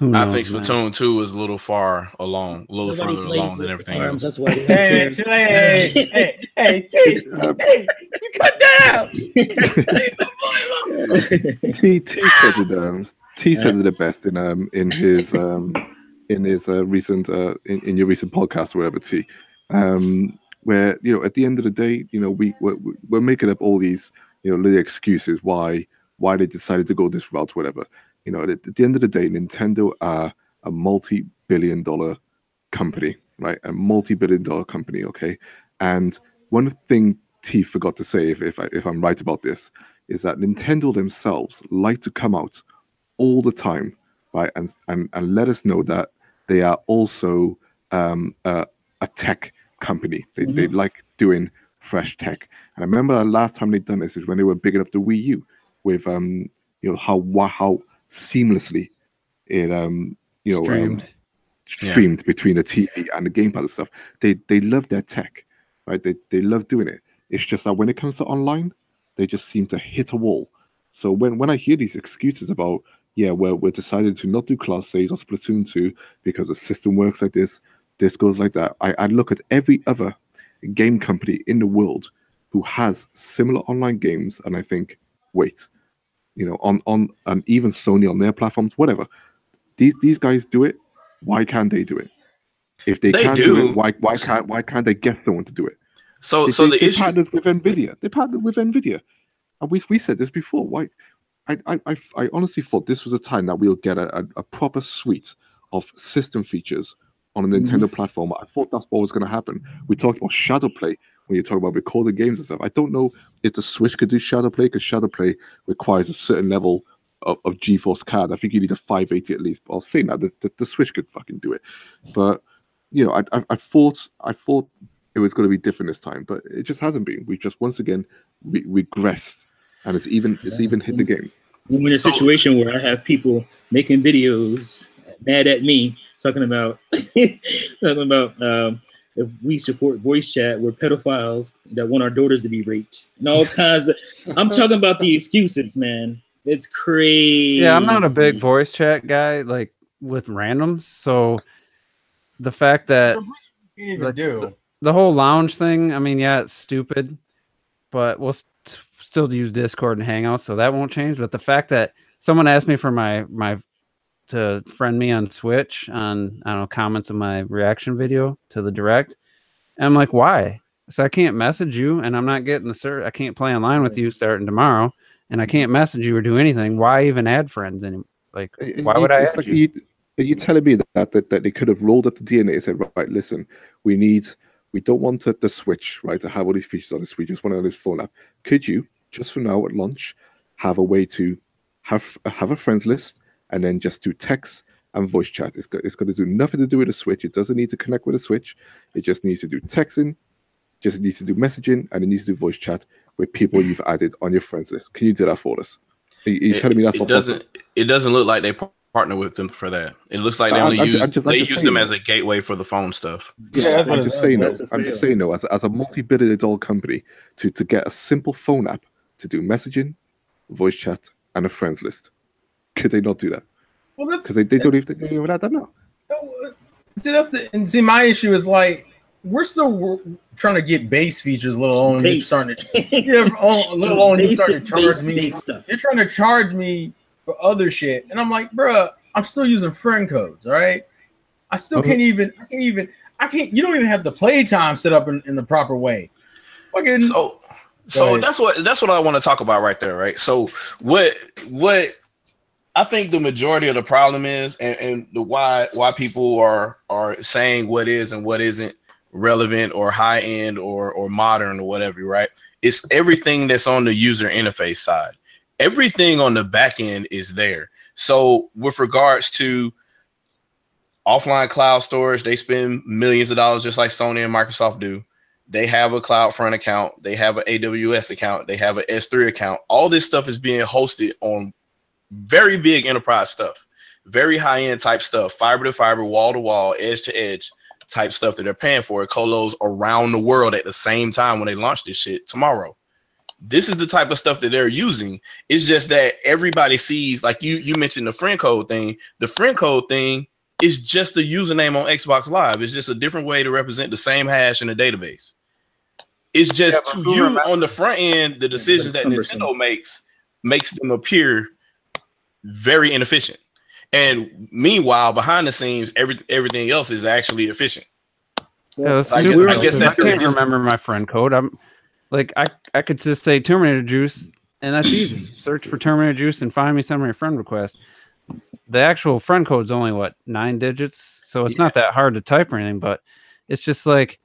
I think Splatoon 2 is a little further along than everything else. That's why hey, T, you cut down. T said it the best in his recent in your recent podcast or whatever, T. Where at the end of the day, we're making up all these little excuses why they decided to go this route, whatever. You know, at the end of the day, Nintendo are a multi-billion-dollar company, right? A multi-billion-dollar company, okay? And one thing T forgot to say, if I'm right about this, is that Nintendo themselves like to come out all the time, right? And let us know that they are also a tech company. They like doing fresh tech. And I remember the last time they done this is when they were bigging up the Wii U with how seamlessly it streamed between the TV and the gamepad and stuff. They love their tech, right? They love doing it. It's just that when it comes to online, they just seem to hit a wall. So when I hear these excuses about we're deciding to not do Class A's or Splatoon 2 because the system works like this goes like that. I look at every other game company in the world who has similar online games, and I think, wait, on and even Sony on their platforms, whatever. These guys do it. Why can't they do it? If they can't do it, why can't they get someone to do it? So they issue partnered with Nvidia. They partnered with Nvidia, and we said this before. Why? I honestly thought this was a time that we'll get a proper suite of system features on a Nintendo platform. I thought that's what was going to happen. We talked about shadow play when you talk about recorded games and stuff. I don't know if the Switch could do shadow play because shadow play requires a certain level of GeForce card. I think you need a 580 at least. But I'll say now the Switch could fucking do it. But I thought it was going to be different this time, but it just hasn't been. We just once again regressed, and it's even hit the games. I'm in a situation where I have people making videos mad at me talking about if we support voice chat, we're pedophiles that want our daughters to be raped and all kinds of. I'm talking about the excuses, man. It's crazy. Yeah, I'm not a big voice chat guy, like with randoms. So the fact that the whole lounge thing, I mean, yeah, it's stupid, but we'll still use Discord and Hangouts, so that won't change. But the fact that someone asked me for my to friend me on Switch on, I don't know, comments of my reaction video to the direct, and I'm like, why? So I can't message you, and I'm not getting I can't play online with you starting tomorrow, and I can't message you or do anything. Why even add friends anymore? Like, why would I add you? Are you telling me that they could have rolled up the DNA and said, right, listen, we don't want the Switch, right, to have all these features on the Switch, just want it on this phone app. Could you, just for now at launch, have a way to have a friends list and then just do text and voice chat? It's going to do nothing to do with the Switch. It doesn't need to connect with the Switch. It just needs to do texting, just needs to do messaging, and it needs to do voice chat with people you've added on your friends list. Can you do that for us? Are you telling me that's what possible? It doesn't look like they partner with them for that. It looks like they only use them as a gateway for the phone stuff. Yeah, I'm just saying no. As a multi-billion-dollar company, to get a simple phone app to do messaging, voice chat, and a friends list, could they not do that? Well, because they don't even have that now. See, my issue is like we're still trying to get base features, let alone you starting to charge me. You're trying to charge me for other shit, and I'm like, bruh, I'm still using friend codes, all right? I still can't even. You don't even have the playtime set up in the proper way. So that's what I want to talk about right there, right? So what I think the majority of the problem is, and the why people are saying what is and what isn't relevant or high end or modern or whatever, right? It's everything that's on the user interface side. Everything on the back end is there. So with regards to offline cloud storage, they spend millions of dollars just like Sony and Microsoft do. They have a CloudFront account. They have an AWS account. They have an S3 account. All this stuff is being hosted on very big enterprise stuff, very high end type stuff, fiber to fiber, wall to wall, edge to edge type stuff that they're paying for. Colos around the world at the same time when they launch this shit tomorrow. This is the type of stuff that they're using. It's just that everybody sees, like you mentioned the friend code thing. The friend code thing is just a username on Xbox Live. It's just a different way to represent the same hash in a database. It's just to you on the front end, the decisions that Nintendo makes them appear very inefficient. And meanwhile, behind the scenes, everything else is actually efficient. Yeah, I guess that's I can't remember my friend code. I'm like, I could just say Terminator Juice, and that's easy. Search for Terminator Juice and find me some of your friend requests. the actual friend code's only what 9 digits, so it's not that hard to type or anything. But it's just like,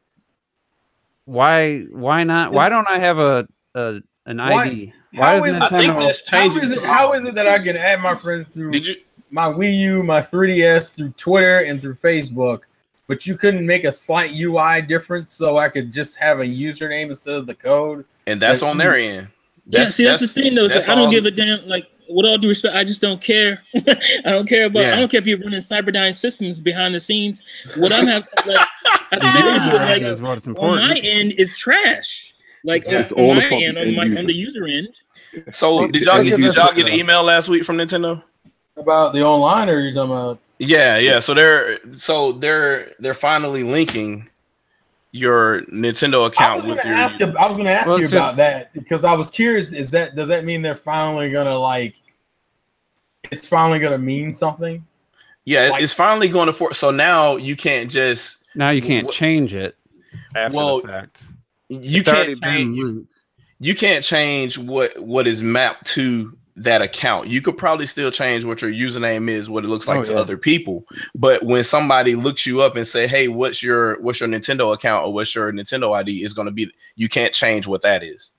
why not? Why don't I have an ID? How is it that I can add my friends through my Wii U, my 3DS, through Twitter and through Facebook, but you couldn't make a slight UI difference so I could just have a username instead of the code? And that's on their end. That's the thing though. I don't give a damn. Like, with all due respect, I just don't care. I don't care about. I don't care if you're running Cyberdyne systems behind the scenes. What I'm having, seriously, like, is what's important. On my end is trash. Like, on my end, on the user end. So did y'all get an email last week from Nintendo about the online, or are you talking about? Yeah. So they're finally linking your Nintendo account with your. I was going to ask you about that because I was curious. Does that mean they're finally going to it's finally going to mean something? Yeah, it's finally going to so now you can't just change it after the fact. You can't change what is mapped to that account. You could probably still change what your username is, what it looks like to other people. But when somebody looks you up and say, "Hey, what's your Nintendo account or what's your Nintendo ID?" is going to be, you can't change what that is.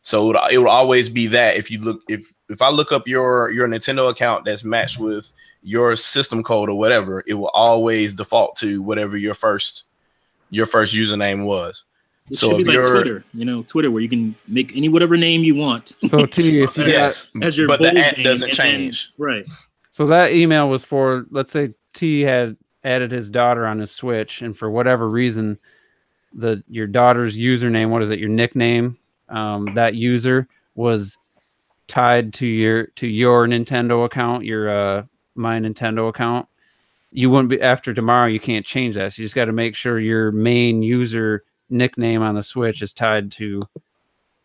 So it will always be that. If I look up your Nintendo account that's matched with your system code or whatever, it will always default to whatever your first username was. It should be like Twitter, Twitter, where you can make whatever name you want. So T, if you as your but the app doesn't change. Right. So that email was for, let's say T had added his daughter on his Switch, and for whatever reason, your daughter's username, what is it, your nickname, that user was tied to your Nintendo account, your My Nintendo account. You wouldn't be, after tomorrow, you can't change that. So you just got to make sure your main user nickname on the Switch is tied to,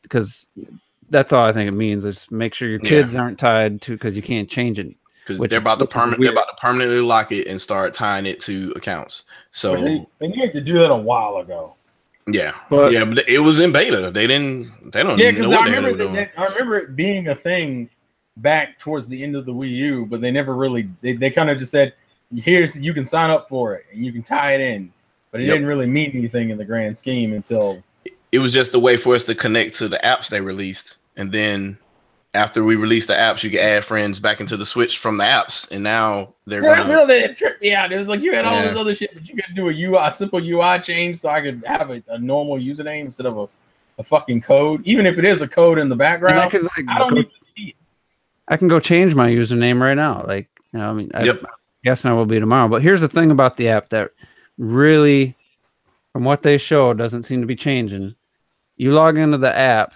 because that's all I think it means, is make sure your kids aren't tied to, because you can't change it. Because they're about to permanently lock it and start tying it to accounts. So they needed to do that a while ago. Yeah, but it was in beta. They don't. Yeah, because I remember it being a thing back towards the end of the Wii U, but they never really. They kind of just said, you can sign up for it and you can tie it in. But it didn't really mean anything in the grand scheme until it was just a way for us to connect to the apps they released. And then after we released the apps, you could add friends back into the Switch from the apps. And now they're they tripped me out. It was like you had all this other shit, but you could do a simple UI change so I could have a normal username instead of a fucking code. Even if it is a code in the background, I can go change my username right now. I guess I will be tomorrow. But here's the thing about the app that really, from what they show, doesn't seem to be changing. You log into the app,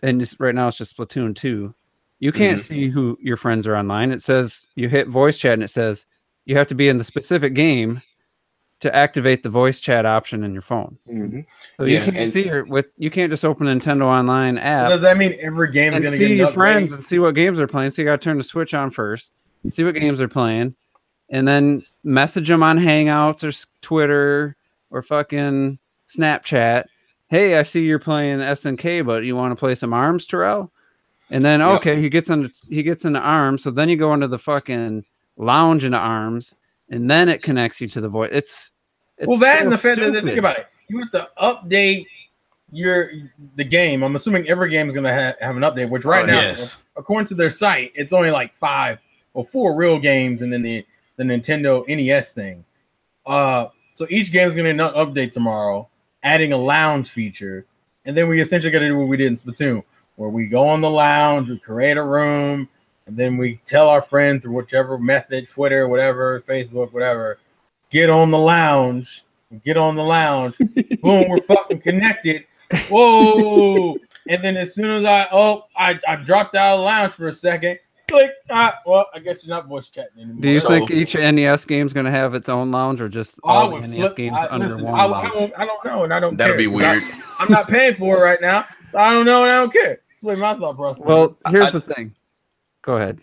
and right now it's just Splatoon 2. You can't see who your friends are online. It says you hit voice chat, and it says you have to be in the specific game to activate the voice chat option in your phone. So you can't see you can't just open a Nintendo Online app. Does that mean every game is going to get see your friends and see what games they're playing? So you got to turn the Switch on first, see what games they're playing, and then message them on Hangouts or Twitter or fucking Snapchat. Hey, I see you're playing SNK, but you want to play some ARMS, Terrell? And then he gets into ARMS. So then you go into the fucking lounge into ARMS, and then it connects you to the voice. It's well, that and the fact that think about it, you have to update the game. I'm assuming every game is going to have an update, which right now, according to their site, it's only like 5 or 4 real games, and then the Nintendo NES thing. So each game is going to update tomorrow, adding a lounge feature, and then we essentially got to do what we did in Splatoon, where we go on the lounge, we create a room, and then we tell our friend through whichever method, Twitter, whatever, Facebook, whatever, get on the lounge. Boom, we're fucking connected. Whoa! And then as soon as I dropped out of the lounge for a second. Well, I guess you're not voice chatting anymore. Do you think each NES game is going to have its own lounge, or just all the NES games under one lounge? I don't know, and I don't That'll care. Be weird. I'm not paying for it right now, so I don't know, and I don't care. That's the way my thought process. Well, here's the thing. Go ahead.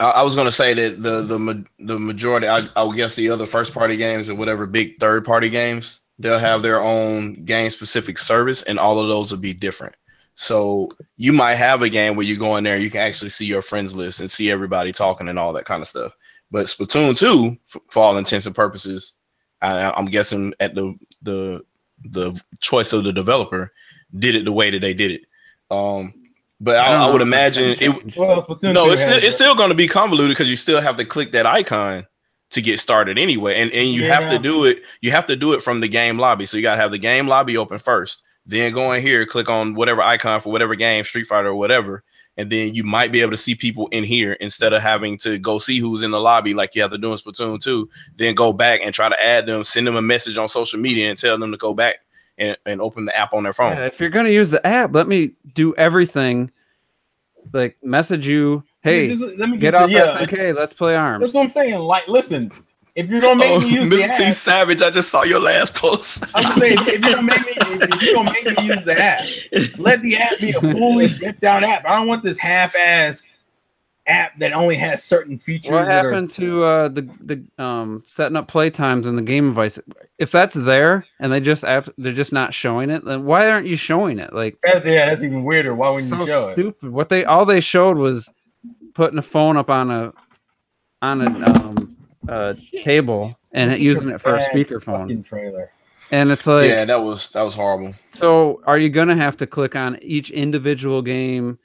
I was going to say that the majority, I'll guess the other first party games or whatever big third party games, they'll have their own game specific service, and all of those will be different. So you might have a game where you go in there, you can actually see your friends list and see everybody talking and all that kind of stuff. But Splatoon 2, for all intents and purposes, I'm guessing at the choice of the developer, did it the way that they did it. But I would imagine it. Well, no, it's still going to be convoluted because you still have to click that icon to get started anyway, and you have to do it. You have to do it from the game lobby. So you got to have the game lobby open first. Then go in here, click on whatever icon for whatever game, Street Fighter or whatever, and then you might be able to see people in here instead of having to go see who's in the lobby like you have to do in Splatoon 2. Then go back and try to add them, send them a message on social media and tell them to go back and open the app on their phone. Yeah, if you're going to use the app, let me do everything. Like message you, hey, let me get off SNK, let's play ARMS. That's what I'm saying. Like, listen, if you're gonna make me use the app, Mr. T Savage, I just saw your last post. I'm saying if you're gonna make me use the app, let the app be a fully dipped out app. I don't want this half-assed app that only has certain features. What happened to the setting up play times in the game device? If that's there and they're just not showing it, then why aren't you showing it? Like that's even weirder. Why wouldn't you show stupid. What they showed was putting a phone up on a table and using it for a speakerphone. Trailer. And it's like, yeah, that was horrible. So are you gonna have to click on each individual game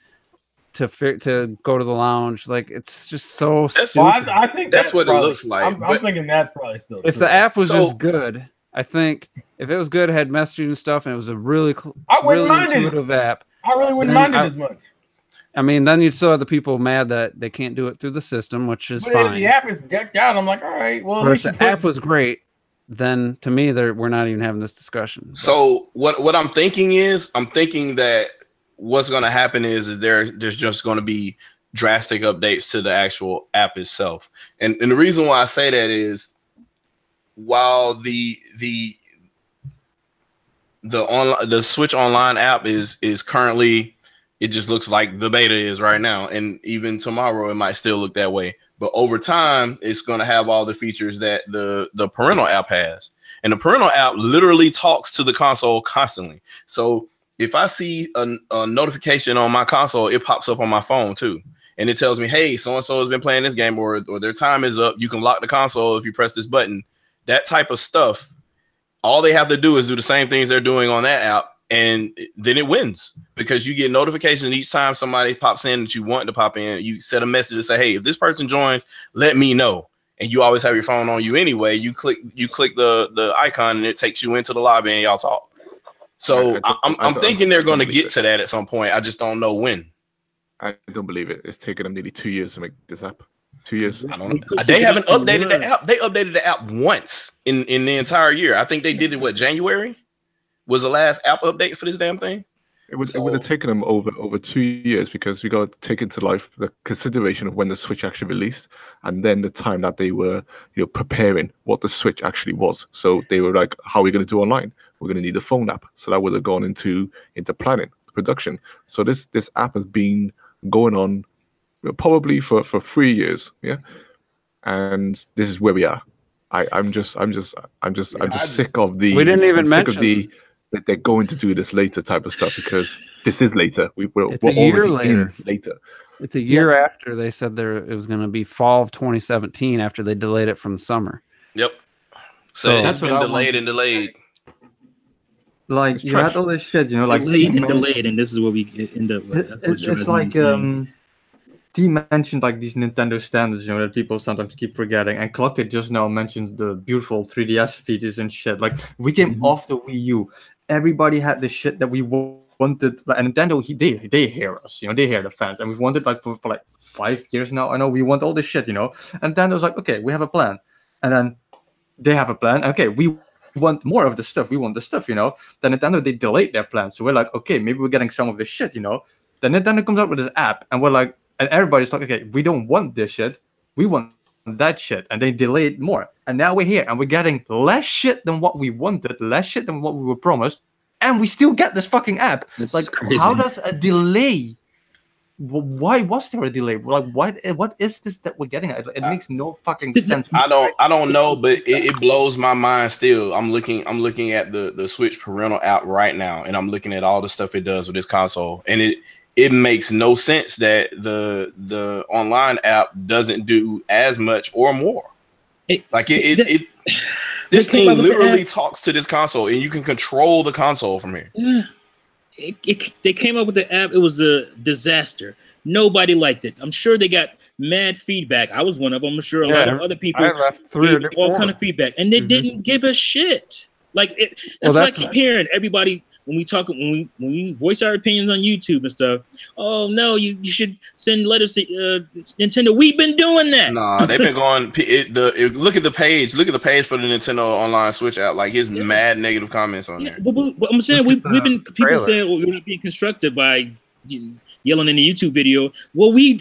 to go to the lounge? Like, it's just so stupid. I think that's what probably, it looks like. I'm thinking that's probably still if true. The app was just good. I think if it was good, it had messaging and stuff, and it was a really intuitive app. I really wouldn't mind it as much. I mean, then you'd still have the people mad that they can't do it through the system, which is fine. If the app is decked out, I'm like, all right, well, if the app was great, then to me, we're not even having this discussion. So what I'm thinking that what's going to happen is there's just going to be drastic updates to the actual app itself. And the reason why I say that is while the Switch Online app is currently, it just looks like the beta is right now. And even tomorrow, it might still look that way. But over time, it's going to have all the features that the parental app has. And the parental app literally talks to the console constantly. So if I see a notification on my console, it pops up on my phone too. And it tells me, hey, so-and-so has been playing this game or their time is up. You can lock the console if you press this button. That type of stuff, all they have to do is do the same things they're doing on that app. And then it wins because you get notifications each time somebody pops in that you want to pop in. You set a message to say, hey, if this person joins, let me know. And you always have your phone on you anyway. You click the icon and it takes you into the lobby and y'all talk. So I'm thinking they're going to get to that at some point. I just don't know when. I don't believe it. It's taken them nearly 2 years to make this app. 2 years. I don't know. They haven't updated the app. They updated the app once in the entire year. I think they did it, January? Was the last app update for this damn thing? It would have taken them over 2 years because we got to take into life the consideration of when the Switch actually released and then the time that they were preparing what the Switch actually was. So they were like, how are we going to do online? We're going to need a phone app. So that would have gone into planning, production. So this app has been going on probably for 3 years, yeah. And this is where we are. I'm just sick of the. We didn't even mention that they're going to do this later type of stuff because this is later. We're already in later. It's a year after they said it was going to be fall of 2017 after they delayed it from summer. Yep. So it's been delayed and delayed. Like you had all this shit, like delayed, and this is where we end up. It's like T mentioned like these Nintendo standards, that people sometimes keep forgetting. And Clockit just now mentioned the beautiful 3DS features and shit. Like we came off the Wii U, everybody had the shit that we wanted. Like, and Nintendo, they hear us, they hear the fans, and we've wanted like for like 5 years now. I know we want all this shit, and Nintendo's like, okay, we have a plan, and then they have a plan. Okay, we want more of the stuff. We want the stuff, Then Nintendo, they delayed their plan, so we're like, okay, maybe we're getting some of this shit, Then Nintendo comes out with this app, and we're like. And everybody's like, okay, we don't want this shit. We want that shit. And they delayed more. And now we're here and we're getting less shit than what we wanted, less shit than what we were promised. And we still get this fucking app. That's like, crazy. How does a delay why was there a delay? Like, what is this that we're getting at? It makes no fucking sense. I don't know, but it blows my mind still. I'm looking at the Switch parental app right now, and I'm looking at all the stuff it does with this console, and it makes no sense that the online app doesn't do as much or more. This thing literally talks to this console, and you can control the console from here. Yeah. They came up with the app. It was a disaster. Nobody liked it. I'm sure they got mad feedback. I was one of them. I'm sure a lot of other people gave all kind of feedback, and they didn't give a shit. Like that's what I keep hearing. Everybody when we voice our opinions on YouTube and stuff. Oh no, you should send letters to Nintendo. We've been doing that. Nah, they've been going. Look at the page. Look at the page for the Nintendo Online Switch app. Like his mad negative comments on there. But I'm saying we've been people saying, "Well, you're not being constructive by yelling in the YouTube video." Well, we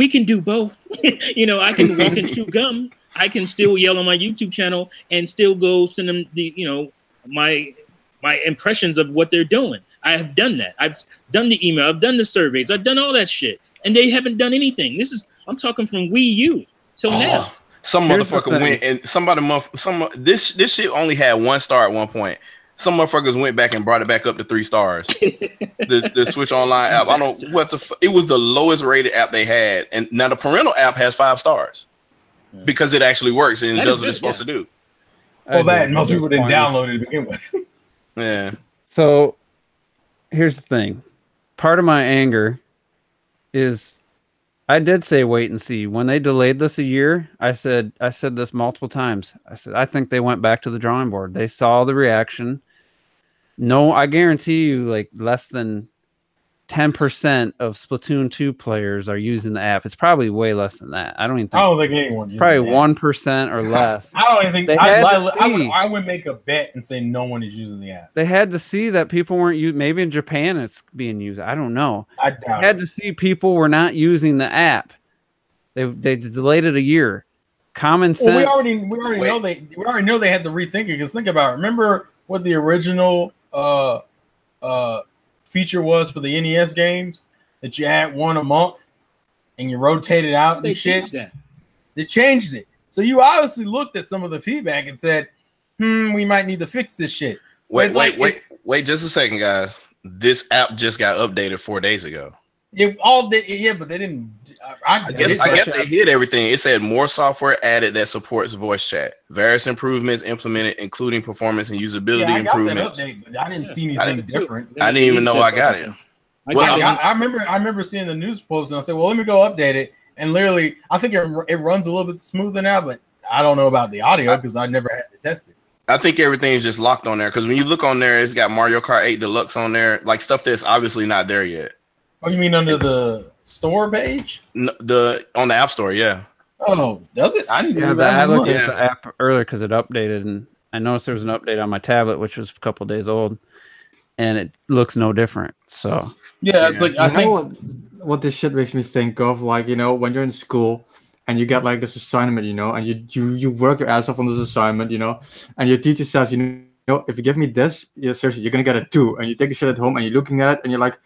can do both. I can walk and chew gum. I can still yell on my YouTube channel and still go send them my impressions of what they're doing. I have done that. I've done the email. I've done the surveys. I've done all that shit, and they haven't done anything. I'm talking from Wii U till now. Some motherfucker went and this shit only had 1 star at one point. Some motherfuckers went back and brought it back up to 3 stars. the Switch Online app. I don't know it was the lowest rated app they had, and now the parental app has 5 stars because it actually works and it does what it's supposed to do. Well, that most people didn't download it to begin with. Yeah. So here's the thing. Part of my anger is I did say wait and see. When they delayed this a year, I said this multiple times. I said I think they went back to the drawing board. They saw the reaction. No, I guarantee you like less than 10% of Splatoon 2 players are using the app. It's probably way less than that. I don't think anyone's using probably 1% or less. I don't even think I would make a bet and say no one is using the app. They had to see that people weren't using. Maybe in Japan it's being used. I don't know. I doubt they had to see people were not using the app. They delayed it a year. Common sense. Well, we already know they had to rethink it because think about it. Remember what the original feature was for the NES games that you had one a month and you rotated out and shit. They changed it. So you obviously looked at some of the feedback and said, we might need to fix this shit. Wait just a second, guys. This app just got updated 4 days ago. But they didn't. I guess they hid everything. It said more software added that supports voice chat. Various improvements implemented, including performance and usability improvements. That update, but I didn't see anything different. I didn't even know I got it. I remember seeing the news post and I said, well, let me go update it. And literally, I think it runs a little bit smoother now, but I don't know about the audio because I never had to test it. I think everything is just locked on there because when you look on there, it's got Mario Kart 8 Deluxe on there, like stuff that's obviously not there yet. Oh, you mean under the store page? No, on the App Store, yeah. Oh, does it? I didn't. I looked at the app earlier because it updated, and I noticed there was an update on my tablet, which was a couple of days old, and it looks no different. So it's like I think what this shit makes me think of, like when you're in school and you get like this assignment, and you work your ass off on this assignment, and your teacher says, if you give me this, seriously, you're gonna get a 2, and you take the shit at home and you're looking at it and you're like,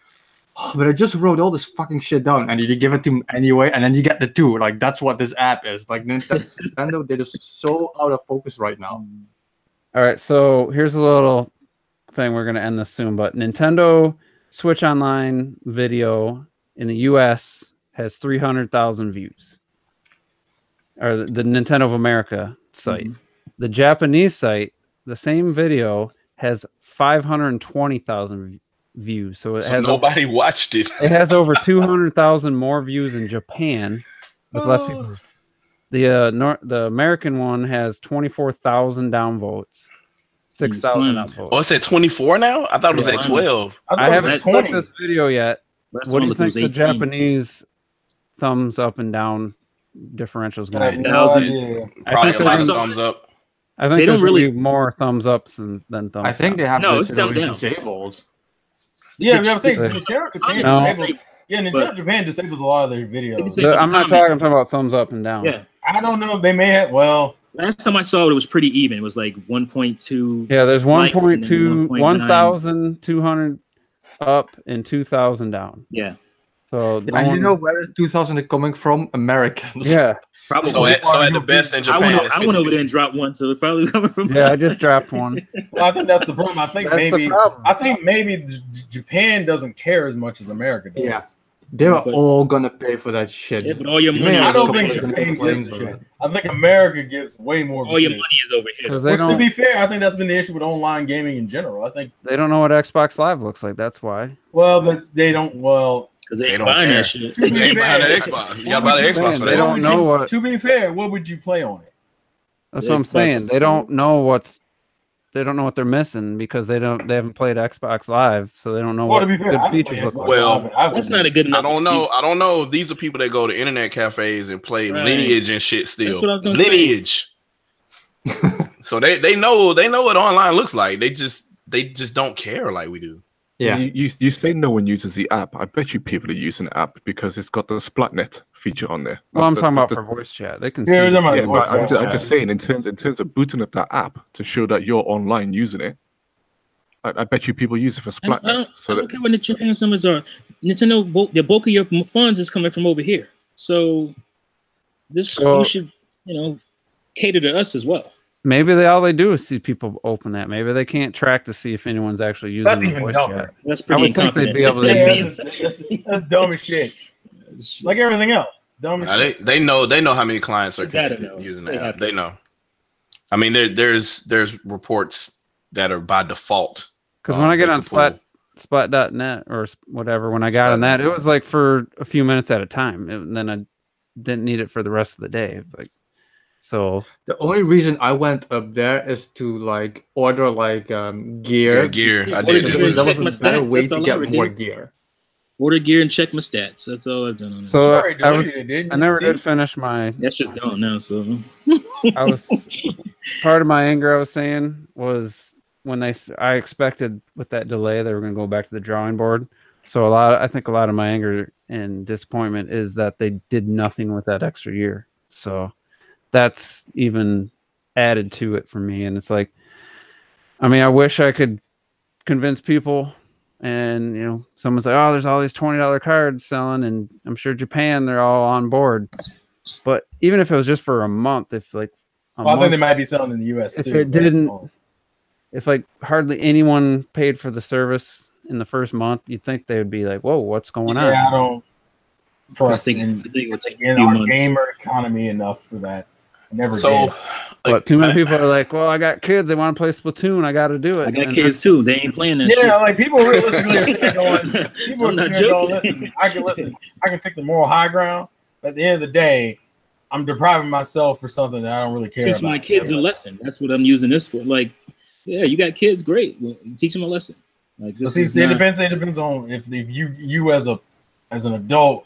oh, but I just wrote all this fucking shit down, and you give it to him anyway, and then you get the 2. Like that's what this app is. Like Nintendo, they're just so out of focus right now. All right, so here's a little thing. We're gonna end this soon, but Nintendo Switch Online video in the U.S. has 300,000 views, or the Nintendo of America site. The Japanese site, the same video has 520,000 views. So nobody watched it. It has over 200,000 more views in Japan with less people. The American one has 24,000 downvotes, 6,000 upvotes. Oh, it's at 24 now? I thought it was at 12. I haven't clicked this video yet. What do you think the Japanese thumbs up and down differential is going to be? Probably a lot of thumbs up. I think there's really more thumbs ups than thumbs down. I think they have it's down. Disabled. Yeah, I'm saying Nintendo Japan disables a lot of their videos. I'm talking about thumbs up and down. Yeah, I don't know. They may have. Well, last time I saw it, it was pretty even. It was like 1.2. Yeah, there's 1.2, 1,200 up and 2,000 down. Yeah. So and you know where the 2000 is coming from? Americans. Yeah, probably. So at the best in Japan, I went over there and dropped one, so it's probably coming from. Yeah, I just dropped one. Well, I think that's the problem. I think maybe Japan doesn't care as much as America does. Yeah. They're all gonna pay for that shit. Yeah, but all your money. I don't think Japan gives a shit. I think America gives way more. All your money is over here. To be fair, I think that's been the issue with online gaming in general. I think they don't know what Xbox Live looks like. That's why. Well, they don't. Well, because they ain't buying that shit. They ain't buying the Xbox. You gotta buy the Xbox for that. They don't know what. To be fair, what would you play on it? That's what I'm saying. They don't know what they're missing because they haven't played Xbox Live, so they don't know what good features look like. Well, that's not a good enough. I don't know. These are people that go to internet cafes and play Lineage and shit still. Lineage. So they know what online looks like. They just don't care like we do. Yeah. You say no one uses the app. I bet you people are using the app because it's got the Splatnet feature on there. Well, I'm talking about for voice chat. They can see. I'm just saying in terms of booting up that app to show that you're online using it. I bet you people use it for Splatnet. I don't care what the Japan numbers are. Nintendo, the bulk of your funds is coming from over here. So you should cater to us as well. Maybe all they do is see people open that. Maybe they can't track to see if anyone's actually using the voice chat. That's pretty. I would think they'd be able to. That's dumb as shit. Like everything else. Dumb as shit. They know how many clients are using the app. They know. I mean, there's reports that are by default. Because when I get on Splat.net or whatever, when I got on that, it was like for a few minutes at a time, and then I didn't need it for the rest of the day. Like. So the only reason I went up there is to order gear. Yeah, gear. I did. That was a better way to get more gear. Order gear and check my stats. That's all I've done on it. So I never did finish my. That's just gone now. So I was part of my anger. I was saying was when I expected with that delay they were going to go back to the drawing board. So I think a lot of my anger and disappointment is that they did nothing with that extra year. So. That's even added to it for me. And it's like, I mean, I wish I could convince people and, someone's like, oh, there's all these $20 cards selling. And I'm sure Japan, they're all on board. But even if it was just for a month, I think they might be selling in the US if too. It didn't, if hardly anyone paid for the service in the first month, you'd think they would be like, whoa, what's going on? I don't trust I think it would take our gamer economy enough for that. But too many people are like, well, I got kids. They want to play Splatoon. I got to do it. I got kids too. They ain't playing that shit. Yeah, like people realistically are going, people are going, listen. I can take the moral high ground. But at the end of the day, I'm depriving myself for something that I don't really care about. Teach my kids a lesson. That's what I'm using this for. Like, yeah, you got kids, great. Well, teach them a lesson. Like, it depends on if you as an adult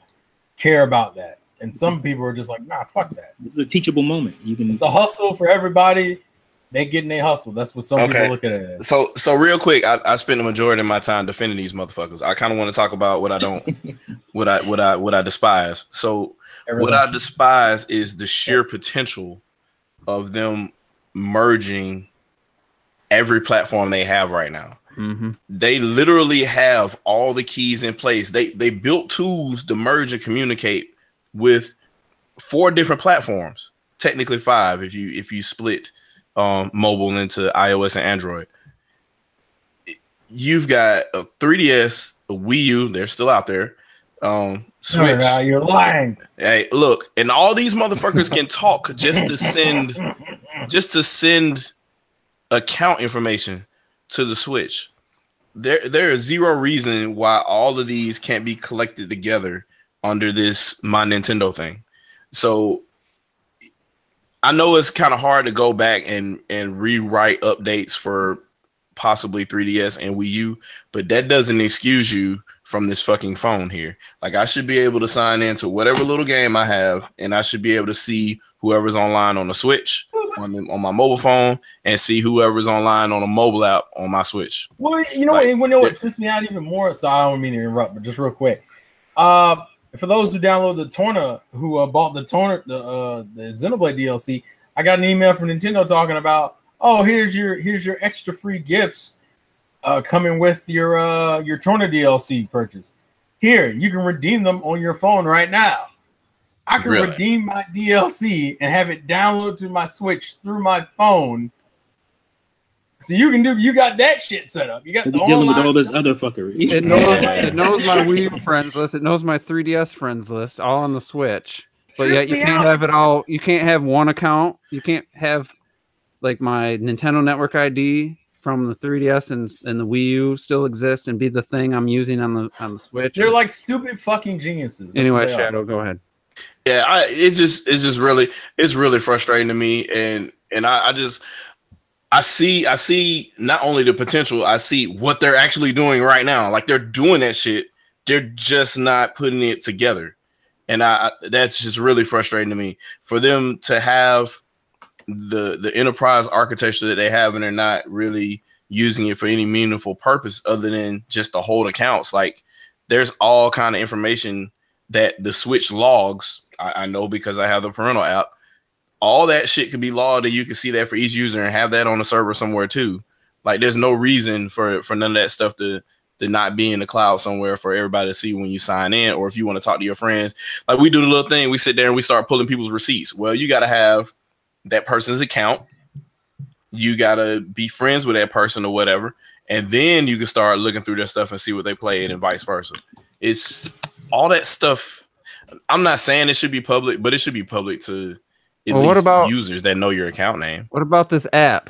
care about that. And some people are just like, nah, fuck that. This is a teachable moment. It's a hustle for everybody. They getting their hustle. That's what some people look at it as. So real quick, I spend the majority of my time defending these motherfuckers. I kind of want to talk about what I don't, what I despise. So what I despise is the sheer potential of them merging every platform they have right now. Mm-hmm. They literally have all the keys in place. They built tools to merge and communicate with 4 different platforms, technically 5 if you split mobile into iOS and Android. You've got a 3DS, a Wii U, they're still out there. Switch. No, you're lying. Hey, look, and all these motherfuckers can talk just to send account information to the Switch. There is zero reason why all of these can't be collected together under this My Nintendo thing. So I know it's kind of hard to go back and rewrite updates for possibly 3DS and Wii U, but that doesn't excuse you from this fucking phone here. Like, I should be able to sign into whatever little game I have, and I should be able to see whoever's online on the Switch on my mobile phone and see whoever's online on a mobile app on my Switch. Well, what trips me out even more, so I don't mean to interrupt, but just real quick. For those who download the Torna, who bought the Xenoblade DLC, I got an email from Nintendo talking about, oh, here's your extra free gifts coming with your Torna DLC purchase. Here, you can redeem them on your phone right now. I can Really? redeem my DLC and have it download to my Switch through my phone. So you got that shit set up. You got the dealing with all this shit. other fuckery. It knows my Wii U friends list. It knows my 3DS friends list, all on the Switch. But yet you can't have it all. You can't have one account. You can't have like my Nintendo Network ID from the 3DS and the Wii U still exist and be the thing I'm using on the Switch. They're like stupid fucking geniuses. That's anyway, Shadow, go ahead. Yeah, it's really frustrating to me, and I see not only the potential, I see what they're actually doing right now. Like they're doing that shit. They're just not putting it together. And that's just really frustrating to me for them to have the enterprise architecture that they have, and they're not really using it for any meaningful purpose other than just to hold accounts. Like there's all kind of information that the Switch logs. I know because I have the parental app. All that shit can be logged, and you can see that for each user and have that on the server somewhere too. Like there's no reason for none of that stuff to not be in the cloud somewhere for everybody to see when you sign in, or if you want to talk to your friends. Like we do the little thing, we sit there and we start pulling people's receipts. Well, you got to have that person's account. You got to be friends with that person or whatever. And then you can start looking through their stuff and see what they played and vice versa. It's all that stuff. I'm not saying it should be public, but it should be public to at least what about users that know your account name. What about this app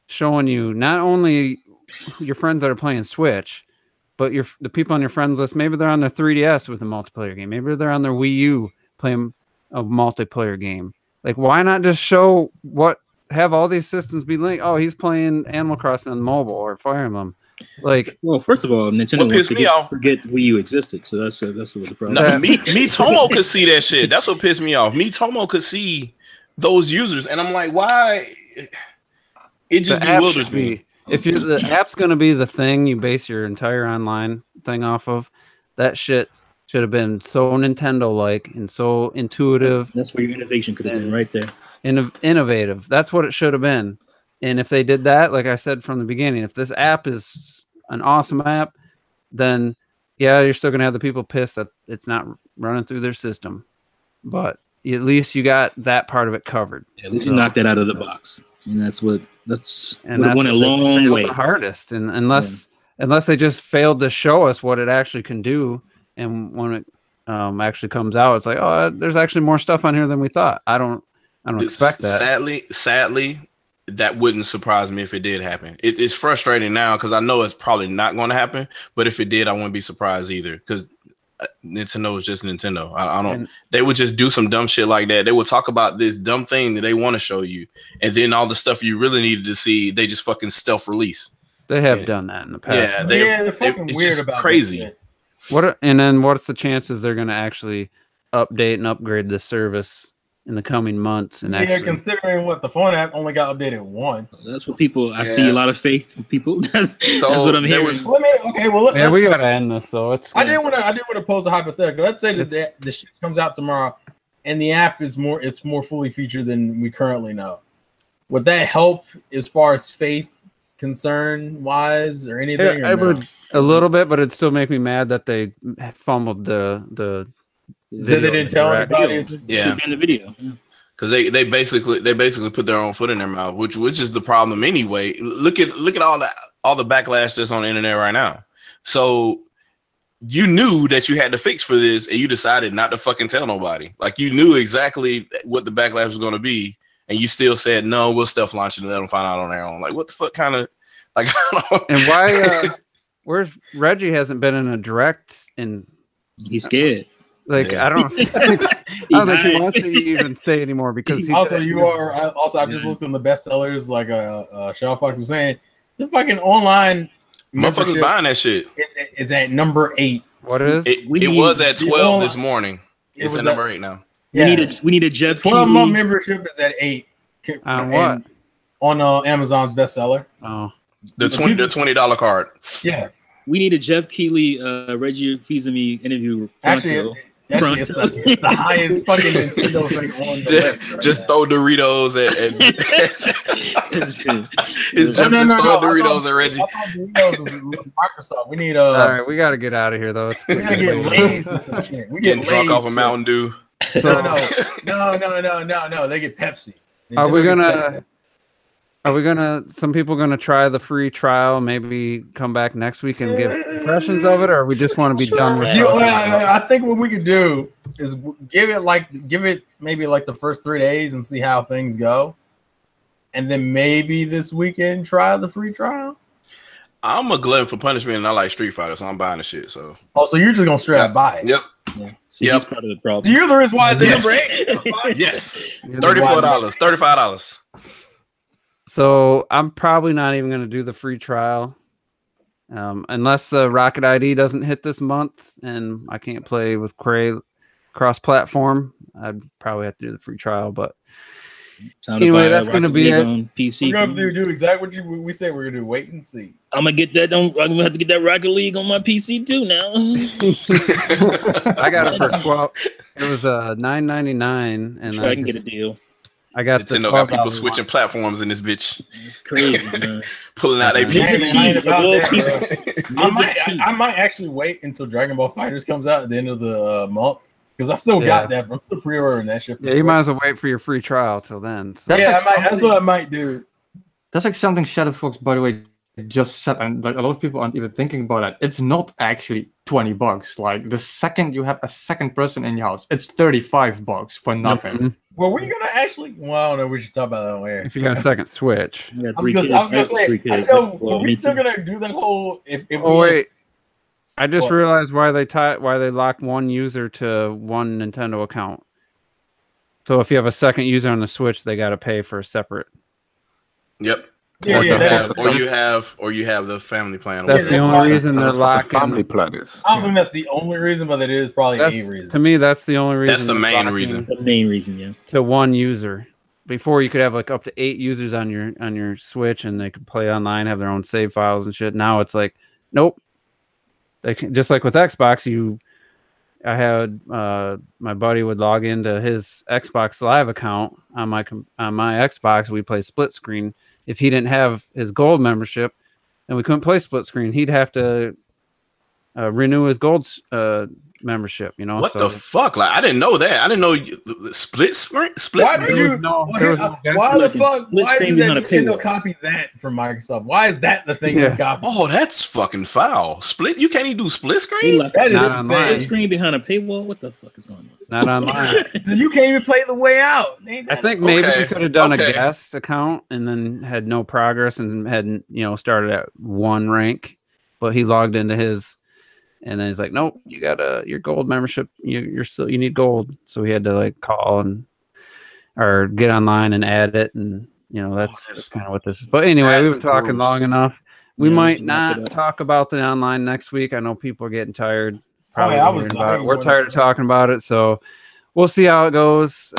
showing you not only your friends that are playing Switch, but the people on your friends list? Maybe they're on their 3DS with a multiplayer game. Maybe they're on their Wii U playing a multiplayer game. Like, why not just have all these systems be linked? Oh, he's playing Animal Crossing on mobile or Fire Emblem. Like, well, first of all, Nintendo wants to forget Wii U existed, so that's what the problem. No, Tomo could see that shit. That's what pissed me off. Tomo could see those users, and I'm like, why? It just bewilders me. If the app's going to be the thing you base your entire online thing off of, that shit should have been so Nintendo-like and so intuitive. That's where your innovation could have been, right there. Innovative. That's what it should have been. And if they did that, like I said from the beginning, if this app is an awesome app, then yeah, you're still going to have the people pissed that it's not running through their system. But at least you got that part of it covered. Yeah, at least you knocked that out of the box. And that's went a long way. The hardest. And unless they just failed to show us what it actually can do, and when it actually comes out, it's like, oh, there's actually more stuff on here than we thought. I don't expect that. Sadly, that wouldn't surprise me if it did happen. It's frustrating now because I know it's probably not going to happen. But if it did, I wouldn't be surprised either because Nintendo is just Nintendo. I don't. They would just do some dumb shit like that. They would talk about this dumb thing that they want to show you, and then all the stuff you really needed to see, they just fucking stealth release. They have done that in the past. Yeah, they're fucking weird about crazy. What's the chances they're going to actually update and upgrade this service in the coming months? And considering what the phone app only got updated once. That's what people. I see a lot of faith in people. That's what I'm hearing. We gotta end this. So I did want to pose a hypothetical. Let's say that the shit comes out tomorrow, and the app is more fully featured than we currently know. Would that help as far as faith concern wise or anything? I would a little bit, but it'd still make me mad that they fumbled the. They didn't tell anybody. Yeah, in the video. Because they basically put their own foot in their mouth, which is the problem anyway. Look at all the backlash that's on the internet right now. So you knew that you had to fix for this, and you decided not to fucking tell nobody. Like you knew exactly what the backlash was going to be, and you still said no. We'll stealth launch it and let them find out on their own. Like what the fuck kind of like? And why? Where's Reggie hasn't been in a direct and he's scared. Like I don't think he wants to even say anymore because I just looked on the bestsellers like Shaw Fox was saying the fucking online motherfuckers buying that shit. It's at number 8. What is it? It was at 12 this morning. It's at number 8 now. We need a Jeff 12-month membership is at 8. On what? On Amazon's bestseller. Oh, the $20 card. Yeah. We need a Jeff Keighley, Reggie Fils-Aimé interview. Actually, Actually, it's the highest fucking Nintendo thing on the list. Just throw Doritos and it's Jeff just throw Doritos and Reggie. I thought Doritos was Microsoft. We need All right, we gotta get out of here though. We gotta get Lay's or some shit. We getting drunk off of Mountain Dew. No. They get Pepsi. Are we gonna? Some people gonna try the free trial? Maybe come back next week and give impressions of it, or we just want to be done with it? I think what we could do is give it maybe like the first 3 days and see how things go, and then maybe this weekend try the free trial. I'm a glutton for punishment, and I like Street Fighter, so I'm buying the shit. So you're just gonna straight up buy it? Yep. Yeah. See, that's part of the problem. You're the reason why it's yes. $34, $35. So I'm probably not even going to do the free trial unless Rocket ID doesn't hit this month and I can't play with Cray cross-platform. I'd probably have to do the free trial, but anyway, that's going to be it. On PC. We're going to do exactly what we said we're going to do. Wait and see. I'm going to get that. I'm going to have to get that Rocket League on my PC too now. I got it for it was $9.99, and I can get a deal. I got Nintendo got people switching platforms in this bitch. It's crazy, man. Pulling out APCs. I might actually wait until Dragon Ball Fighters comes out at the end of the month because I still got that. I'm still pre-ordering that shit. Yeah, you might as well wait for your free trial till then. So. That's what I might do. That's like something Shadow Fox, by the way, just said, and like a lot of people aren't even thinking about that. It's not actually $20. Like the second you have a second person in your house, it's $35 for nothing. Mm-hmm. Well, we're gonna actually. Well, I don't know. We should talk about that on air. If you got a second Switch, I was gonna say. I know. We're still gonna do that whole. Wait. I just realized why they lock one user to one Nintendo account. So if you have a second user on the Switch, they got to pay for a separate. Yep. Or you have the family plan. That's the only reason they're locking. Family plan is. I don't think that's the only reason, but it is probably a reason. To me, that's the only reason. That's the main reason. The main reason, yeah. To one user. Before you could have like up to 8 users on your Switch, and they could play online, have their own save files and shit. Now it's like, nope. They can, just like with Xbox, I had my buddy would log into his Xbox Live account on my Xbox. We play split screen. If he didn't have his gold membership, and we couldn't play split screen, he'd have to renew his gold membership. You know what the fuck? Like I didn't know that. I didn't know split screen. Why the fuck? Why did Nintendo copy that from Microsoft? Why is that the thing you copy? Oh, that's fucking foul. Split. You can't even do split screen. That is not online. Split screen behind a paywall. What the fuck is going on? Not online. So you can't even play the way out. I think maybe you could have done a guest account and then had no progress and had started at 1 rank, but he logged into his. And then he's like, "Nope, you got your gold membership. You need gold." So we had to like call or get online and add it, and that's kind of what this is. But anyway, we've been talking long enough. We might not talk about the online next week. I know people are getting tired. We're tired of talking about it, so we'll see how it goes.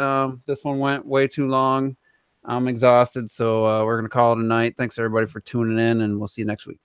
This one went way too long. I'm exhausted, so we're gonna call it a night. Thanks everybody for tuning in, and we'll see you next week.